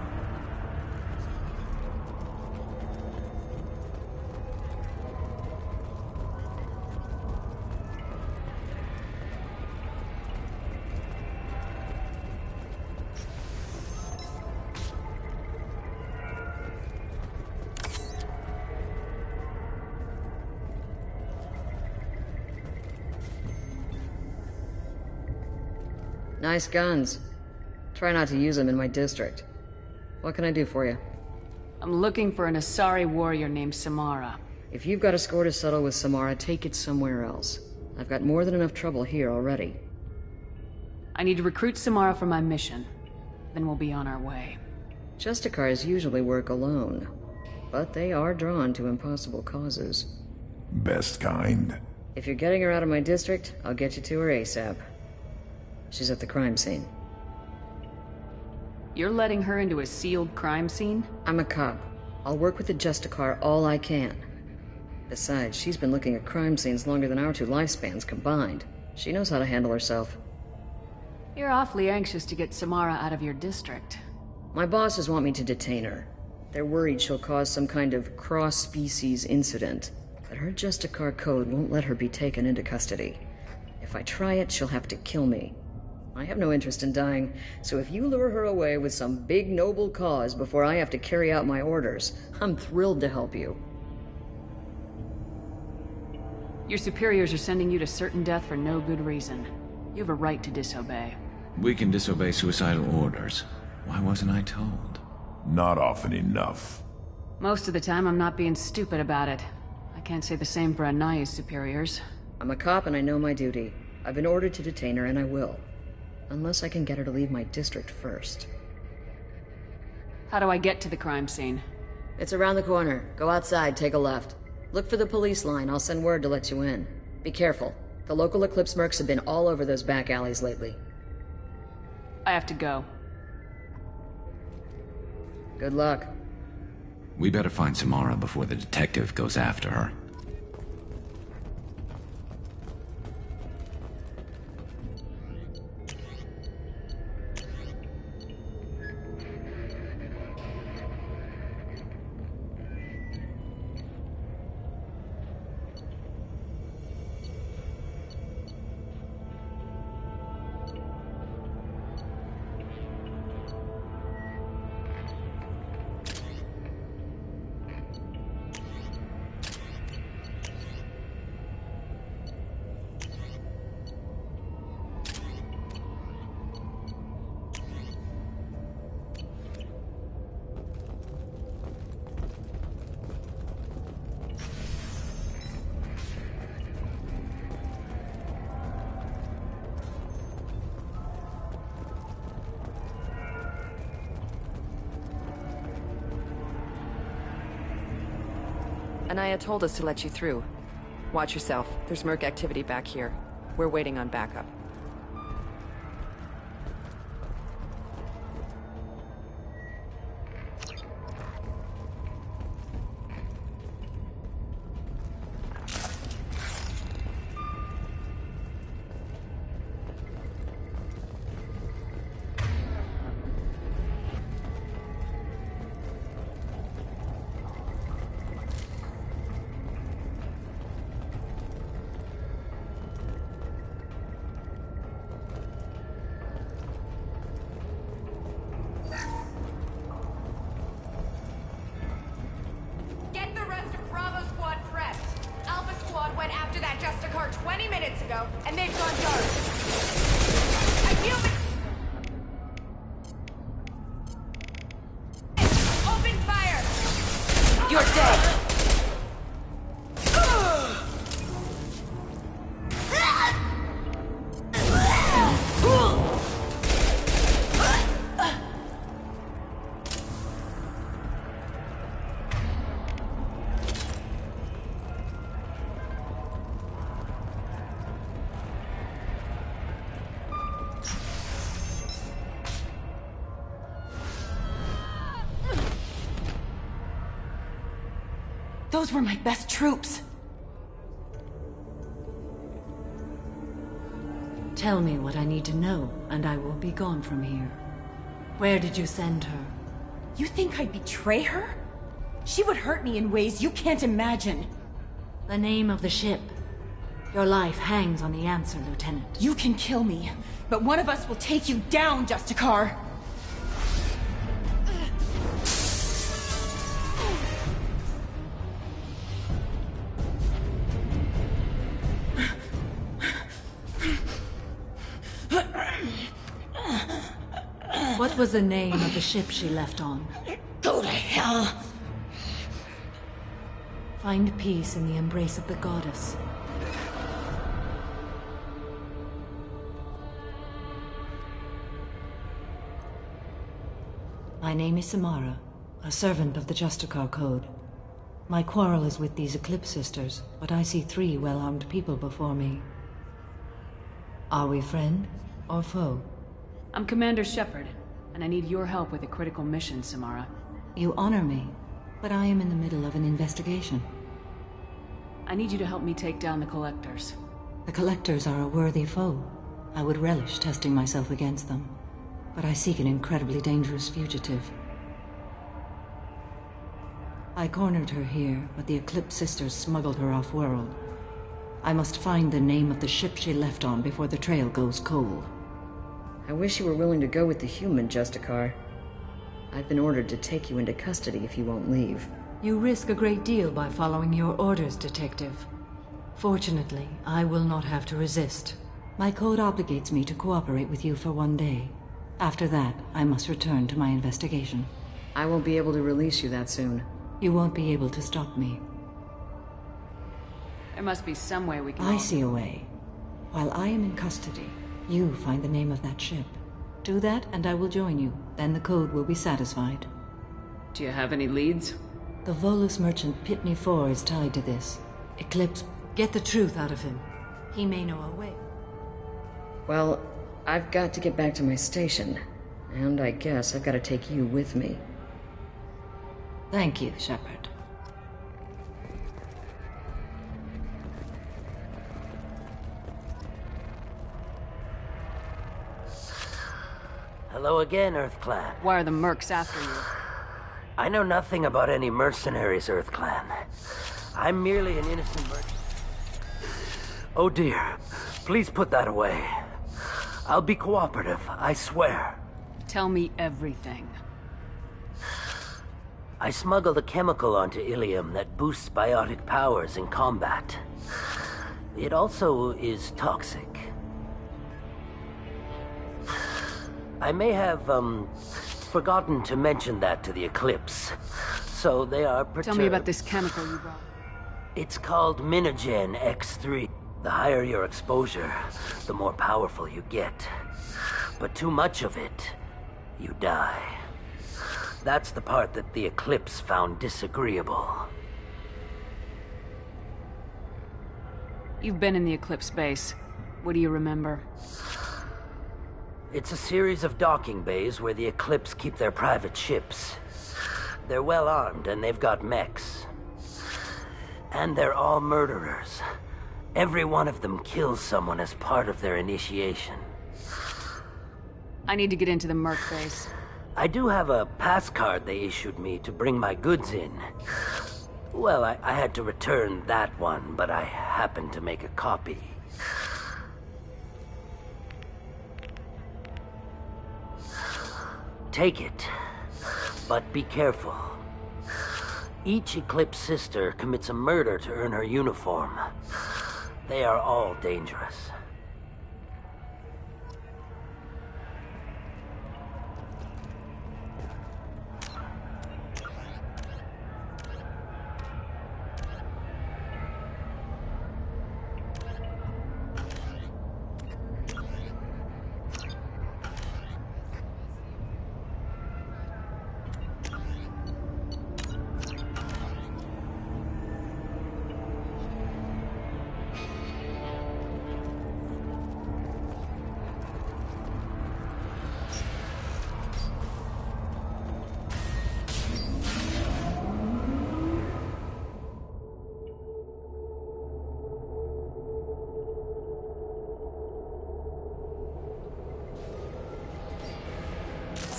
Nice guns. Try not to use them in my district. What can I do for you? I'm looking for an Asari warrior named Samara. If you've got a score to settle with Samara, take it somewhere else. I've got more than enough trouble here already. I need to recruit Samara for my mission. Then we'll be on our way. Justicars usually work alone, but they are drawn to impossible causes. Best kind. If you're getting her out of my district, I'll get you to her ASAP. She's at the crime scene. You're letting her into a sealed crime scene? I'm a cop. I'll work with the Justicar all I can. Besides, she's been looking at crime scenes longer than our 2 lifespans combined. She knows how to handle herself. You're awfully anxious to get Samara out of your district. My bosses want me to detain her. They're worried she'll cause some kind of cross-species incident, but her Justicar code won't let her be taken into custody. If I try it, she'll have to kill me. I have no interest in dying, so if you lure her away with some big noble cause before I have to carry out my orders, I'm thrilled to help you. Your superiors are sending you to certain death for no good reason. You have a right to disobey. We can disobey suicidal orders. Why wasn't I told? Not often enough. Most of the time, I'm not being stupid about it. I can't say the same for Anaya's superiors. I'm a cop and I know my duty. I've been ordered to detain her and I will. Unless I can get her to leave my district first. How do I get to the crime scene? It's around the corner. Go outside, take a left. Look for the police line. I'll send word to let you in. Be careful. The local Eclipse mercs have been all over those back alleys lately. I have to go. Good luck. We better find Samara before the detective goes after her. Anaya told us to let you through. Watch yourself. There's merc activity back here. We're waiting on backup. Those were my best troops. Tell me what I need to know, and I will be gone from here. Where did you send her? You think I'd betray her? She would hurt me in ways you can't imagine. The name of the ship. Your life hangs on the answer, Lieutenant. You can kill me, but one of us will take you down, Justicar. What was the name of the ship she left on? Go to hell! Find peace in the embrace of the goddess. My name is Samara, a servant of the Justicar Code. My quarrel is with these Eclipse Sisters, but I see 3 well-armed people before me. Are we friend or foe? I'm Commander Shepard, and I need your help with a critical mission, Samara. You honor me, but I am in the middle of an investigation. I need you to help me take down the Collectors. The Collectors are a worthy foe. I would relish testing myself against them, but I seek an incredibly dangerous fugitive. I cornered her here, but the Eclipse Sisters smuggled her off-world. I must find the name of the ship she left on before the trail goes cold. I wish you were willing to go with the human, Justicar. I've been ordered to take you into custody if you won't leave. You risk a great deal by following your orders, Detective. Fortunately, I will not have to resist. My code obligates me to cooperate with you for 1 day. After that, I must return to my investigation. I won't be able to release you that soon. You won't be able to stop me. There must be some way we can... I see a way. While I am in custody, you find the name of that ship. Do that, and I will join you. Then the code will be satisfied. Do you have any leads? The Volus merchant Pitney 4 is tied to this. Eclipse, get the truth out of him. He may know a way. Well, I've got to get back to my station. And I guess I've got to take you with me. Thank you, Shepard. Hello again, Earth Clan. Why are the mercs after you? I know nothing about any mercenaries, Earth Clan. I'm merely an innocent merchant. Oh dear. Please put that away. I'll be cooperative, I swear. Tell me everything. I smuggled a chemical onto Ilium that boosts biotic powers in combat. It also is toxic. I may have, forgotten to mention that to the Eclipse. So they are perturbed. Tell me about this chemical you brought. It's called Minogen X3. The higher your exposure, the more powerful you get. But too much of it, you die. That's the part that the Eclipse found disagreeable. You've been in the Eclipse base. What do you remember? It's a series of docking bays where the Eclipse keep their private ships. They're well armed and they've got mechs. And they're all murderers. Every one of them kills someone as part of their initiation. I need to get into the merc base. I do have a pass card they issued me to bring my goods in. Well, I had to return that one, but I happened to make a copy. Take it, but be careful. Each Eclipse sister commits a murder to earn her uniform. They are all dangerous.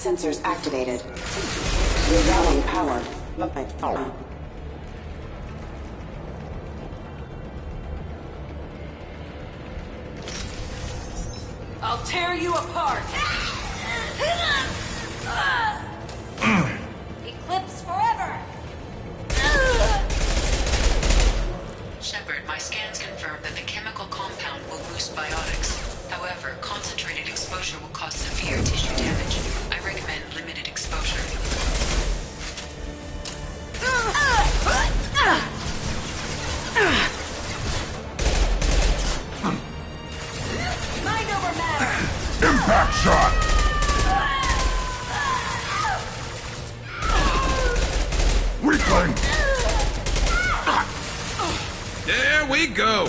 Sensors activated. Regaining power. I'll tear you apart! Eclipse forever! Shepard, my scans confirm that the chemical compound will boost biotics. However, concentrated exposure will cause severe tissue damage. I recommend limited exposure. Mind over matter! Impact shot! Weakling! There we go!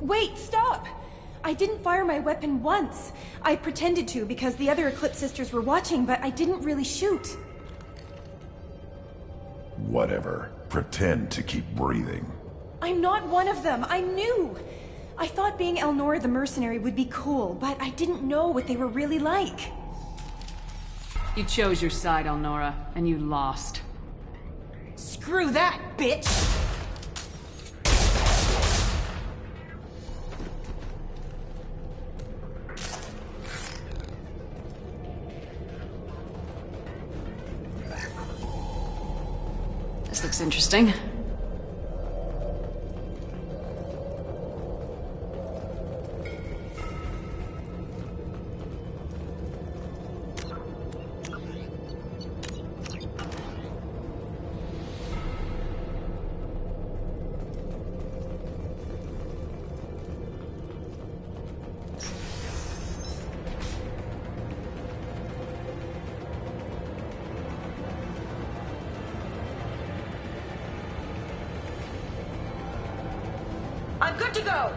Wait, stop! I didn't fire my weapon once. I pretended to because the other Eclipse sisters were watching, but I didn't really shoot. Whatever. Pretend to keep breathing. I'm not one of them. I'm new. I thought being Elnora the mercenary would be cool, but I didn't know what they were really like. You chose your side, Elnora, and you lost. Screw that, bitch! This looks interesting. I'm good to go!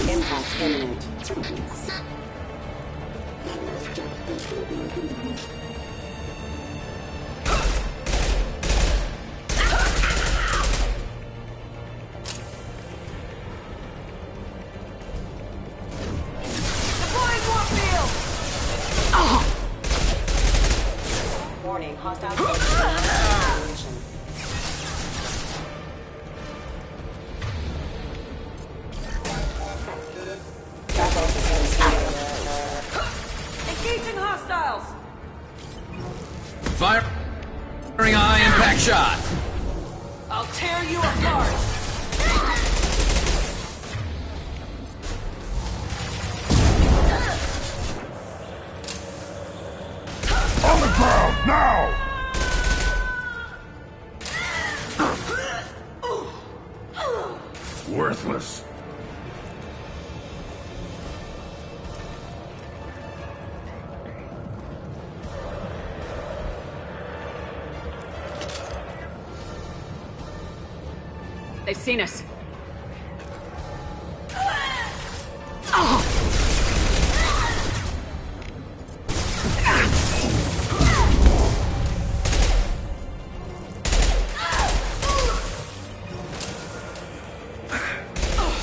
Impact imminent. Warning, hostile position. Engaging hostiles! Firing a high impact shot. I'll tear you apart! On the ground, now! Worthless. They've seen us.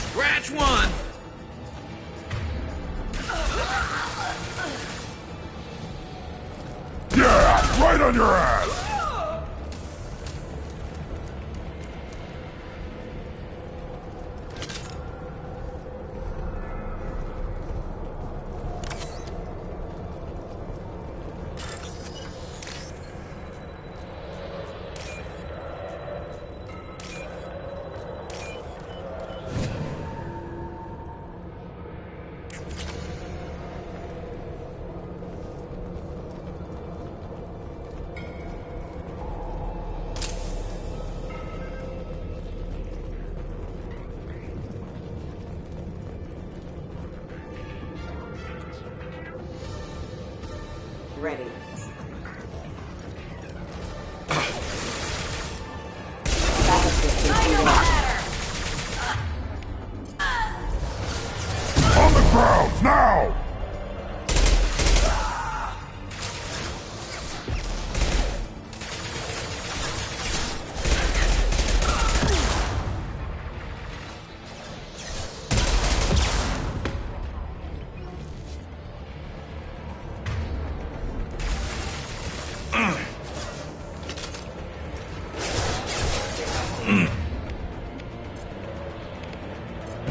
Scratch one. Yeah, right on your ass! Ready. On the ground, now!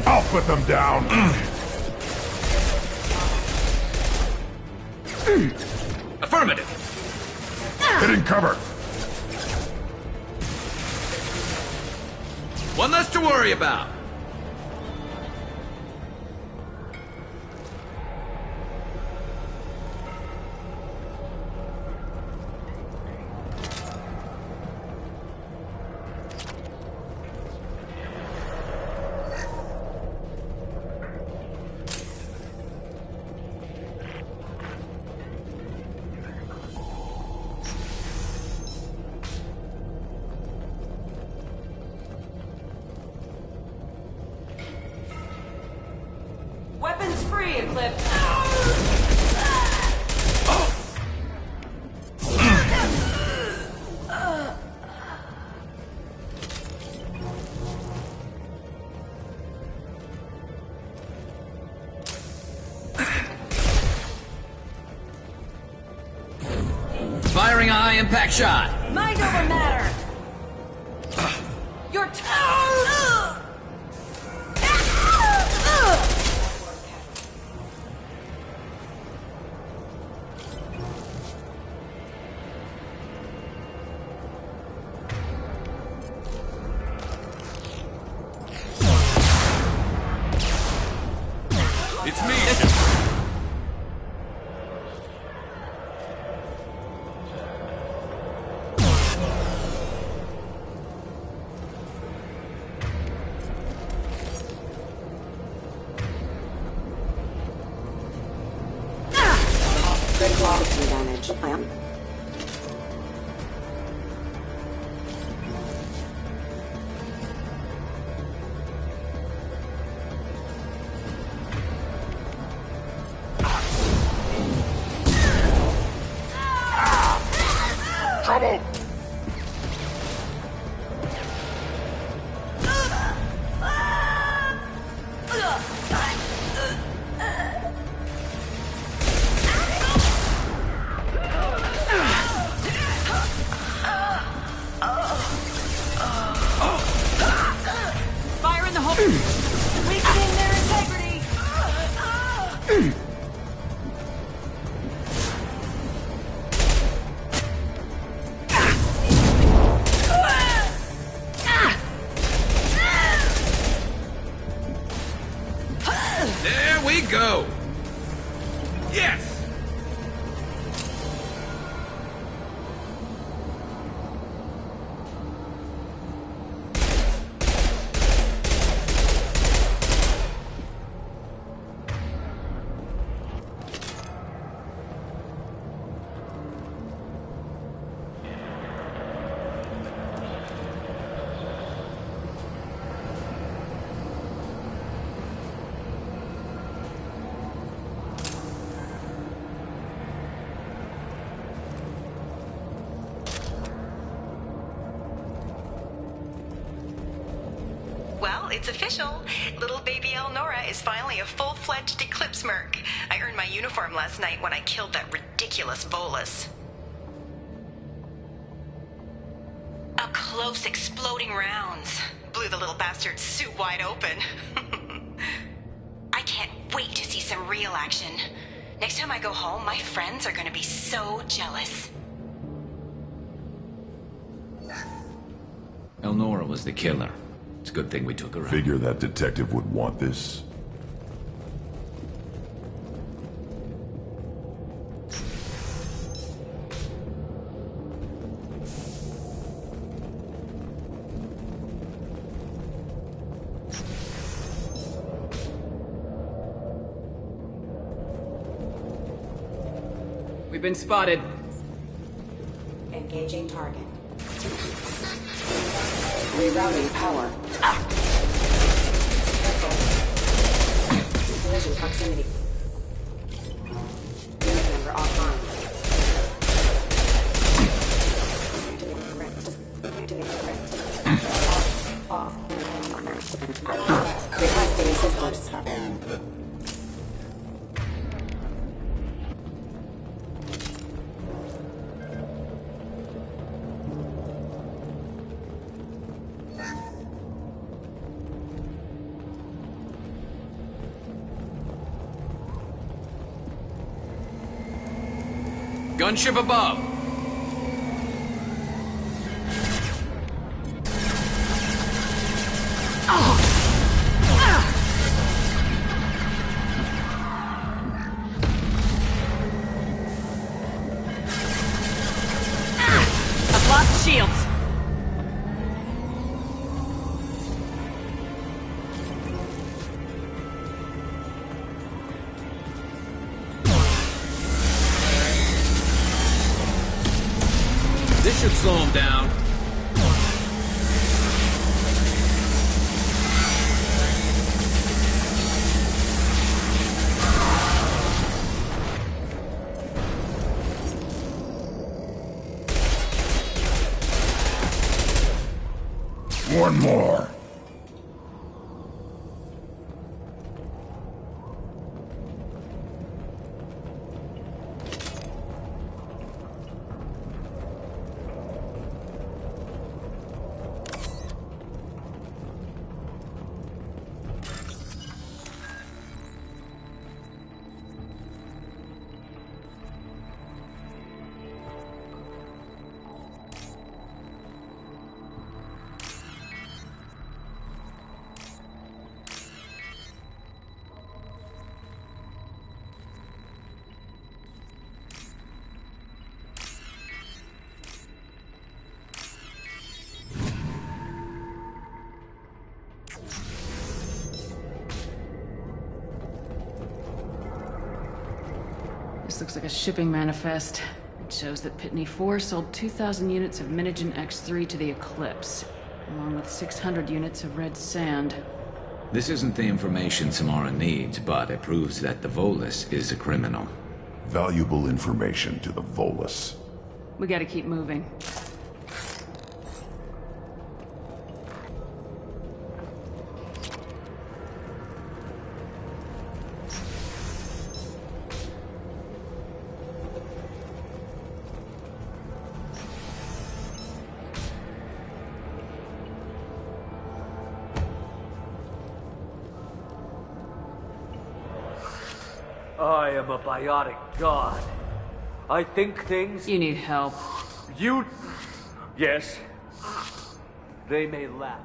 I'll put them down. Affirmative. Getting cover. One less to worry about. clip. Firing a high-impact shot. Mind over matter. Your toes. It's me. Critical altitude damage. Trouble! Fire in the hole. Weakening their integrity. There we go. Yes. Well, it's official. Little baby Elnora is finally a full-fledged Eclipse merc. I earned my uniform last night when I killed that ridiculous Volus. Up close, exploding rounds. Blew the little bastard's suit wide open. I can't wait to see some real action. Next time I go home, my friends are gonna be so jealous. Elnora was the killer. It's a good thing we took her out. Figure that detective would want this. We've been spotted. Engaging target. Rerouting power. Collision proximity. Unit member offline. Off. Requesting assistance. Gunship above. I've lost shields. This should slow him down. One more. This looks like a shipping manifest. It shows that Pitney 4 sold 2,000 units of Minigen X3 to the Eclipse, along with 600 units of red sand. This isn't the information Samara needs, but it proves that the Volus is a criminal. Valuable information to the Volus. We gotta keep moving. I am a biotic god. I think things... You need help. You... Yes. They may laugh.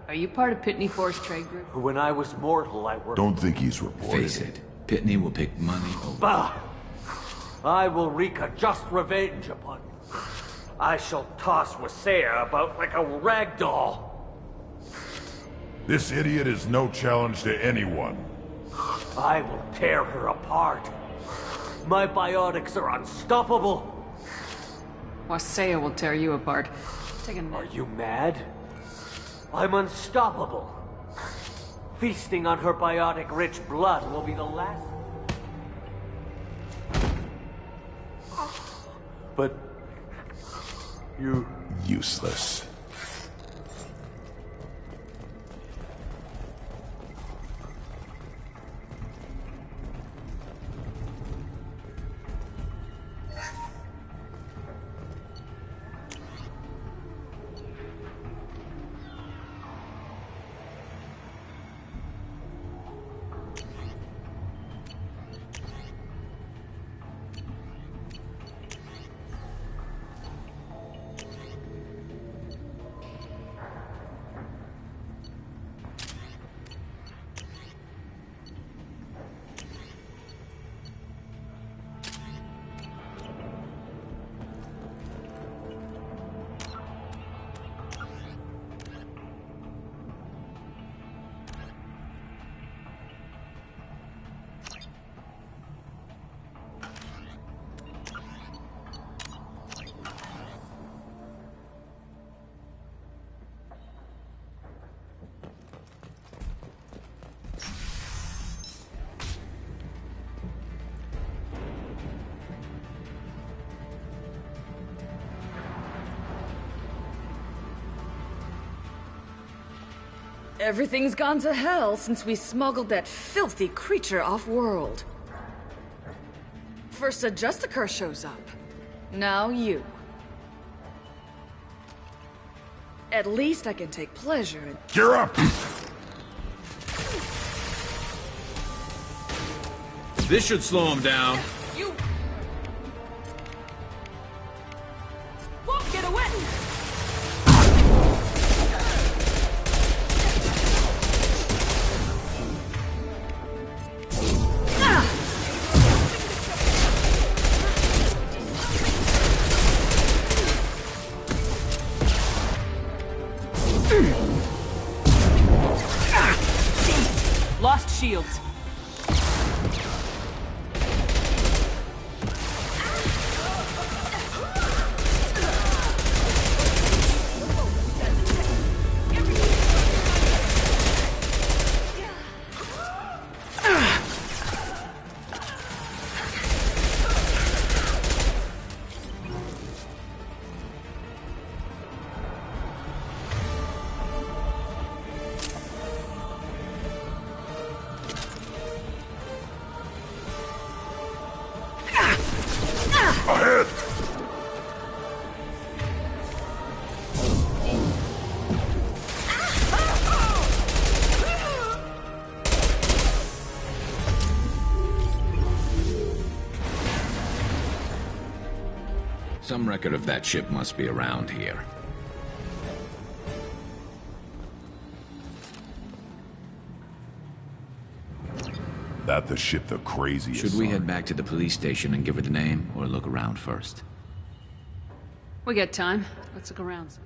Are you part of Pitney 4's trade group? When I was mortal, I worked... Don't think he's reported. Face it, Pitney will pick money over... Bah! I will wreak a just revenge upon you. I shall toss Wasea about like a rag doll. This idiot is no challenge to anyone. I will tear her apart. My biotics are unstoppable. Wasea will tear you apart. Are you mad? I'm unstoppable. Feasting on her biotic-rich blood will be the last... But... you... Useless. Everything's gone to hell since we smuggled that filthy creature off-world. First a Justicar shows up. Now you. At least I can take pleasure in— Gear up! This should slow him down. You won't get away! Lost shields. Some record of that ship must be around here. That the ship the craziest? Should we head back to the police station and give her the name, or look around first? We got time. Let's look around.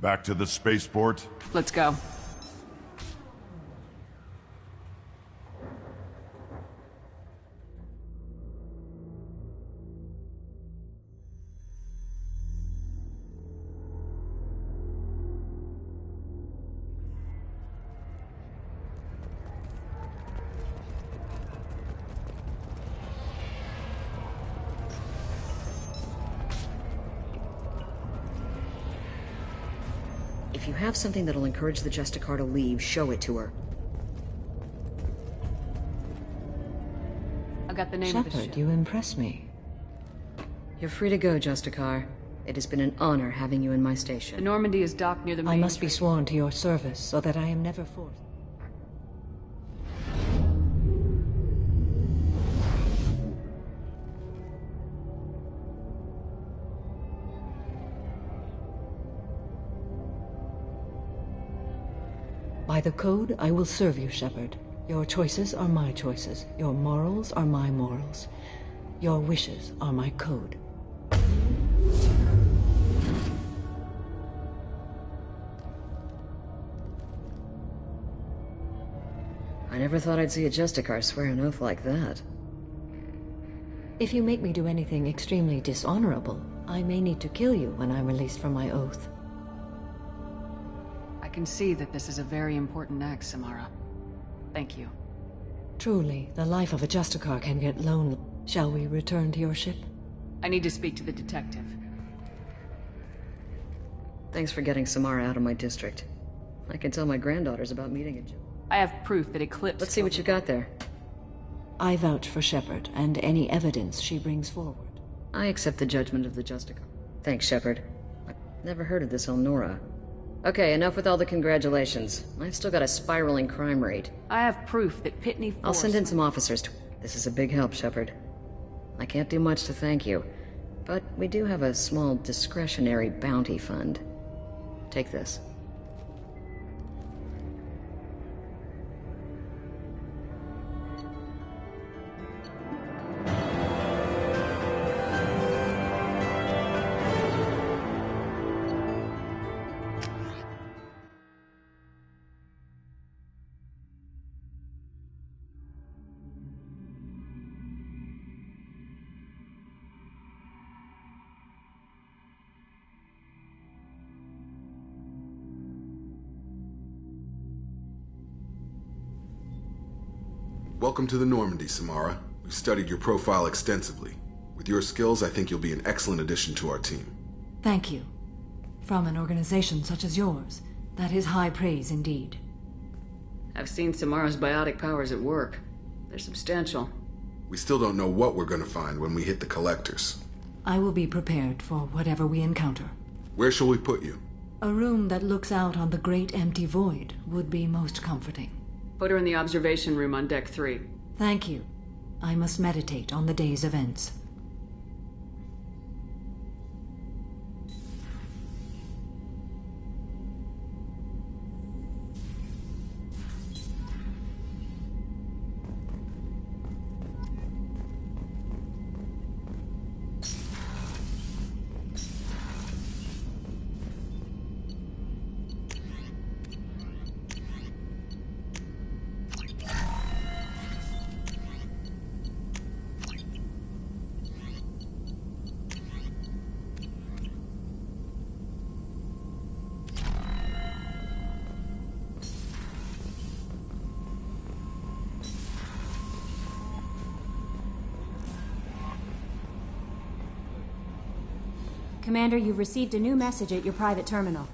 Back to the spaceport? Let's go. If you have something that'll encourage the Justicar to leave, show it to her. I got the name of the ship. Shepard, you impress me. You're free to go, Justicar. It has been an honor having you in my station. The Normandy is docked near the main I must be train. sworn to your service so that I am never forced. By the code, I will serve you, Shepard. Your choices are my choices. Your morals are my morals. Your wishes are my code. I never thought I'd see a Justicar swear an oath like that. If you make me do anything extremely dishonorable, I may need to kill you when I'm released from my oath. I can see that this is a very important act, Samara. Thank you. Truly, the life of a Justicar can get lonely. Shall we return to your ship? I need to speak to the detective. Thanks for getting Samara out of my district. I can tell my granddaughters about meeting a... I have proof that Eclipse... Let's see what you got there. I vouch for Shepard and any evidence she brings forward. I accept the judgment of the Justicar. Thanks, Shepard. I've never heard of this Elnora. Okay, enough with all the congratulations. I've still got a spiraling crime rate. I have proof that Pitney Force... I'll send in some officers to... This is a big help, Shepard. I can't do much to thank you, but we do have a small discretionary bounty fund. Take this. Welcome to the Normandy, Samara. We've studied your profile extensively. With your skills, I think you'll be an excellent addition to our team. Thank you. From an organization such as yours, that is high praise indeed. I've seen Samara's biotic powers at work. They're substantial. We still don't know what we're going to find when we hit the collectors. I will be prepared for whatever we encounter. Where shall we put you? A room that looks out on the great empty void would be most comforting. Put her in the observation room on Deck 3. Thank you. I must meditate on the day's events. Commander, you've received a new message at your private terminal.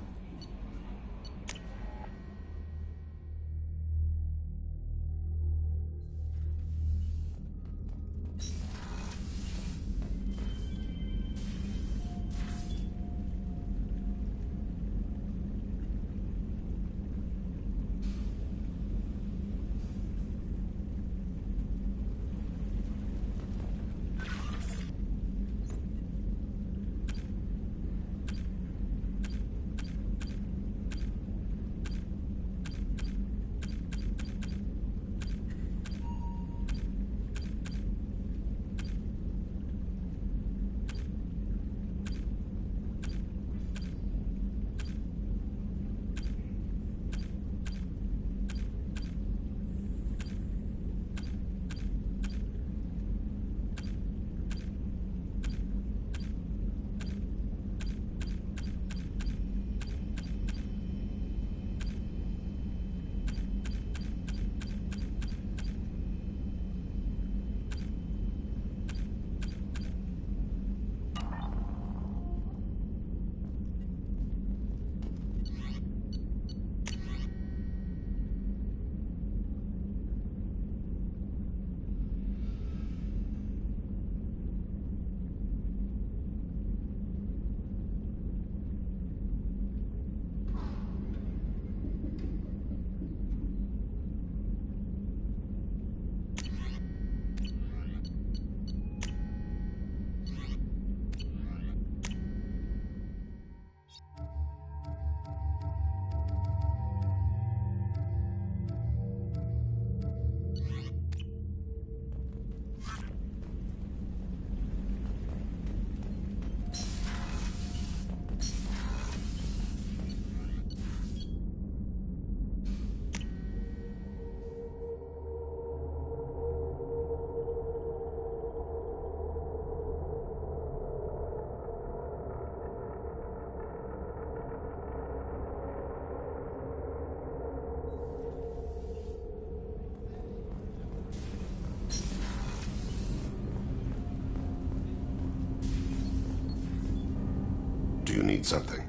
Do you need something?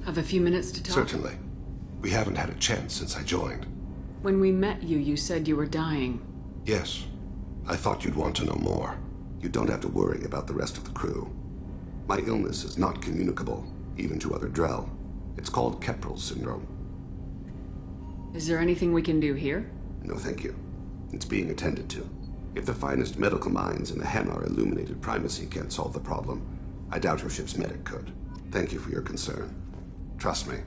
Have a few minutes to talk? Certainly. We haven't had a chance since I joined. When we met you, you said you were dying. Yes. I thought you'd want to know more. You don't have to worry about the rest of the crew. My illness is not communicable, even to other Drell. It's called Keprel syndrome. Is there anything we can do here? No, thank you. It's being attended to. If the finest medical minds in the Hanar Illuminated Primacy can't solve the problem, I doubt your ship's medic could. Thank you for your concern. Trust me,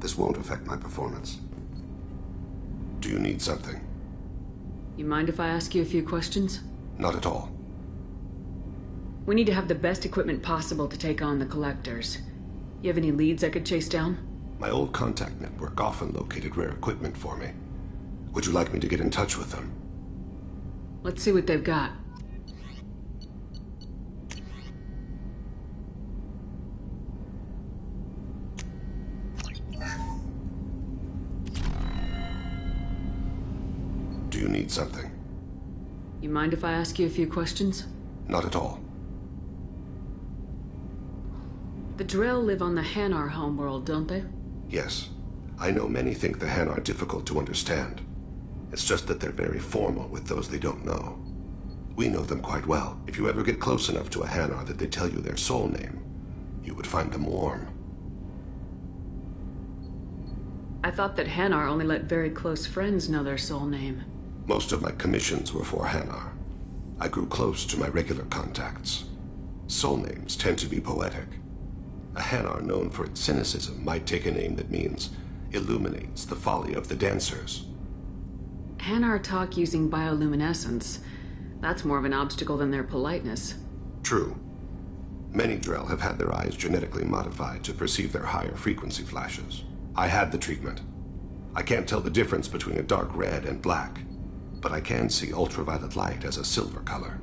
this won't affect my performance. Do you need something? You mind if I ask you a few questions? Not at all. We need to have the best equipment possible to take on the Collectors. You have any leads I could chase down? My old contact network often located rare equipment for me. Would you like me to get in touch with them? Let's see what they've got. Do you need something? You mind if I ask you a few questions? Not at all. The Drell live on the Hanar homeworld, don't they? Yes. I know many think the Hanar are difficult to understand. It's just that they're very formal with those they don't know. We know them quite well. If you ever get close enough to a Hanar that they tell you their soul name, you would find them warm. I thought that Hanar only let very close friends know their soul name. Most of my commissions were for Hanar. I grew close to my regular contacts. Soul names tend to be poetic. A Hanar known for its cynicism might take a name that means illuminates the folly of the dancers. Hanar talk using bioluminescence. That's more of an obstacle than their politeness. True. Many Drell have had their eyes genetically modified to perceive their higher frequency flashes. I had the treatment. I can't tell the difference between a dark red and black, but I can see ultraviolet light as a silver color.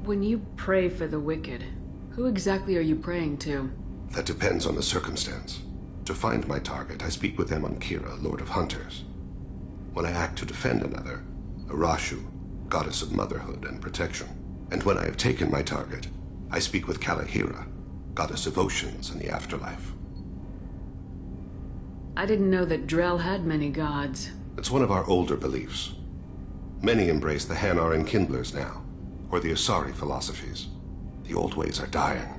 When you pray for the wicked, who exactly are you praying to? That depends on the circumstance. To find my target, I speak with them on Kira, Lord of Hunters. When I act to defend another, Arashu, goddess of motherhood and protection. And when I have taken my target, I speak with Kalahira, goddess of oceans and the afterlife. I didn't know that Drell had many gods. It's one of our older beliefs. Many embrace the Hanar and Kindlers now, or the Asari philosophies. The old ways are dying.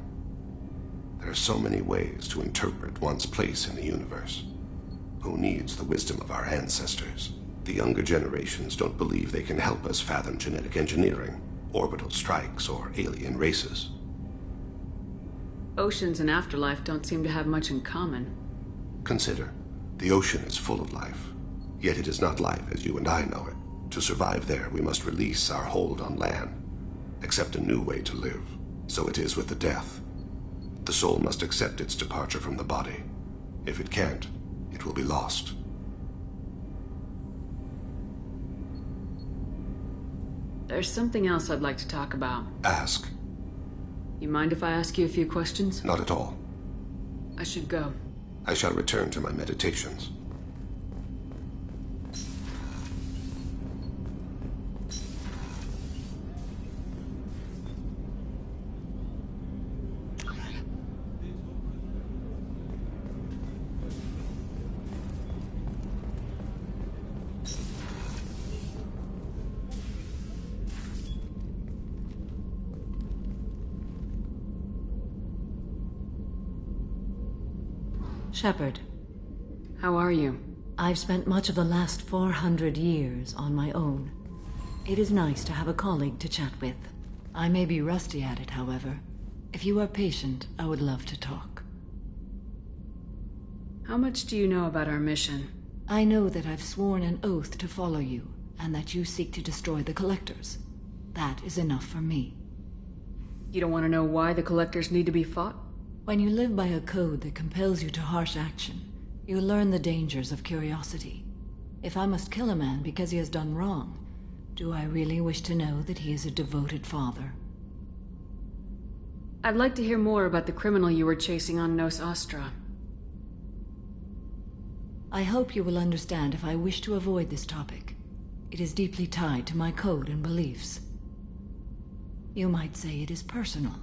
There are so many ways to interpret one's place in the universe. Who needs the wisdom of our ancestors? The younger generations don't believe they can help us fathom genetic engineering, orbital strikes, or alien races. Oceans and afterlife don't seem to have much in common. Consider, the ocean is full of life, yet it is not life as you and I know it. To survive there, we must release our hold on land, accept a new way to live. So it is with the death. The soul must accept its departure from the body. If it can't, it will be lost. There's something else I'd like to talk about. Ask. You mind if I ask you a few questions? Not at all. I should go. I shall return to my meditations. Shepard. How are you? I've spent much of the last 400 years on my own. It is nice to have a colleague to chat with. I may be rusty at it, however. If you are patient, I would love to talk. How much do you know about our mission? I know that I've sworn an oath to follow you, and that you seek to destroy the Collectors. That is enough for me. You don't want to know why the Collectors need to be fought? When you live by a code that compels you to harsh action, you learn the dangers of curiosity. If I must kill a man because he has done wrong, do I really wish to know that he is a devoted father? I'd like to hear more about the criminal you were chasing on Nos Astra. I hope you will understand if I wish to avoid this topic. It is deeply tied to my code and beliefs. You might say it is personal.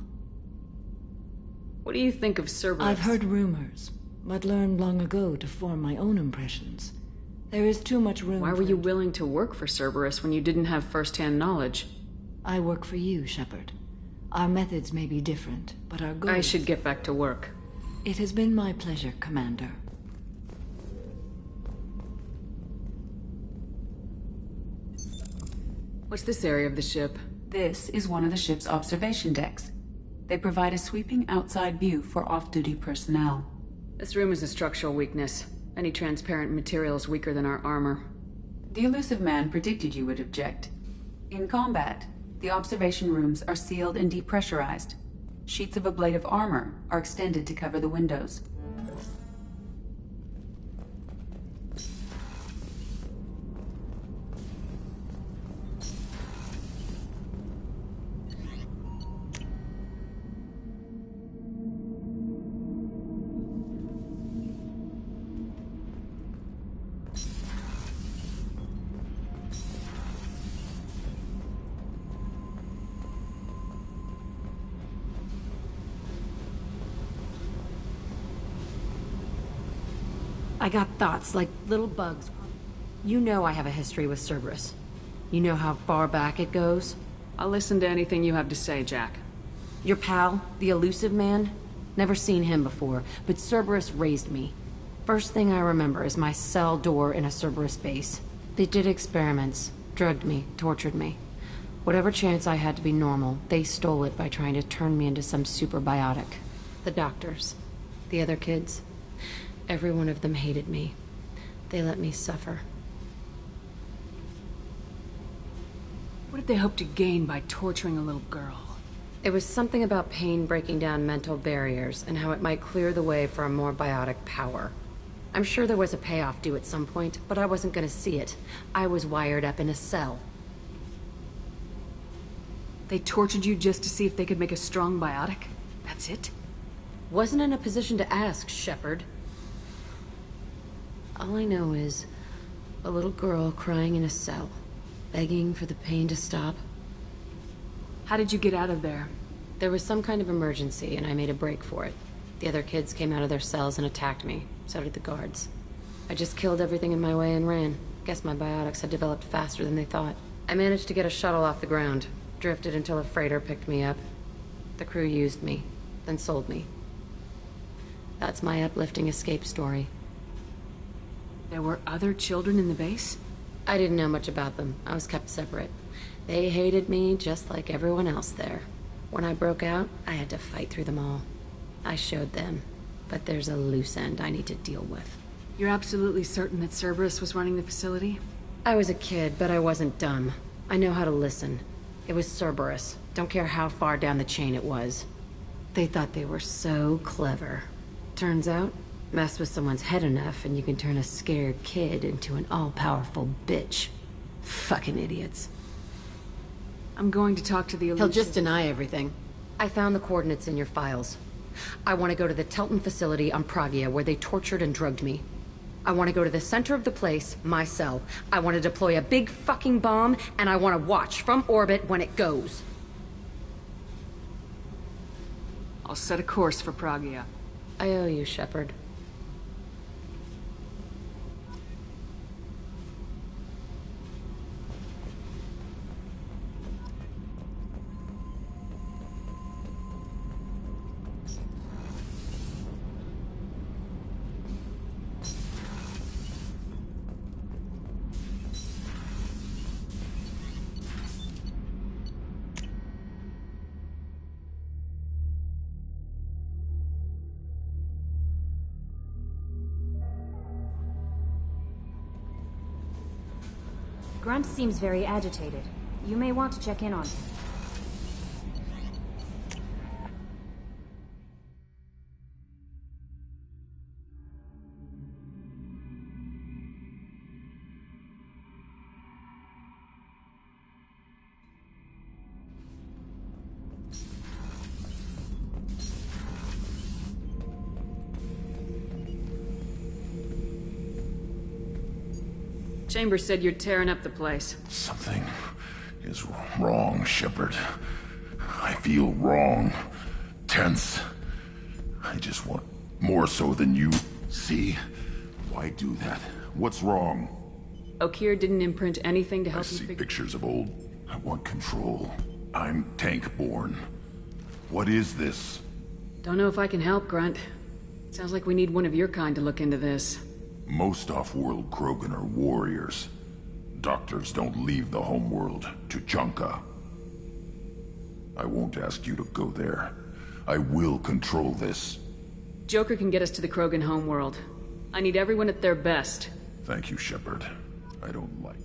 What do you think of Cerberus? I've heard rumors, but learned long ago to form my own impressions. There is too much room. Why were you willing to work for Cerberus when you didn't have first-hand knowledge? I work for you, Shepard. Our methods may be different, but our goals... I should get back to work. It has been my pleasure, Commander. What's this area of the ship? This is one of the ship's observation decks. They provide a sweeping outside view for off-duty personnel. This room is a structural weakness. Any transparent material is weaker than our armor. The elusive man predicted you would object. In combat, the observation rooms are sealed and depressurized. Sheets of ablative armor are extended to cover the windows. I got thoughts like little bugs. You know I have a history with Cerberus. You know how far back it goes? I'll listen to anything you have to say, Jack. Your pal, the elusive man? Never seen him before, but Cerberus raised me. First thing I remember is my cell door in a Cerberus base. They did experiments, drugged me, tortured me. Whatever chance I had to be normal, they stole it by trying to turn me into some superbiotic. The doctors, the other kids, every one of them hated me. They let me suffer. What did they hope to gain by torturing a little girl? It was something about pain breaking down mental barriers and how it might clear the way for a more biotic power. I'm sure there was a payoff due at some point, but I wasn't gonna see it. I was wired up in a cell. They tortured you just to see if they could make a strong biotic? That's it? Wasn't in a position to ask, Shepard. All I know is a little girl crying in a cell, begging for the pain to stop. How did you get out of there? There was some kind of emergency, and I made a break for it. The other kids came out of their cells and attacked me. So did the guards. I just killed everything in my way and ran. Guess my biotics had developed faster than they thought. I managed to get a shuttle off the ground. Drifted until a freighter picked me up. The crew used me, then sold me. That's my uplifting escape story. There were other children in the base? I didn't know much about them. I was kept separate. They hated me just like everyone else there. When I broke out, I had to fight through them all. I showed them, but there's a loose end I need to deal with. You're absolutely certain that Cerberus was running the facility? I was a kid, but I wasn't dumb. I know how to listen. It was Cerberus. Don't care how far down the chain it was. They thought they were so clever. Turns out, mess with someone's head enough and you can turn a scared kid into an all-powerful bitch. Fucking idiots. I'm going to talk to the He'll just deny everything. I found the coordinates in your files. I want to go to the Telton facility on Pragia where they tortured and drugged me. I want to go to the center of the place, my cell. I want to deploy a big fucking bomb, and I want to watch from orbit when it goes. I'll set a course for Pragia. I owe you, Shepard. Grunt seems very agitated. You may want to check in on him. Chambers said you're tearing up the place. Something is wrong, Shepard. I feel wrong. Tense. I just want more so than you. See? Why do that? What's wrong? Okeer didn't imprint anything to I help you see figure... pictures of old. I want control. I'm tank-born. What is this? Don't know if I can help, Grunt. Sounds like we need one of your kind to look into this. Most off-world Krogan are warriors. Doctors don't leave the homeworld to Junka. I won't ask you to go there. I will control this. Joker can get us to the Krogan homeworld. I need everyone at their best. Thank you, Shepard. I don't like...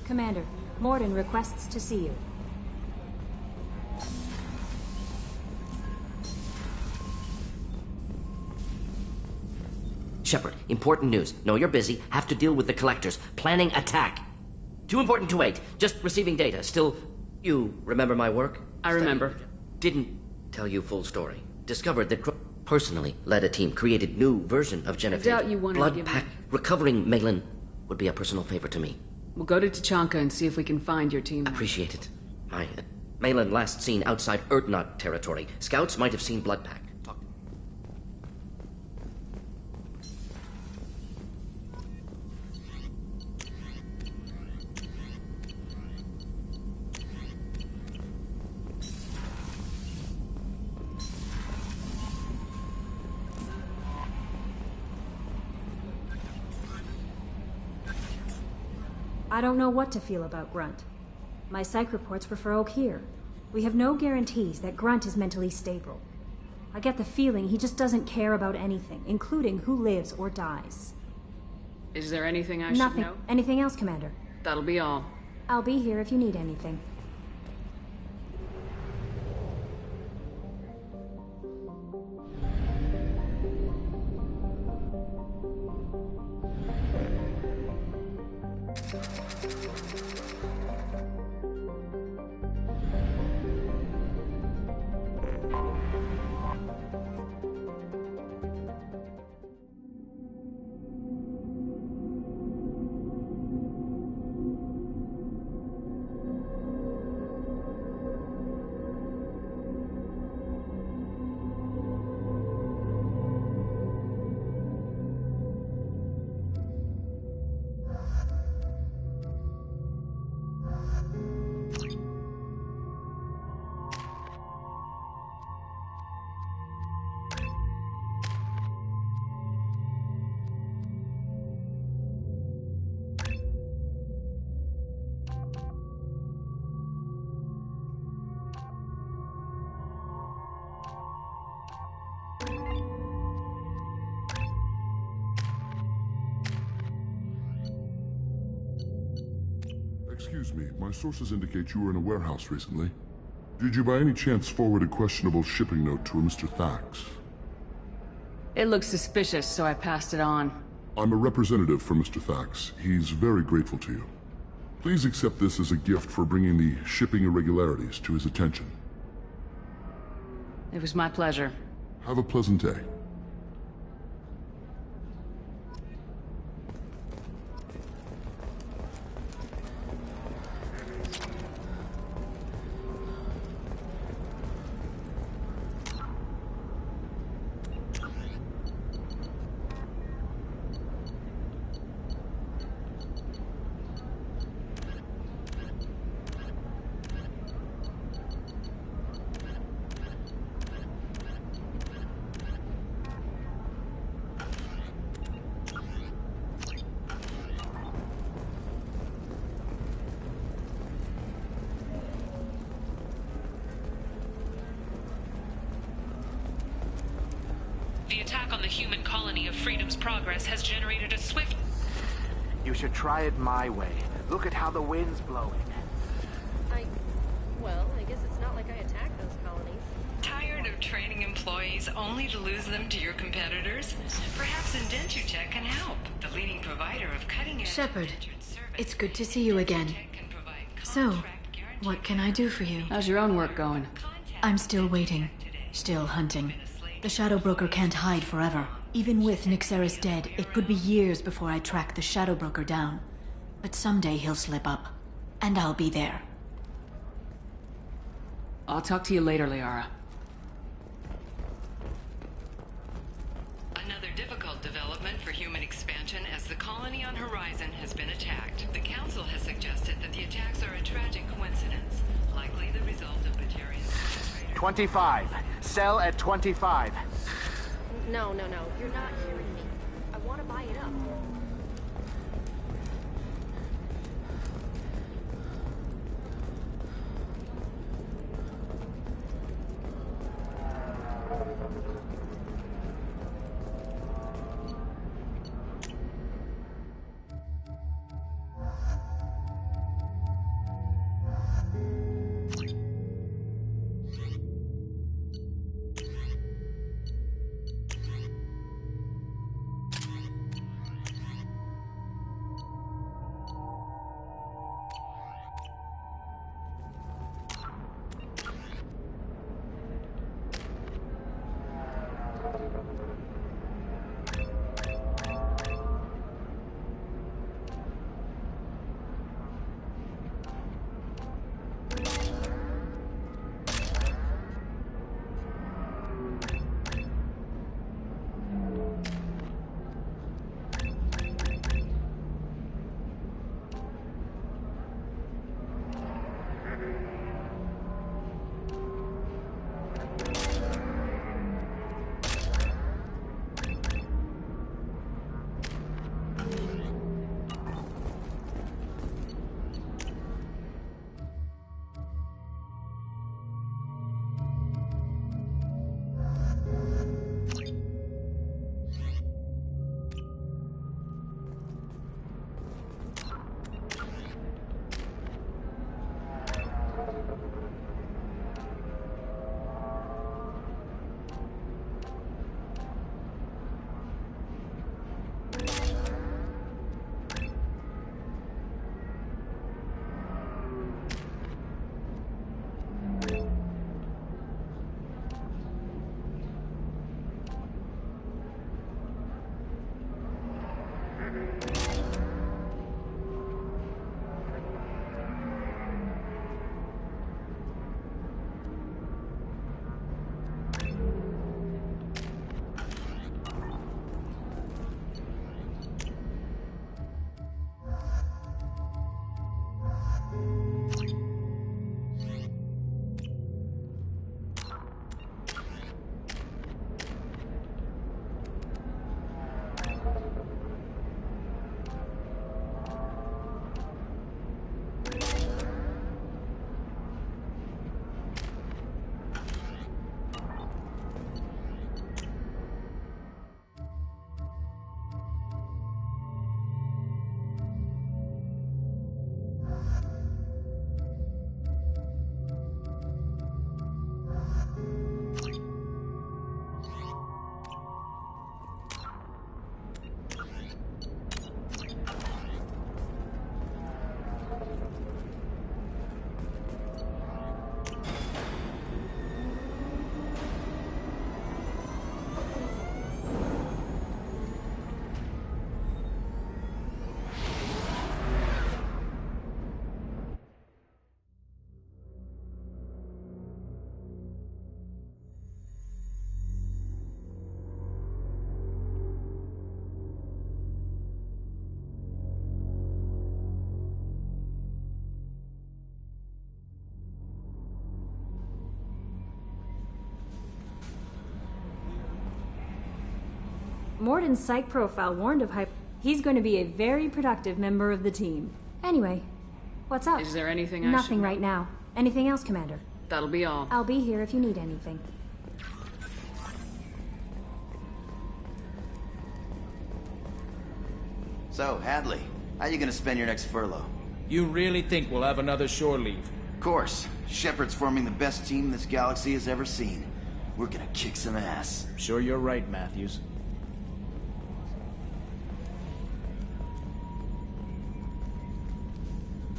Commander, Morden requests to see you. Shepard, important news. Know you're busy. Have to deal with the collectors. Planning attack. Too important to wait. Just receiving data. Still, you remember my work? I remember. Didn't tell you full story. Discovered that personally led a team, created new version of Genevieve. I doubt you want to Blood give pack. me... Recovering Malin would be a personal favor to me. We'll go to Tachanka and see if we can find your team. Appreciate it. Malin last seen outside Erdnot territory. Scouts might have seen blood pack. I don't know what to feel about Grunt. My psych reports refer Oak here. We have no guarantees that Grunt is mentally stable. I get the feeling he just doesn't care about anything, including who lives or dies. Is there anything I should Nothing. know? Anything else, Commander? That'll be all. I'll be here if you need anything. Excuse me, my sources indicate you were in a warehouse recently. Did you by any chance forward a questionable shipping note to a Mr. Thax? It looks suspicious, so I passed it on. I'm a representative for Mr. Thax. He's very grateful to you. Please accept this as a gift for bringing the shipping irregularities to his attention. It was my pleasure. Have a pleasant day. The attack on the human colony of Freedom's Progress has generated a swift... You should try it my way. Look at how the wind's blowing. Well, I guess it's not like I attacked those colonies. Tired of training employees only to lose them to your competitors? Perhaps Indentutech can help. The leading provider of cutting-edge... Shepard, it's good to see you again. So, what can I do for you? How's your own work going? I'm still waiting. Still hunting. The Shadow Broker can't hide forever. Even with Nyxeris dead, it could be years before I track the Shadow Broker down. But someday he'll slip up. And I'll be there. I'll talk to you later, Liara. Another difficult development for human expansion as the colony on Horizon has been attacked. The Council has suggested that the attacks are a tragic coincidence, likely the result of Batarian... 25. Sell at 25. No, you're not hearing me. I want to buy it up. Morden's psych profile warned of He's going to be a very productive member of the team. Anyway, what's up? Is there anything I Nothing should... right now. Anything else, Commander? That'll be all. I'll be here if you need anything. So, Hadley, how you gonna spend your next furlough? You really think we'll have another shore leave? Of course. Shepard's forming the best team this galaxy has ever seen. We're gonna kick some ass. Sure you're right, Matthews.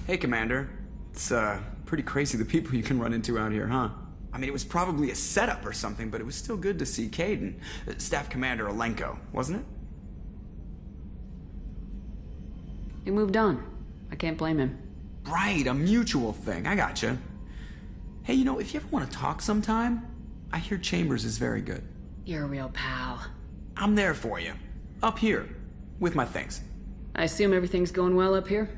Hey, Commander. It's, pretty crazy the people you can run into out here, huh? I mean, it was probably a setup or something, but it was still good to see Caden. Staff Commander Alenko, wasn't it? He moved on. I can't blame him. Right, a mutual thing. I gotcha. Hey, you know, if you ever want to talk sometime, I hear Chambers is very good. You're a real pal. I'm there for you. Up here. With my things. I assume everything's going well up here?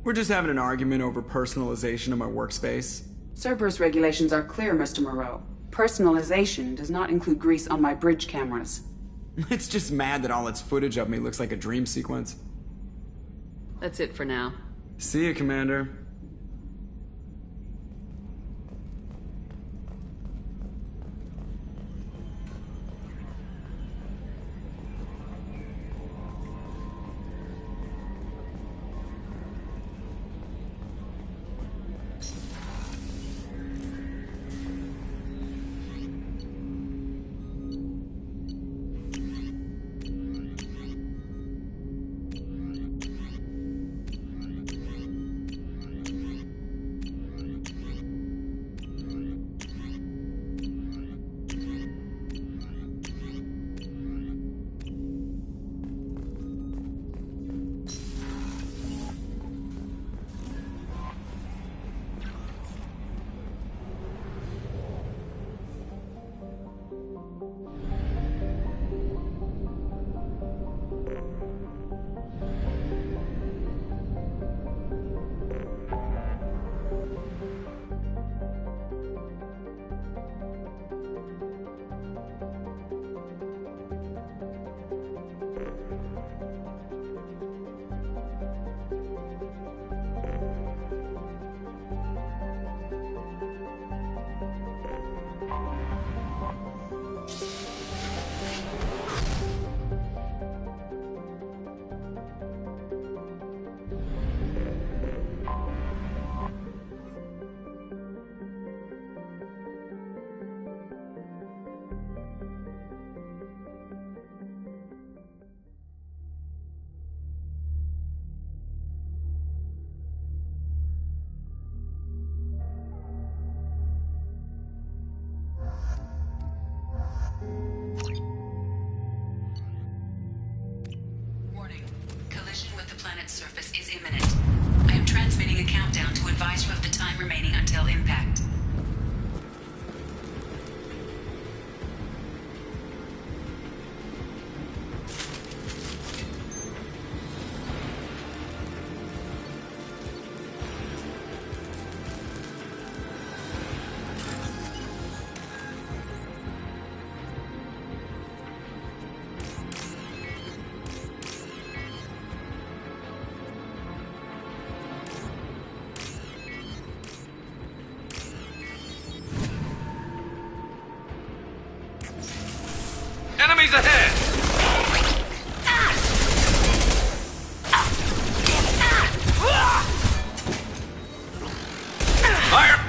We're just having an argument over personalization of my workspace. Cerberus regulations are clear, Mr. Moreau. Personalization does not include grease on my bridge cameras. It's just mad that all its footage of me looks like a dream sequence. That's it for now. See you, Commander. Surface is imminent. I am transmitting a countdown to advise you of the time remaining until impact. Enemies ahead! Fire!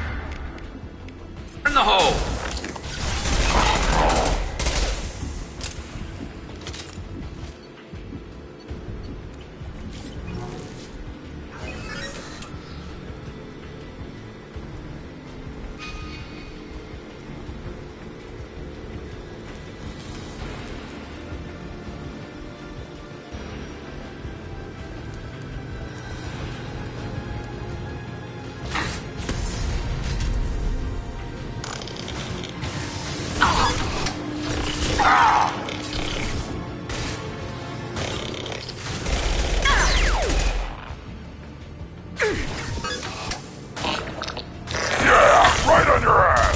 In the hole! Right on your ass!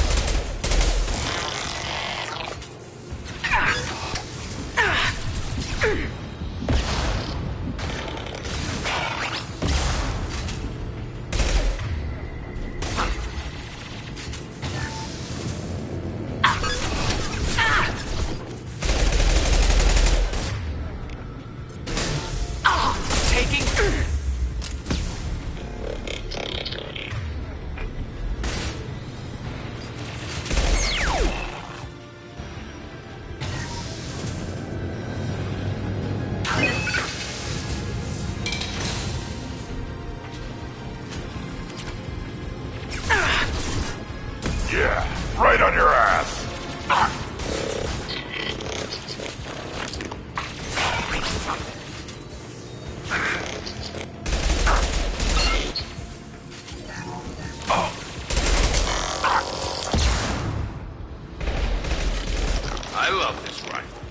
I love this rifle.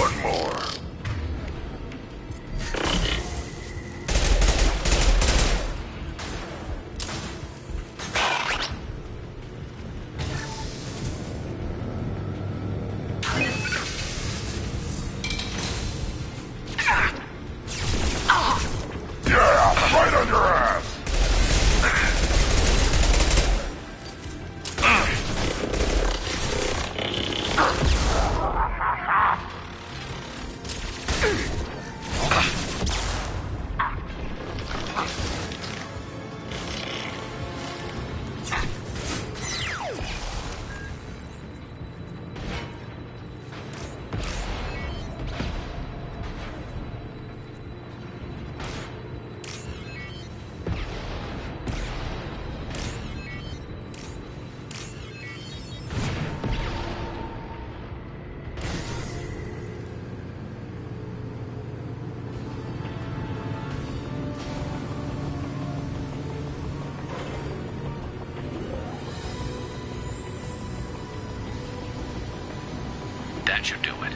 One more. Yeah, right on your ass. That should do it.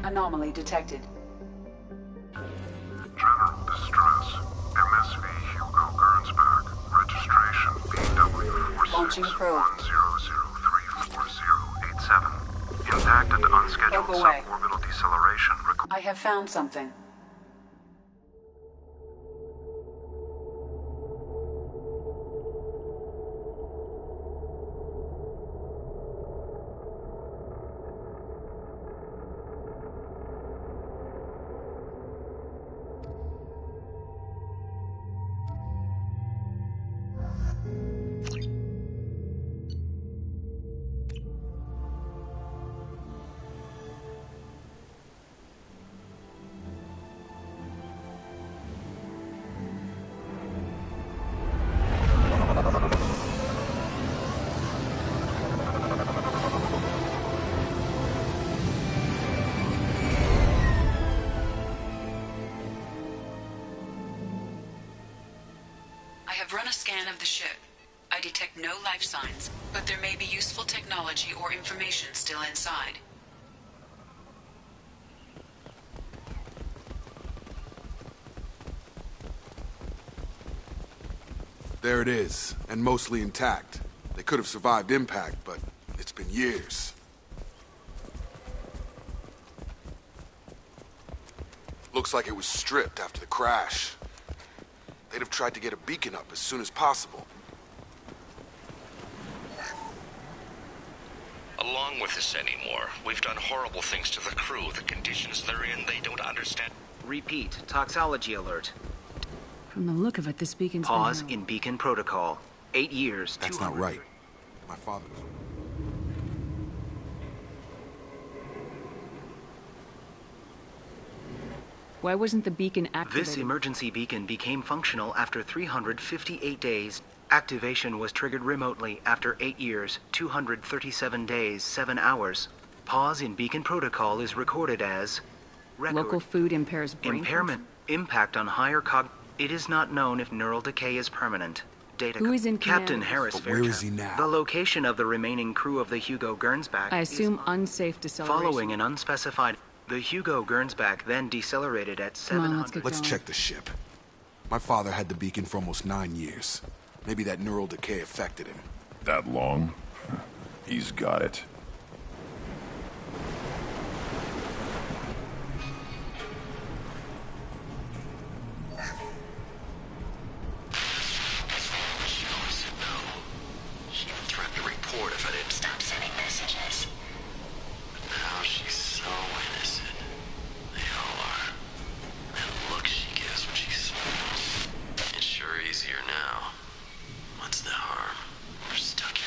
Anomaly detected. General distress. MSV Hugo Gernsback. Registration Launching probe. BW4610344087. Impacted unscheduled Probe away. suborbital deceleration. I have found something. I have run a scan of the ship. I detect no life signs, but there may be useful technology or information still inside. There it is, and mostly intact. They could have survived impact, but it's been years. Looks like it was stripped after the crash. They'd have tried to get a beacon up as soon as possible. Along with this anymore, we've done horrible things to the crew. The conditions they're in, they don't understand. Repeat, toxology alert. From the look of it, this beacon's Pause been... in beacon protocol. 8 years. That's not right. My father was... Why wasn't the beacon activated? This emergency beacon became functional after 358 days. Activation was triggered remotely after 8 years, 237 days, 7 hours. Pause in beacon protocol is recorded as... Record. Local food impairs brain Impairment. Impact on higher cog... It is not known if neural decay is permanent. Data. Who is in Captain command? Harris. But where is he now? The location of the remaining crew of the Hugo Gernsback I assume unsafe deceleration. following an unspecified... The Hugo Gernsback then decelerated at Come on, 700... let's get Let's going. check the ship. My father had the beacon for almost 9 years. Maybe that neural decay affected him. That long? He's got it. She even threatened to report if I didn't stop sending messages. But now she's so innocent. They all are. That look she gives when she smiles. It's sure easier now. What's the harm? We're stuck here.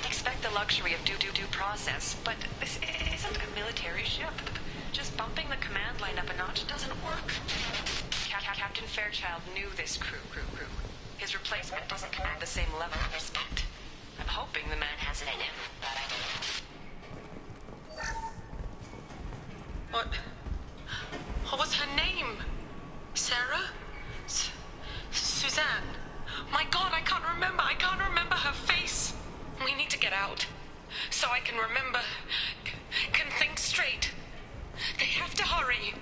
Expect the luxury of due process, but this isn't a military ship. Just bumping the command line up a notch doesn't work. Captain Fairchild knew this crew. His replacement doesn't command the same level of respect. I'm hoping the man has it in him, but I don't. What was her name? Sarah? Suzanne? My God, I can't remember. I can't remember her face. We need to get out. So I can remember. Can think straight. They have to hurry.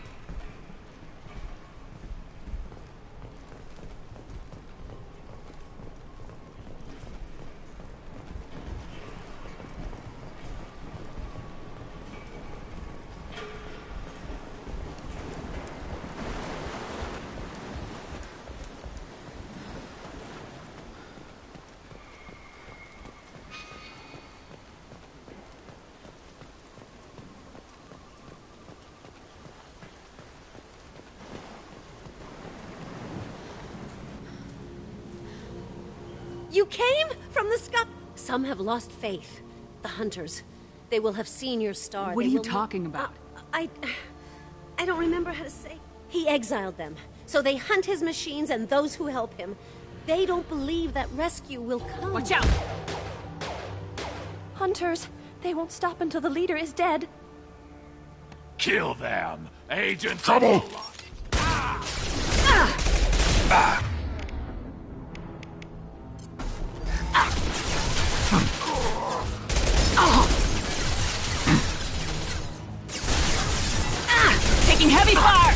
You came from the sky. Some have lost faith. The hunters. They will have seen your star. What are you talking about? I don't remember how to say. He exiled them. So they hunt his machines and those who help him. They don't believe that rescue will come. Watch out! Hunters. They won't stop until the leader is dead. Kill them! Agent Trouble! Taking heavy fire!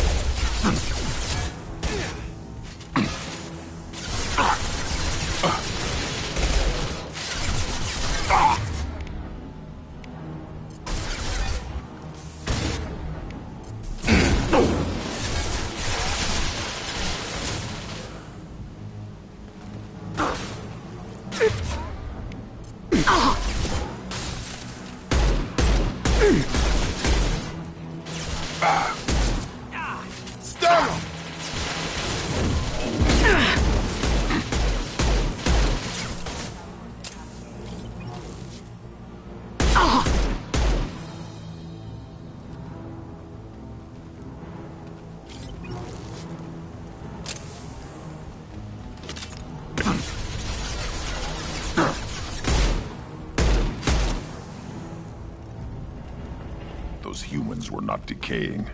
Those humans were not decaying.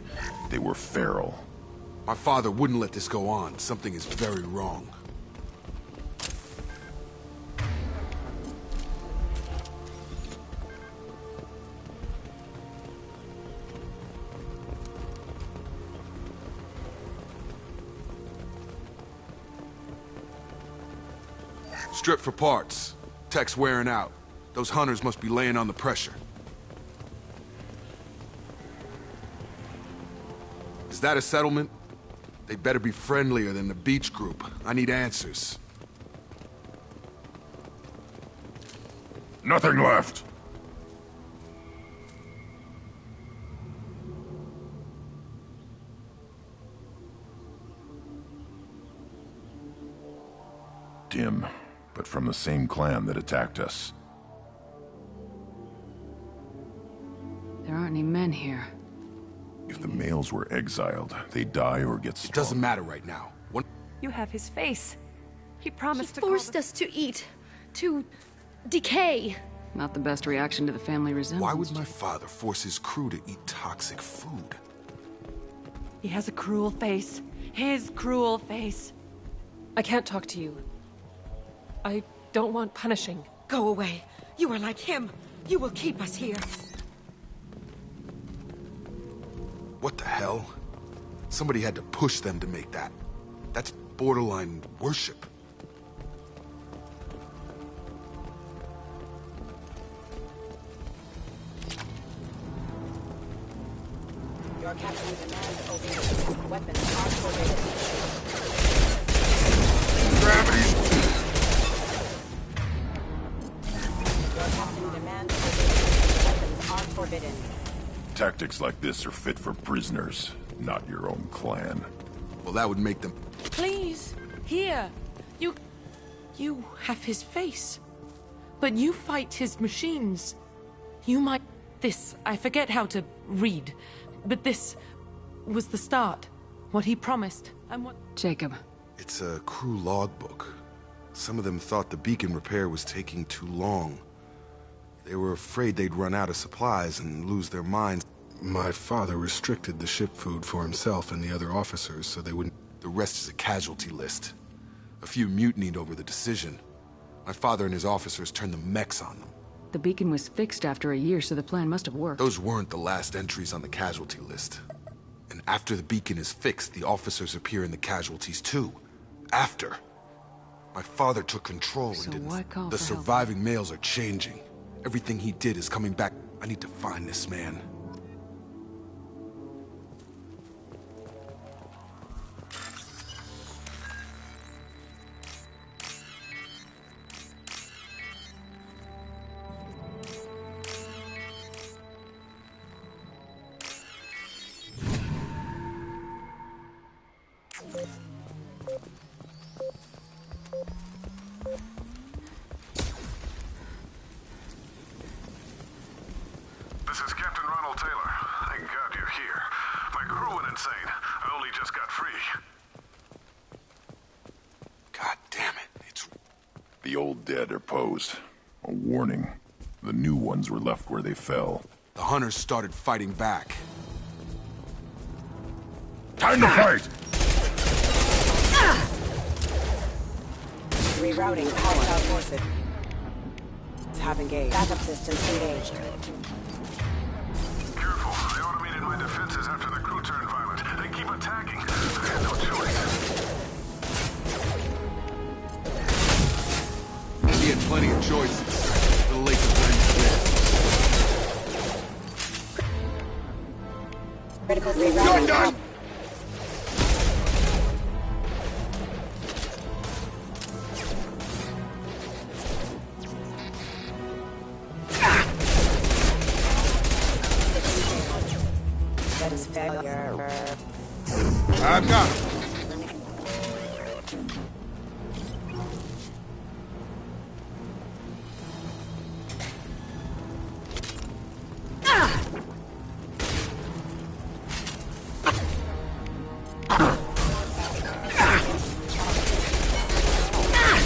They were feral. My father wouldn't let this go on. Something is very wrong. Strip for parts. Tech's wearing out. Those hunters must be laying on the pressure. Is that a settlement? They better be friendlier than the beach group. I need answers. Nothing left. Dim, but from the same clan that attacked us. There aren't any men here. If the males were exiled, they die or get strong. It doesn't matter right now. You have his face. He promised to forced us to eat, to decay. Not the best reaction to the family resemblance. Why would my father force his crew to eat toxic food? He has a cruel face. His cruel face. I can't talk to you. I don't want punishing. Go away. You are like him. You will keep us here. What the hell? Somebody had to push them to make that. That's borderline worship. Your captain demands obedience. Weapons are forbidden. Gravity! Your captain demands obedience. Weapons are forbidden. Tactics like this are fit for prisoners, not your own clan. Well, that would make them... Please, here. You have his face. But you fight his machines. You might... This, I forget how to read. But this was the start. What he promised, and what... Jacob. It's a crew logbook. Some of them thought the beacon repair was taking too long. They were afraid they'd run out of supplies and lose their minds. My father restricted the ship food for himself and the other officers so they wouldn't... The rest is a casualty list. A few mutinied over the decision. My father and his officers turned the mechs on them. The beacon was fixed after a year, so the plan must have worked. Those weren't the last entries on the casualty list. And after the beacon is fixed, the officers appear in the casualties too. After. My father took control and didn't... Why call The for help? surviving males are changing. Everything he did is coming back. I need to find this man. This is Captain Ronald Taylor. Thank God you're here. My crew went insane. I only just got free. God damn it, it's... The old dead are posed. A warning. The new ones were left where they fell. The hunters started fighting back. Time to fight! Rerouting power out forces. Have engaged. Backup systems engaged. Careful. I automated my defenses after the crew turned violent. They keep attacking. I had no choice. He had plenty of choices. The lake of Critical rerouting. done! That is failure. I've got him.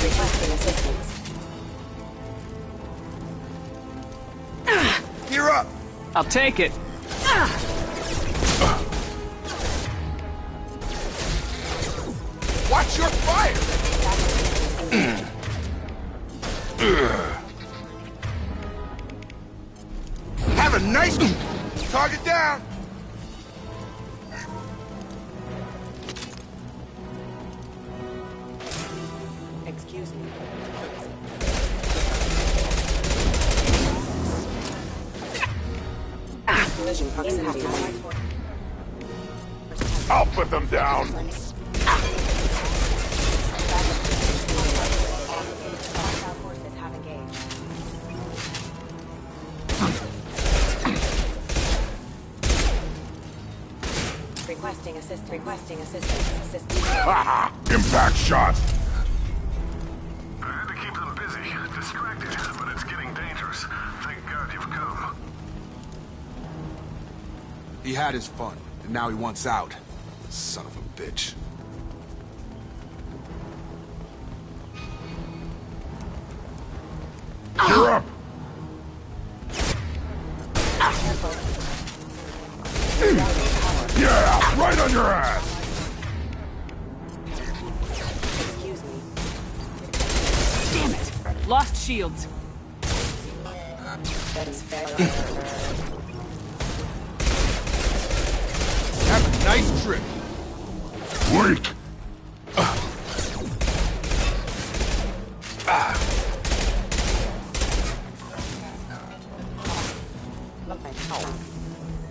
Requesting assistance. You're up! I'll take it. Watch your fire! Have a nice... Target down! Excuse me. Collision proximity. I'll put them down! Forces have engaged. Requesting assistance. Requesting assistance. Assistance. Ha! Impact shot! I had to keep them busy, distracted, but it's getting dangerous. Thank God you've come. He had his fun, and now he wants out. Son of a bitch. You're up! Yeah, right Right on your ass! Excuse me. Damn it! Lost shields. That's fair. Have a nice trip. Wait!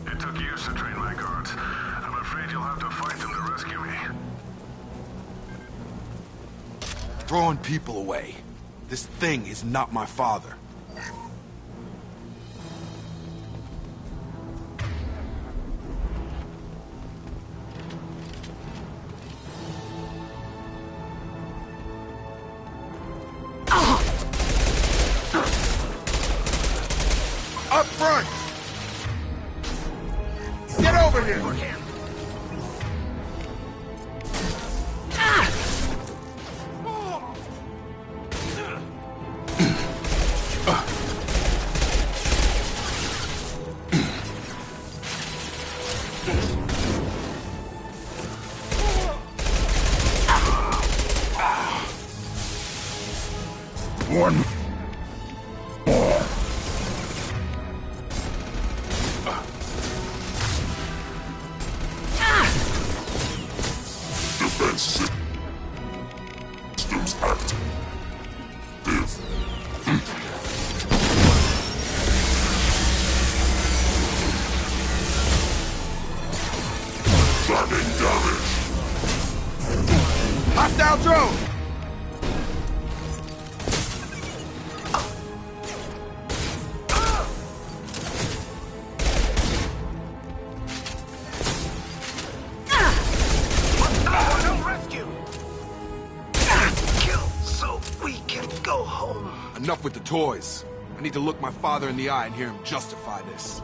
It took years to train my guards. I'm afraid you'll have to fight them to rescue me. Throwing people away. This thing is not my father. Up front! Get over here! One more. Defense systems active. Starting damage. Hostile drone! Enough with the toys. I need to look my father in the eye and hear him justify this.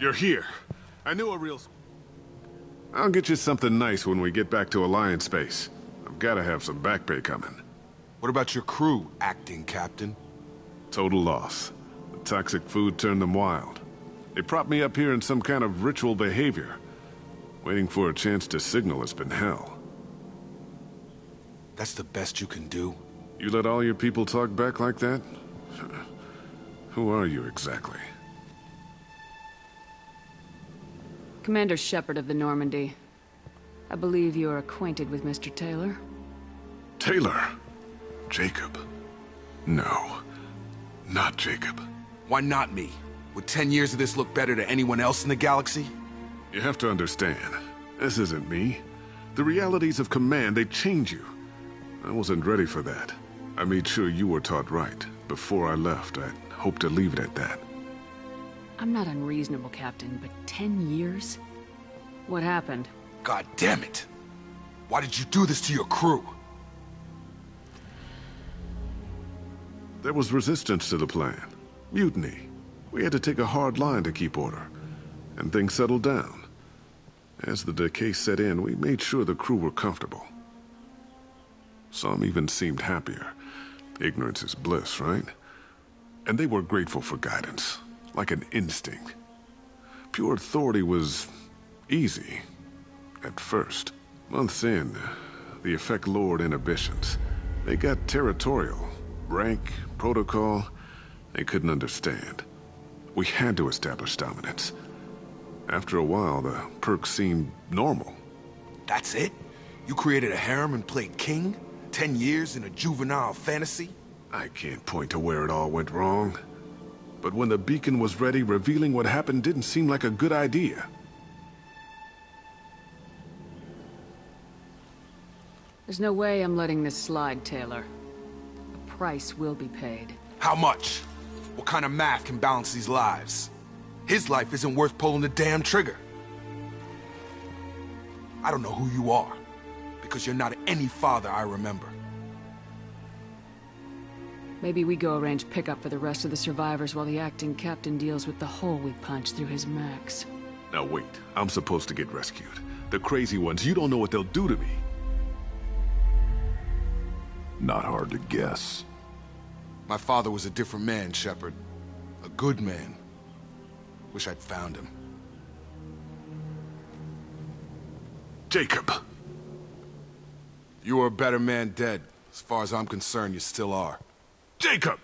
You're here. I knew a real... I'll get you something nice when we get back to Alliance Base. I've got to have some back pay coming. What about your crew, acting captain? Total loss. The toxic food turned them wild. They propped me up here in some kind of ritual behavior. Waiting for a chance to signal has been hell. That's the best you can do? You let all your people talk back like that? Who are you exactly? Commander Shepard of the Normandy. I believe you are acquainted with Mr. Taylor. Taylor? Jacob? No. Not Jacob. Why not me? Would 10 years of this look better to anyone else in the galaxy? You have to understand, this isn't me. The realities of command, they change you. I wasn't ready for that. I made sure you were taught right. Before I left, I hoped to leave it at that. I'm not unreasonable, Captain, but 10 years? What happened? God damn it! Why did you do this to your crew? There was resistance to the plan. Mutiny. We had to take a hard line to keep order. And things settled down. As the decay set in, we made sure the crew were comfortable. Some even seemed happier. Ignorance is bliss, right? And they were grateful for guidance. Like an instinct. Pure authority was easy. At first. Months in, the effect lowered inhibitions. They got territorial. Rank, protocol, they couldn't understand. We had to establish dominance. After a while, the perks seemed normal. That's it? You created a harem and played king? 10 years in a juvenile fantasy? I can't point to where it all went wrong. But when the beacon was ready, revealing what happened didn't seem like a good idea. There's no way I'm letting this slide, Taylor. A price will be paid. How much? What kind of math can balance these lives? His life isn't worth pulling the damn trigger. I don't know who you are, because you're not any father I remember. Maybe we go arrange pickup for the rest of the survivors while the acting captain deals with the hole we punched through his max. Now wait, I'm supposed to get rescued. The crazy ones, you don't know what they'll do to me. Not hard to guess. My father was a different man, Shepard. A good man. Wish I'd found him. Jacob! You were a better man dead. As far as I'm concerned, you still are. Jacob!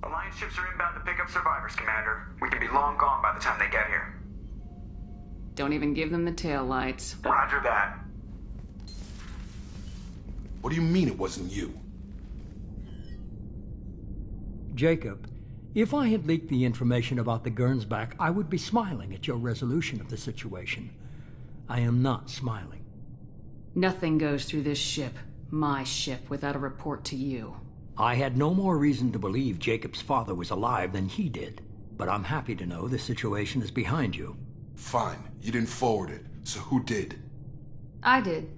Alliance ships are inbound to pick up survivors, Commander. We can be long gone by the time they get here. Don't even give them the tail lights. Roger that. What do you mean it wasn't you? Jacob, if I had leaked the information about the Gernsback, I would be smiling at your resolution of the situation. I am not smiling. Nothing goes through this ship, my ship, without a report to you. I had no more reason to believe Jacob's father was alive than he did, but I'm happy to know the situation is behind you. Fine. You didn't forward it, so who did? I did.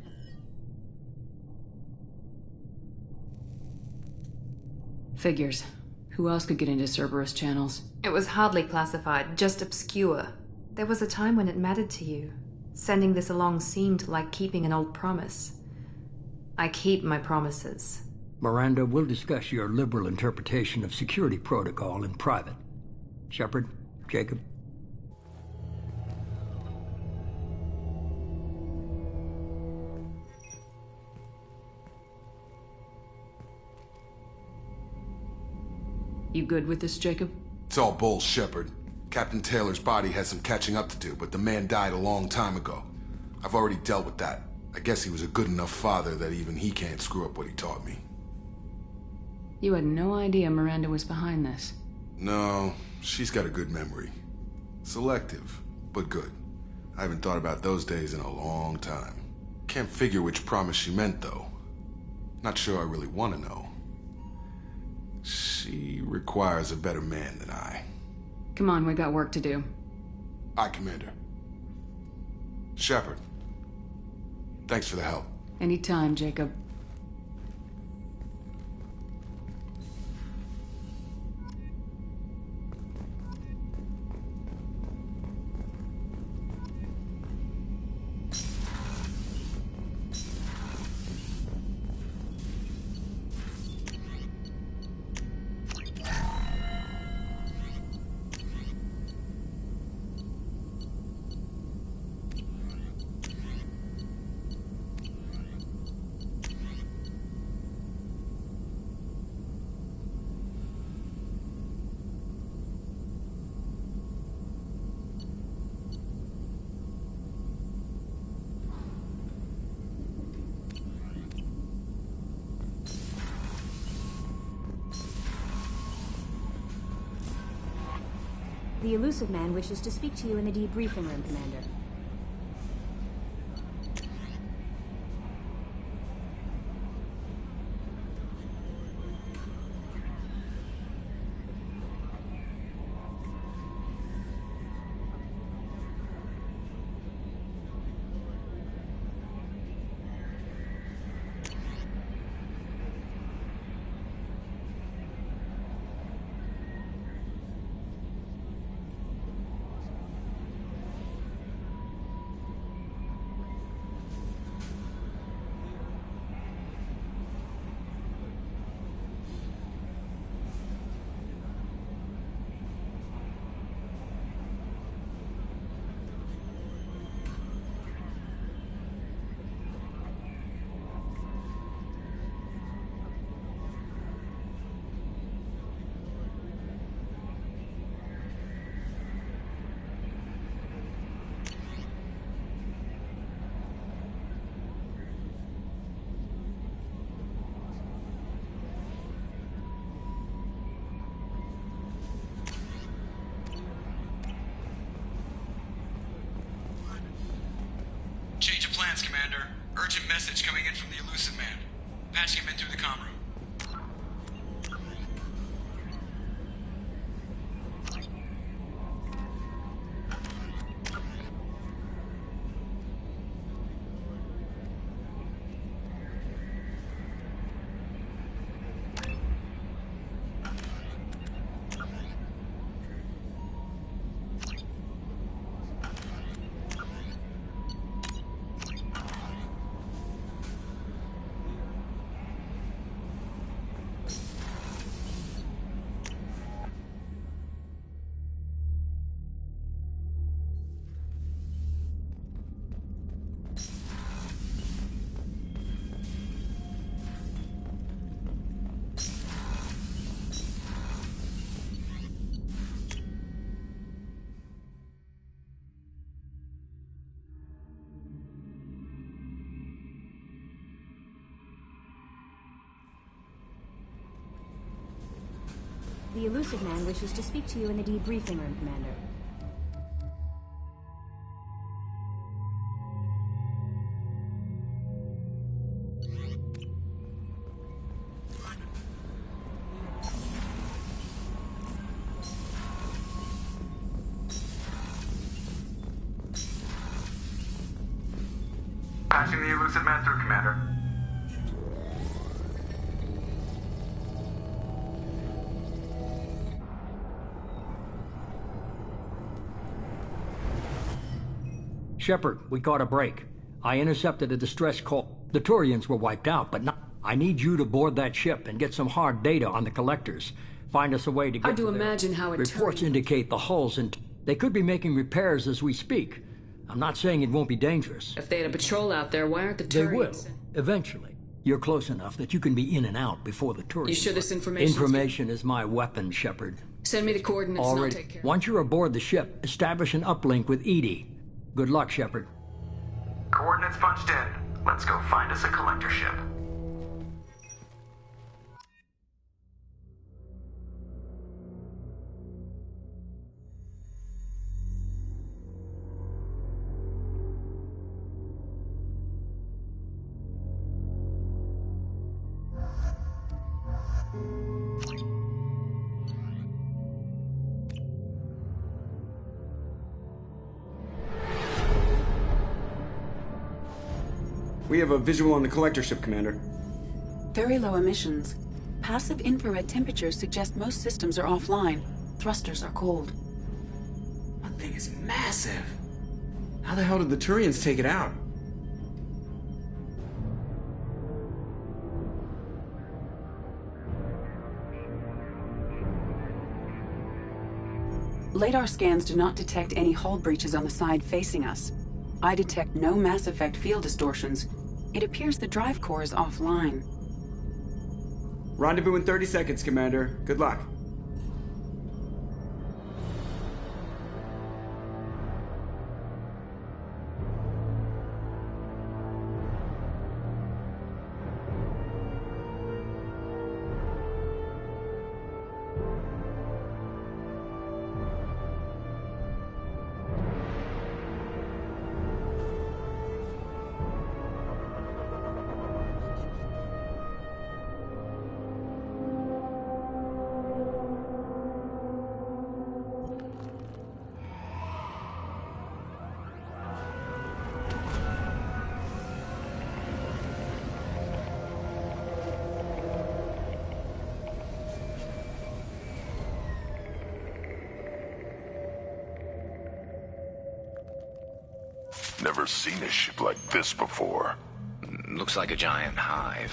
Figures. Who else could get into Cerberus channels? It was hardly classified, just obscure. There was a time when it mattered to you. Sending this along seemed like keeping an old promise. I keep my promises. Miranda, we'll discuss your liberal interpretation of security protocol in private. Shepard, Jacob. You good with this, Jacob? It's all bull, Shepard. Captain Taylor's body has some catching up to do, but the man died a long time ago. I've already dealt with that. I guess he was a good enough father that even he can't screw up what he taught me. You had no idea Miranda was behind this. No, she's got a good memory. Selective, but good. I haven't thought about those days in a long time. Can't figure which promise she meant, though. Not sure I really want to know. She requires a better man than I. Come on, we got work to do. Aye, Commander. Shepard. Thanks for the help. Anytime, Jacob. The elusive man wishes to speak to you in the debriefing room, Commander. Urgent message coming in from the Elusive Man. Patching him in through the comm room. The Elusive Man wishes to speak to you in the debriefing room, Commander. Patching the Elusive Man through, Commander. Shepard, we caught a break. I intercepted a distress call. The Turians were wiped out, but not... I need you to board that ship and get some hard data on the collectors. Find us a way to get Hard to there. imagine how a Reports Turian... indicate the hulls and... They could be making repairs as we speak. I'm not saying it won't be dangerous. If they had a patrol out there, why aren't the They will, Turians... eventually. You're close enough that you can be in and out before the Turians... You sure this information's Information is my weapon, Shepard. Send me the coordinates and I'll Already. take care. Once you're aboard the ship, establish an uplink with Edie. Good luck, Shepard. Coordinates punched in. Let's go find us a collector ship. We have a visual on the collector ship, Commander. Very low emissions. Passive infrared temperatures suggest most systems are offline. Thrusters are cold. That thing is massive. How the hell did the Turians take it out? Radar scans do not detect any hull breaches on the side facing us. I detect no Mass Effect field distortions. It appears the drive core is offline. Rendezvous in 30 seconds, Commander. Good luck. Never seen a ship like this before. Looks like a giant hive.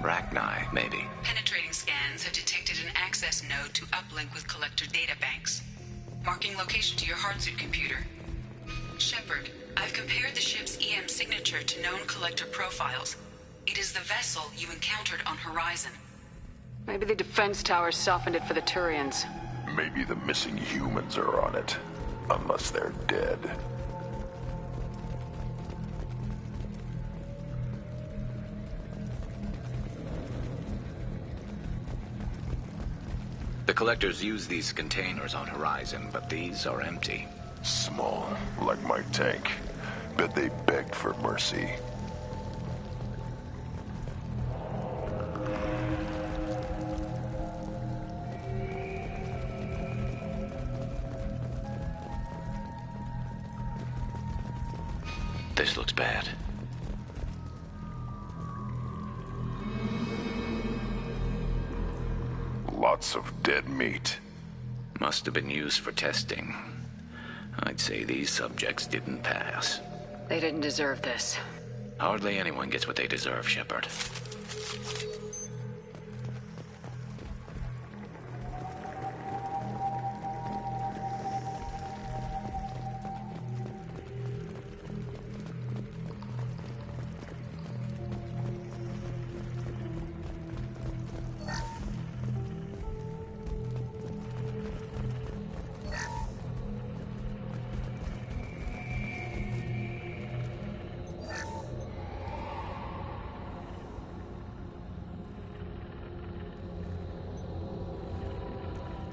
Rachni, maybe. Penetrating scans have detected an access node to uplink with collector databanks. Marking location to your hardsuit computer. Shepard, I've compared the ship's EM signature to known collector profiles. It is the vessel you encountered on Horizon. Maybe the defense towers softened it for the Turians. Maybe the missing humans are on it. Unless they're dead. The collectors use these containers on Horizon, but these are empty. Small, like my tank. Bet they begged for mercy. This looks bad. Lots of dead meat. Must have been used for testing. I'd say these subjects didn't pass. They didn't deserve this. Hardly anyone gets what they deserve, Shepard.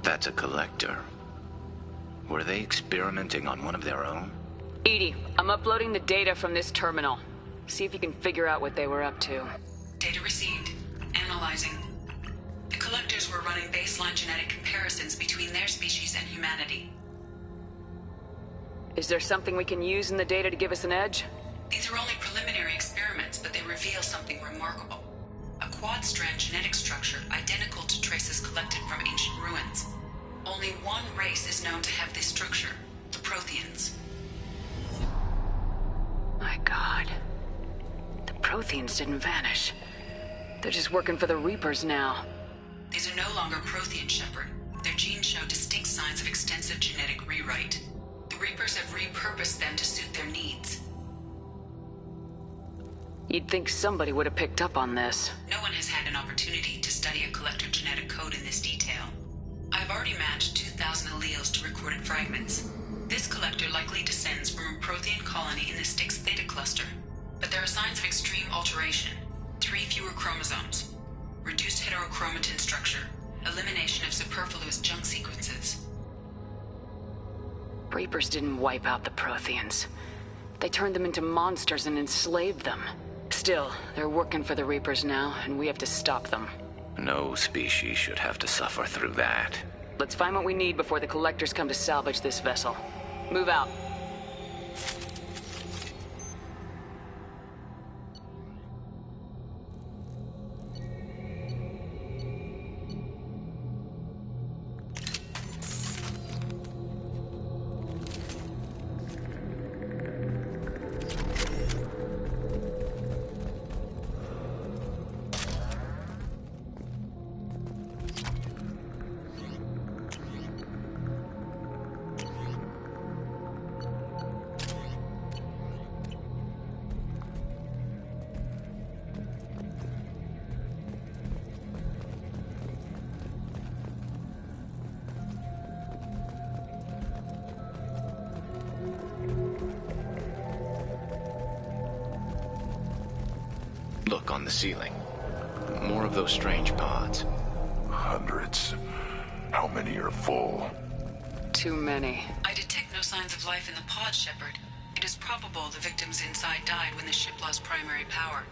That's a collector. Were they experimenting on one of their own? Edie, I'm uploading the data from this terminal. See if you can figure out what they were up to. Data received. Analyzing. The collectors were running baseline genetic comparisons between their species and humanity. Is there something we can use in the data to give us an edge? These are only preliminary experiments, but they reveal something remarkable. A quad-strand genetic structure identical to traces collected from ancient ruins. Only one race is known to have this structure, the Protheans. My God. The Protheans didn't vanish. They're just working for the Reapers now. These are no longer Prothean, Shepard. Their genes show distinct signs of extensive genetic rewrite. The Reapers have repurposed them to suit their needs. You'd think somebody would have picked up on this. No one has had an opportunity to study a collector genetic code in this detail. I've already matched 2,000 alleles to recorded fragments. This collector likely descends from a Prothean colony in the Styx Theta cluster. But there are signs of extreme alteration. 3 fewer chromosomes. Reduced heterochromatin structure. Elimination of superfluous junk sequences. Reapers didn't wipe out the Protheans. They turned them into monsters and enslaved them. Still, they're working for the Reapers now, and we have to stop them. No species should have to suffer through that. Let's find what we need before the collectors come to salvage this vessel. Move out. Look on the ceiling. More of those strange pods. Hundreds. How many are full? Too many. I detect no signs of life in the pod, Shepard. It is probable the victims inside died when the ship lost primary power.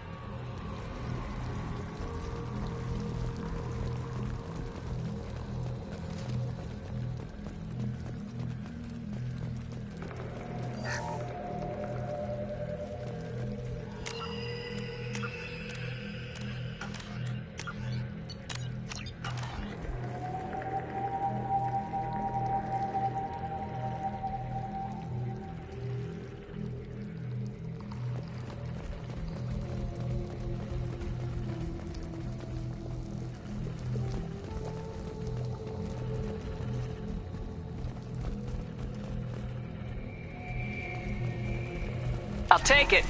I'll take it.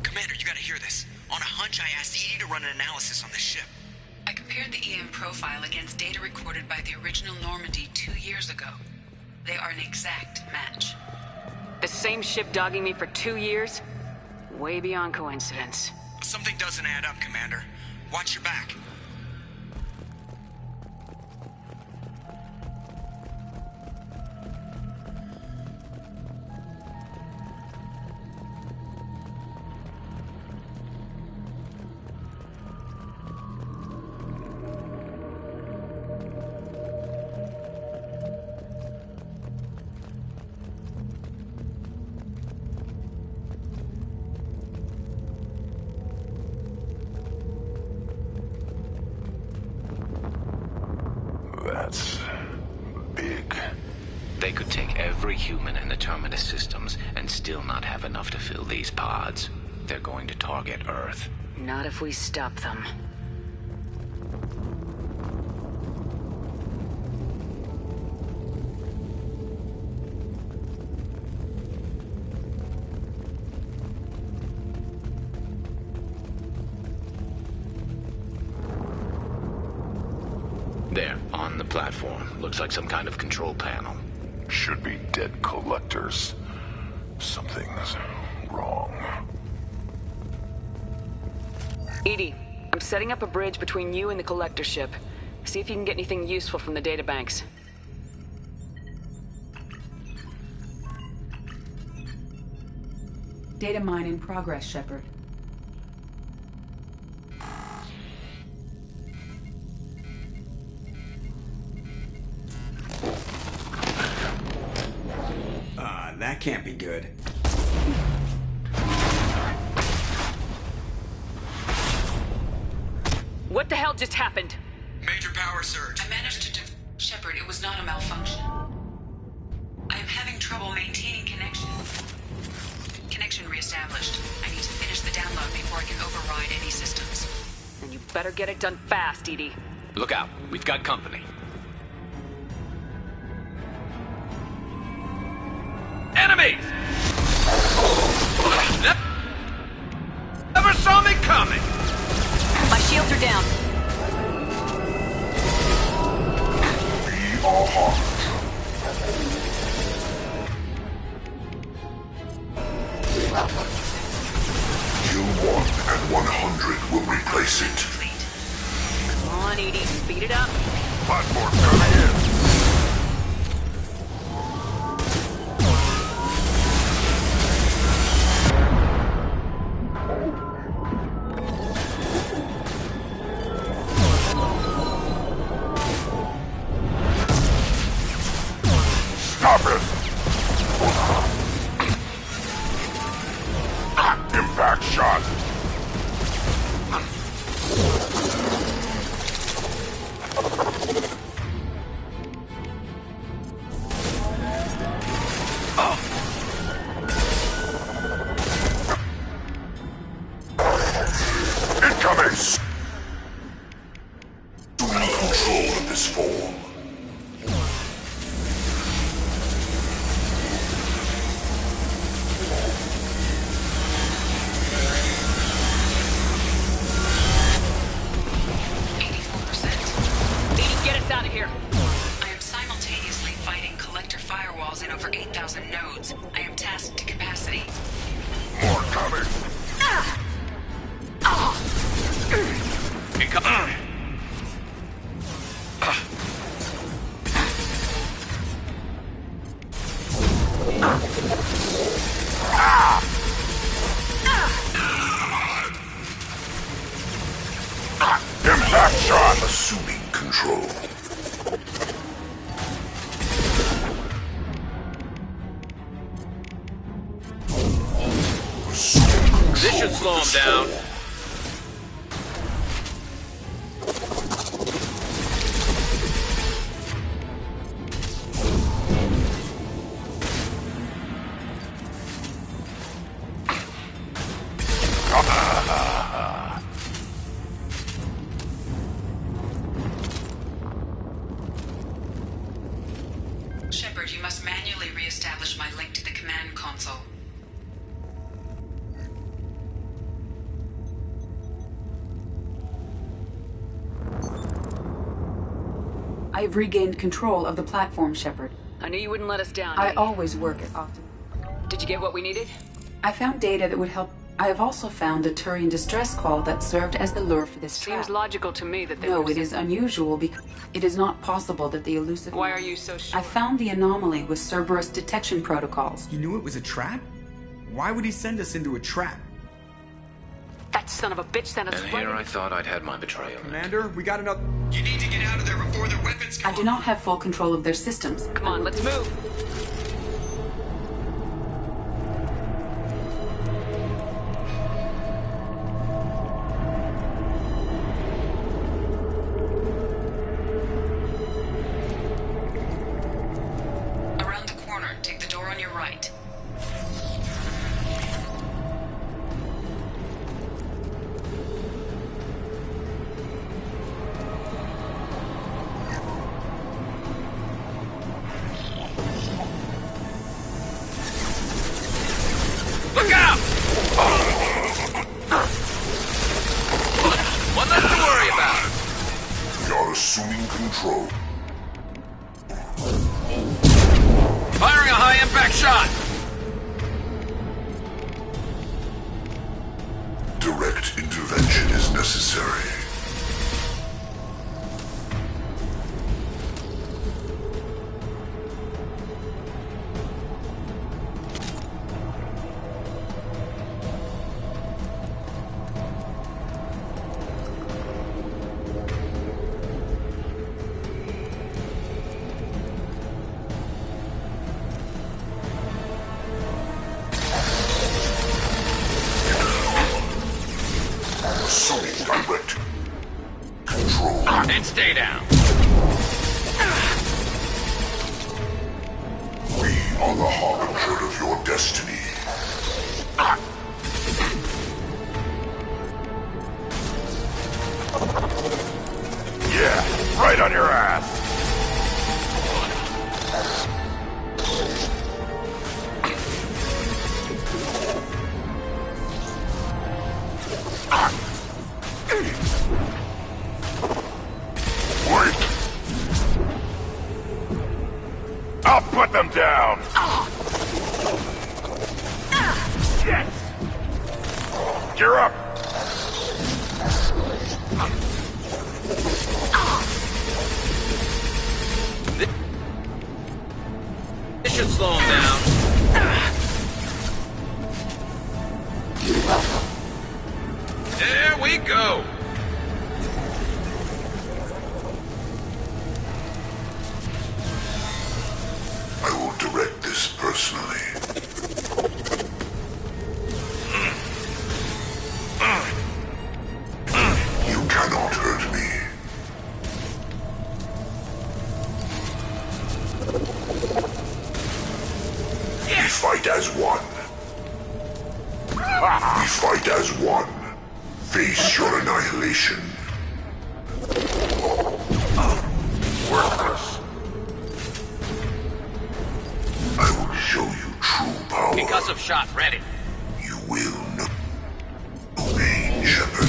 Commander, you gotta hear this. On a hunch, I asked Edie to run an analysis on this ship. I compared the EM profile against data recorded by the original Normandy 2 years ago. They are an exact match. The same ship dogging me for 2 years? Way beyond coincidence. Something doesn't add up, Commander. Watch your back. They could take every human in the Terminus systems and still not have enough to fill these pods. They're going to target Earth. Not if we stop them. There, on the platform. Looks like some kind of control panel. Should be dead collectors. Something's wrong. EDI, I'm setting up a bridge between you and the collector ship. See if you can get anything useful from the databanks. Data mine in progress, Shepard. That can't be good. What the hell just happened? Major power surge. I managed to Shepard, it was not a malfunction. I am having trouble maintaining connection. Connection reestablished. I need to finish the download before I can override any systems. And you better get it done fast, EDI. Look out. We've got company. Enemies! Never saw me coming! My shields are down. We are hot. Kill 1 and 100 will replace it. Come on, EDI. Speed it up. Platform coming in. Stop it! Impact shot! Incoming! Control of this form. Out of here. I am simultaneously fighting collector firewalls in over 8,000 nodes. I am tasked to capacity. More coming. Incoming. Impact shot. Assuming control. This should slow him down. Shepard, you must manually re-establish my link to the command console. I have regained control of the platform, Shepard. I knew you wouldn't let us down. I EDI. always work at Optim. Did you get what we needed? I found data that would help. I have also found the Turian distress call that served as the lure for this trap. Seems logical to me that they No, were... it is unusual because it is not possible that the elusive... Why are you so sure? I found the anomaly with Cerberus detection protocols. You knew it was a trap? Why would he send us into a trap? That son of a bitch sent us... And here I thought I'd had my betrayal. Commander, we got enough... You need to get out of there before their weapons come I do not have full control of their systems. Come on, let's move. right. Look out! One less to worry about. We are assuming control. Firing a high-impact shot! Direct intervention is necessary. Assuming direct control. And stay down. We are the harbinger of your destiny. Yeah, right on your ass. Wait! I'll put them down! Yes! Gear up! This should slow him down. There we go! I will direct this personally. You cannot hurt me. We fight as one. We fight as one. Face your annihilation. Worthless. I will show you true power. Concussive shot ready. You will know pain, Shepard.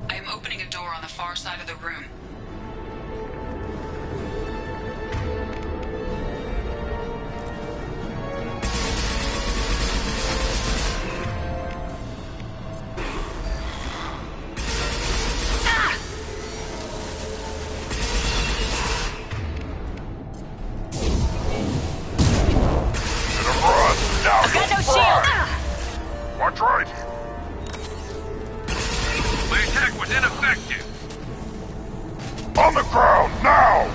I am opening a door on the far side of the room. I've got no shield! Watch right! My attack was ineffective. On the ground, now!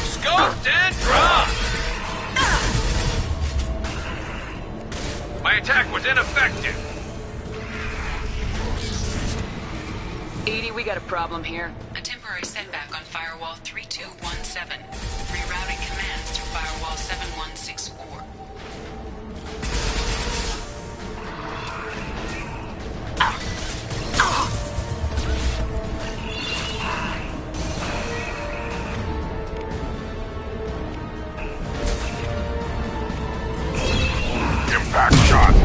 Scoped and dropped. My attack was ineffective. Edie, we got a problem here. A temporary setback on Firewall 3217. Rerouting commands to Firewall 7164. Impact shot!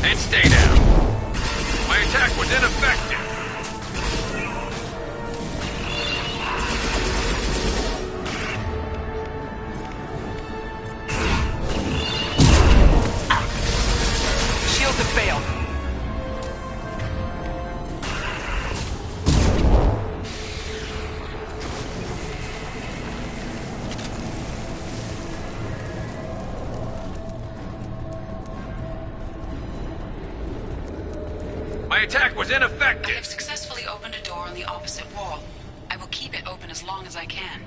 And stay down. My attack was ineffective. My attack was ineffective! I have successfully opened a door on the opposite wall. I will keep it open as long as I can.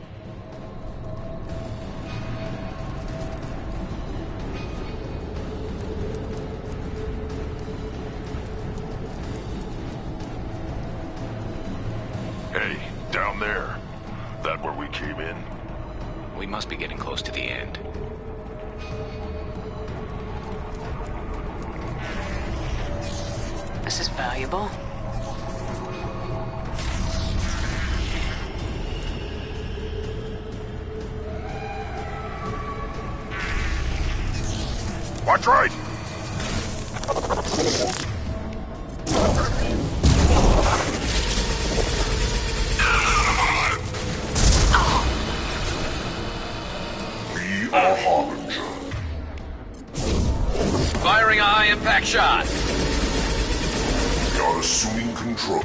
Hey, down there. That where we came in? We must be getting close to the end. This is valuable. Watch right! We are Harbinger. Firing a high-impact shot! We are assuming control.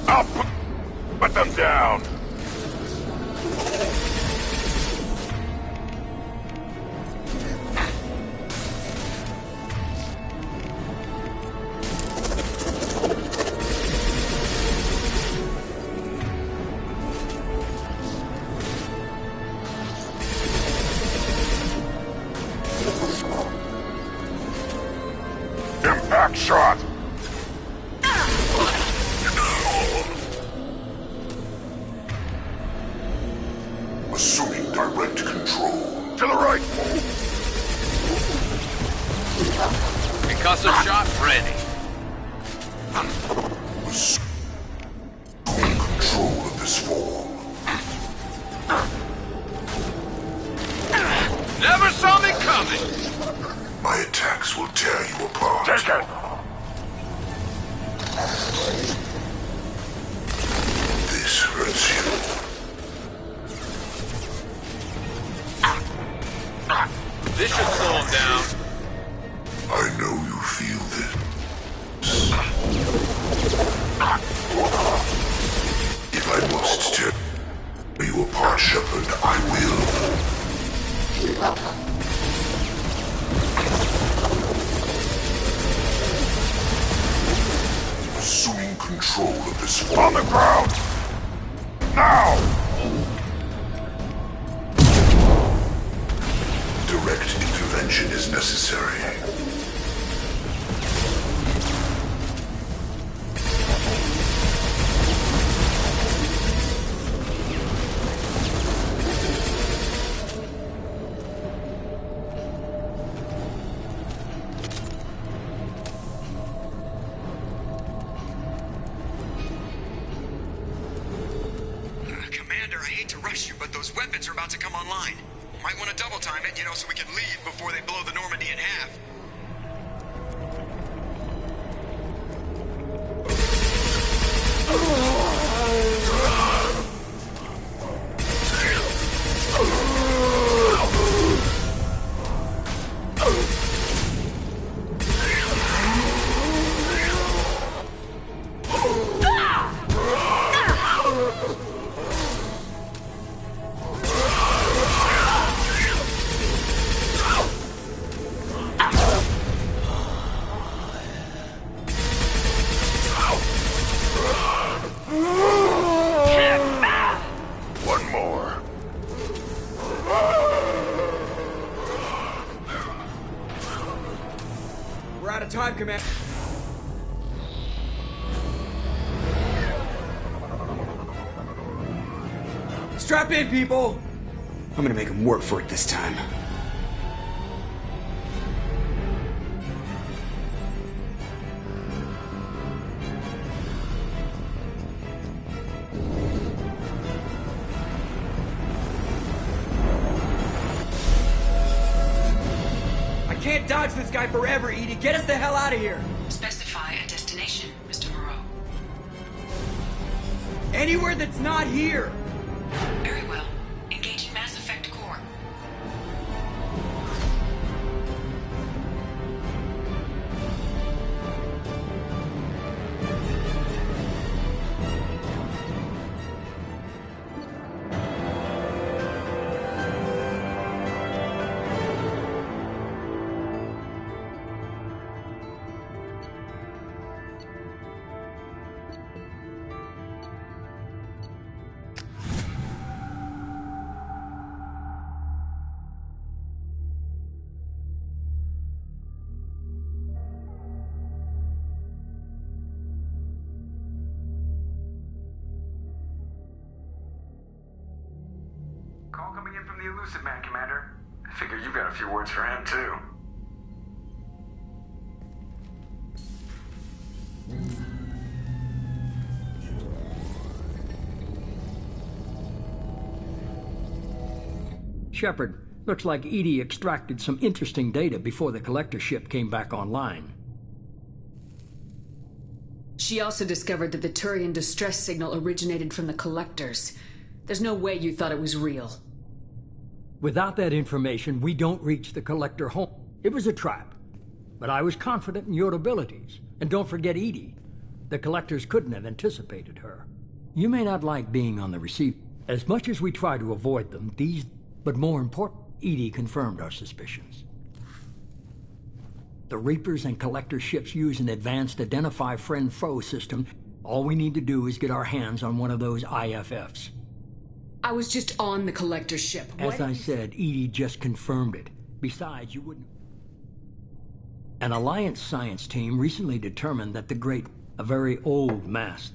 Up! Put them down! Impact shot! Assuming direct control. To the right! Concussive shot ready. Assuming control of this form. Never saw me coming! My attacks will tear you apart. Take it! This hurts you. This should slow him down. I know you feel this. If I must tear you apart, Shepard, I will. Assuming control of this form. On the ground! Now! Direct intervention is necessary. Commander, I hate to rush you, but those weapons are about to come online. Might want to double time it, so we can leave before they blow the Normandy in half. One more. We're out of time, Commander. Strap in, people! I'm gonna make them work for it this time. I can't dodge this guy forever, Edie. Get us the hell out of here! Specify a destination, Mr. Moreau. Anywhere that's not here! Very well. Engaging Mass Effect Core. Call coming in from the Elusive Man, Commander. I figure you've got a few words for him, too. Shepard, looks like Edie extracted some interesting data before the collector ship came back online. She also discovered that the Turian distress signal originated from the collectors. There's no way you thought it was real. Without that information, we don't reach the collector home. It was a trap. But I was confident in your abilities. And don't forget Edie. The collectors couldn't have anticipated her. You may not like being on the receive. As much as we try to avoid them, but more important, Edie confirmed our suspicions. The Reapers and Collector ships use an advanced Identify Friend-Foe system. All we need to do is get our hands on one of those IFFs. I was just on the Collector ship. As I said, Edie just confirmed it. Besides, you wouldn't... An Alliance science team recently determined that a very old mass...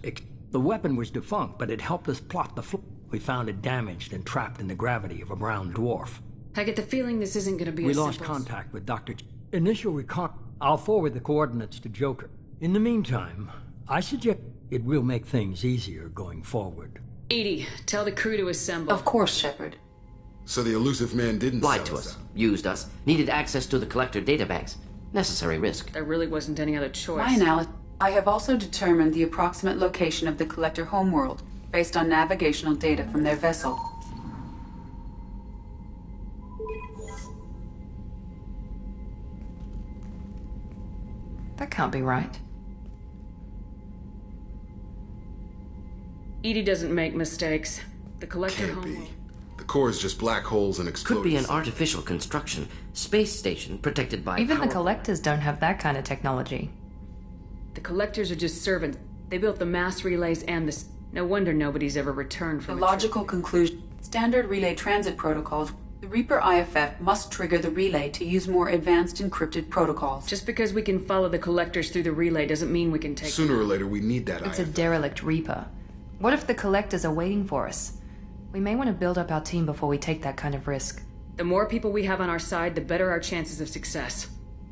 The weapon was defunct, but it helped us plot the We found it damaged and trapped in the gravity of a brown dwarf. I get the feeling this isn't going to be We lost contact with Dr. Initial recon... I'll forward the coordinates to Joker. In the meantime, I suggest it will make things easier going forward. Edie, tell the crew to assemble. Of course, Shepard. So the Elusive Man didn't lied to us, used us, needed access to the Collector databanks. Necessary risk. There really wasn't any other choice. My analysis. I have also determined the approximate location of the Collector homeworld, based on navigational data from their vessel. That can't be right. Edie doesn't make mistakes. The Collector Can't be. The core is just black holes and exploding. Could be an artificial construction. Space station protected by Even the Collectors don't have that kind of technology. The Collectors are just servants. They built the mass relays and the... No wonder nobody's ever returned from the logical conclusion. Standard relay transit protocols. The Reaper IFF must trigger the relay to use more advanced encrypted protocols. Just because we can follow the Collectors through the relay doesn't mean we can take... Sooner or later, we need that It's IFF. a derelict Reaper. What if the Collectors are waiting for us? We may want to build up our team before we take that kind of risk. The more people we have on our side, the better our chances of success.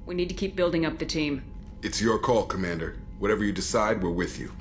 We need to keep building up the team. It's your call, Commander. Whatever you decide, we're with you.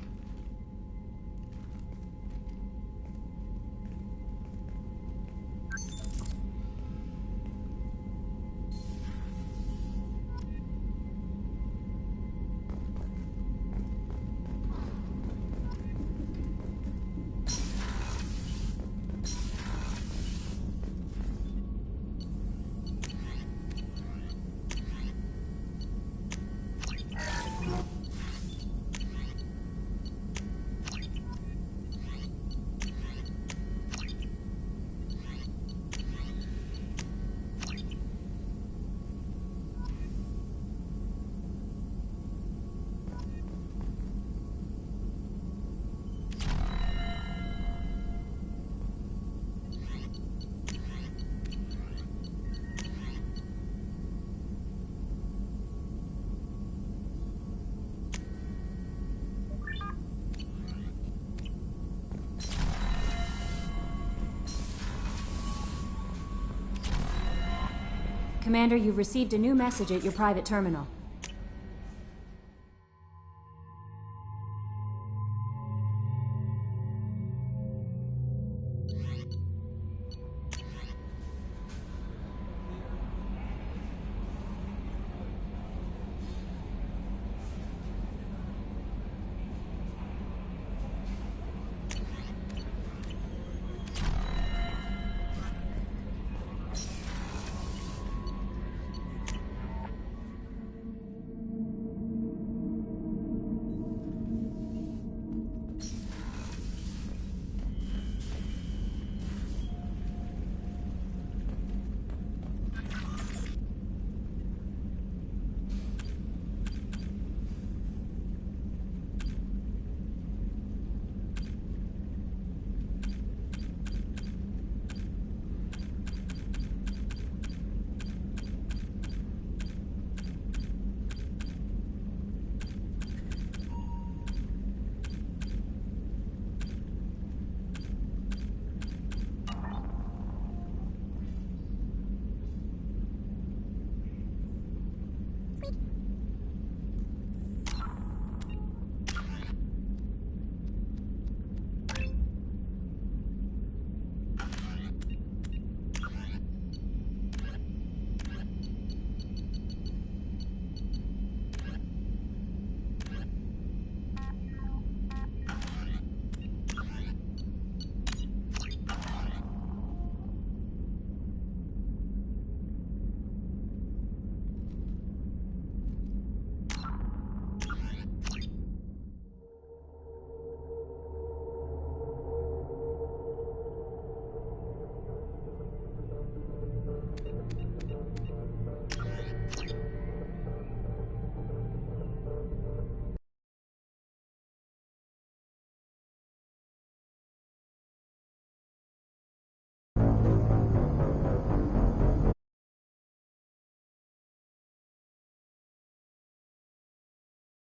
Commander, you've received a new message at your private terminal.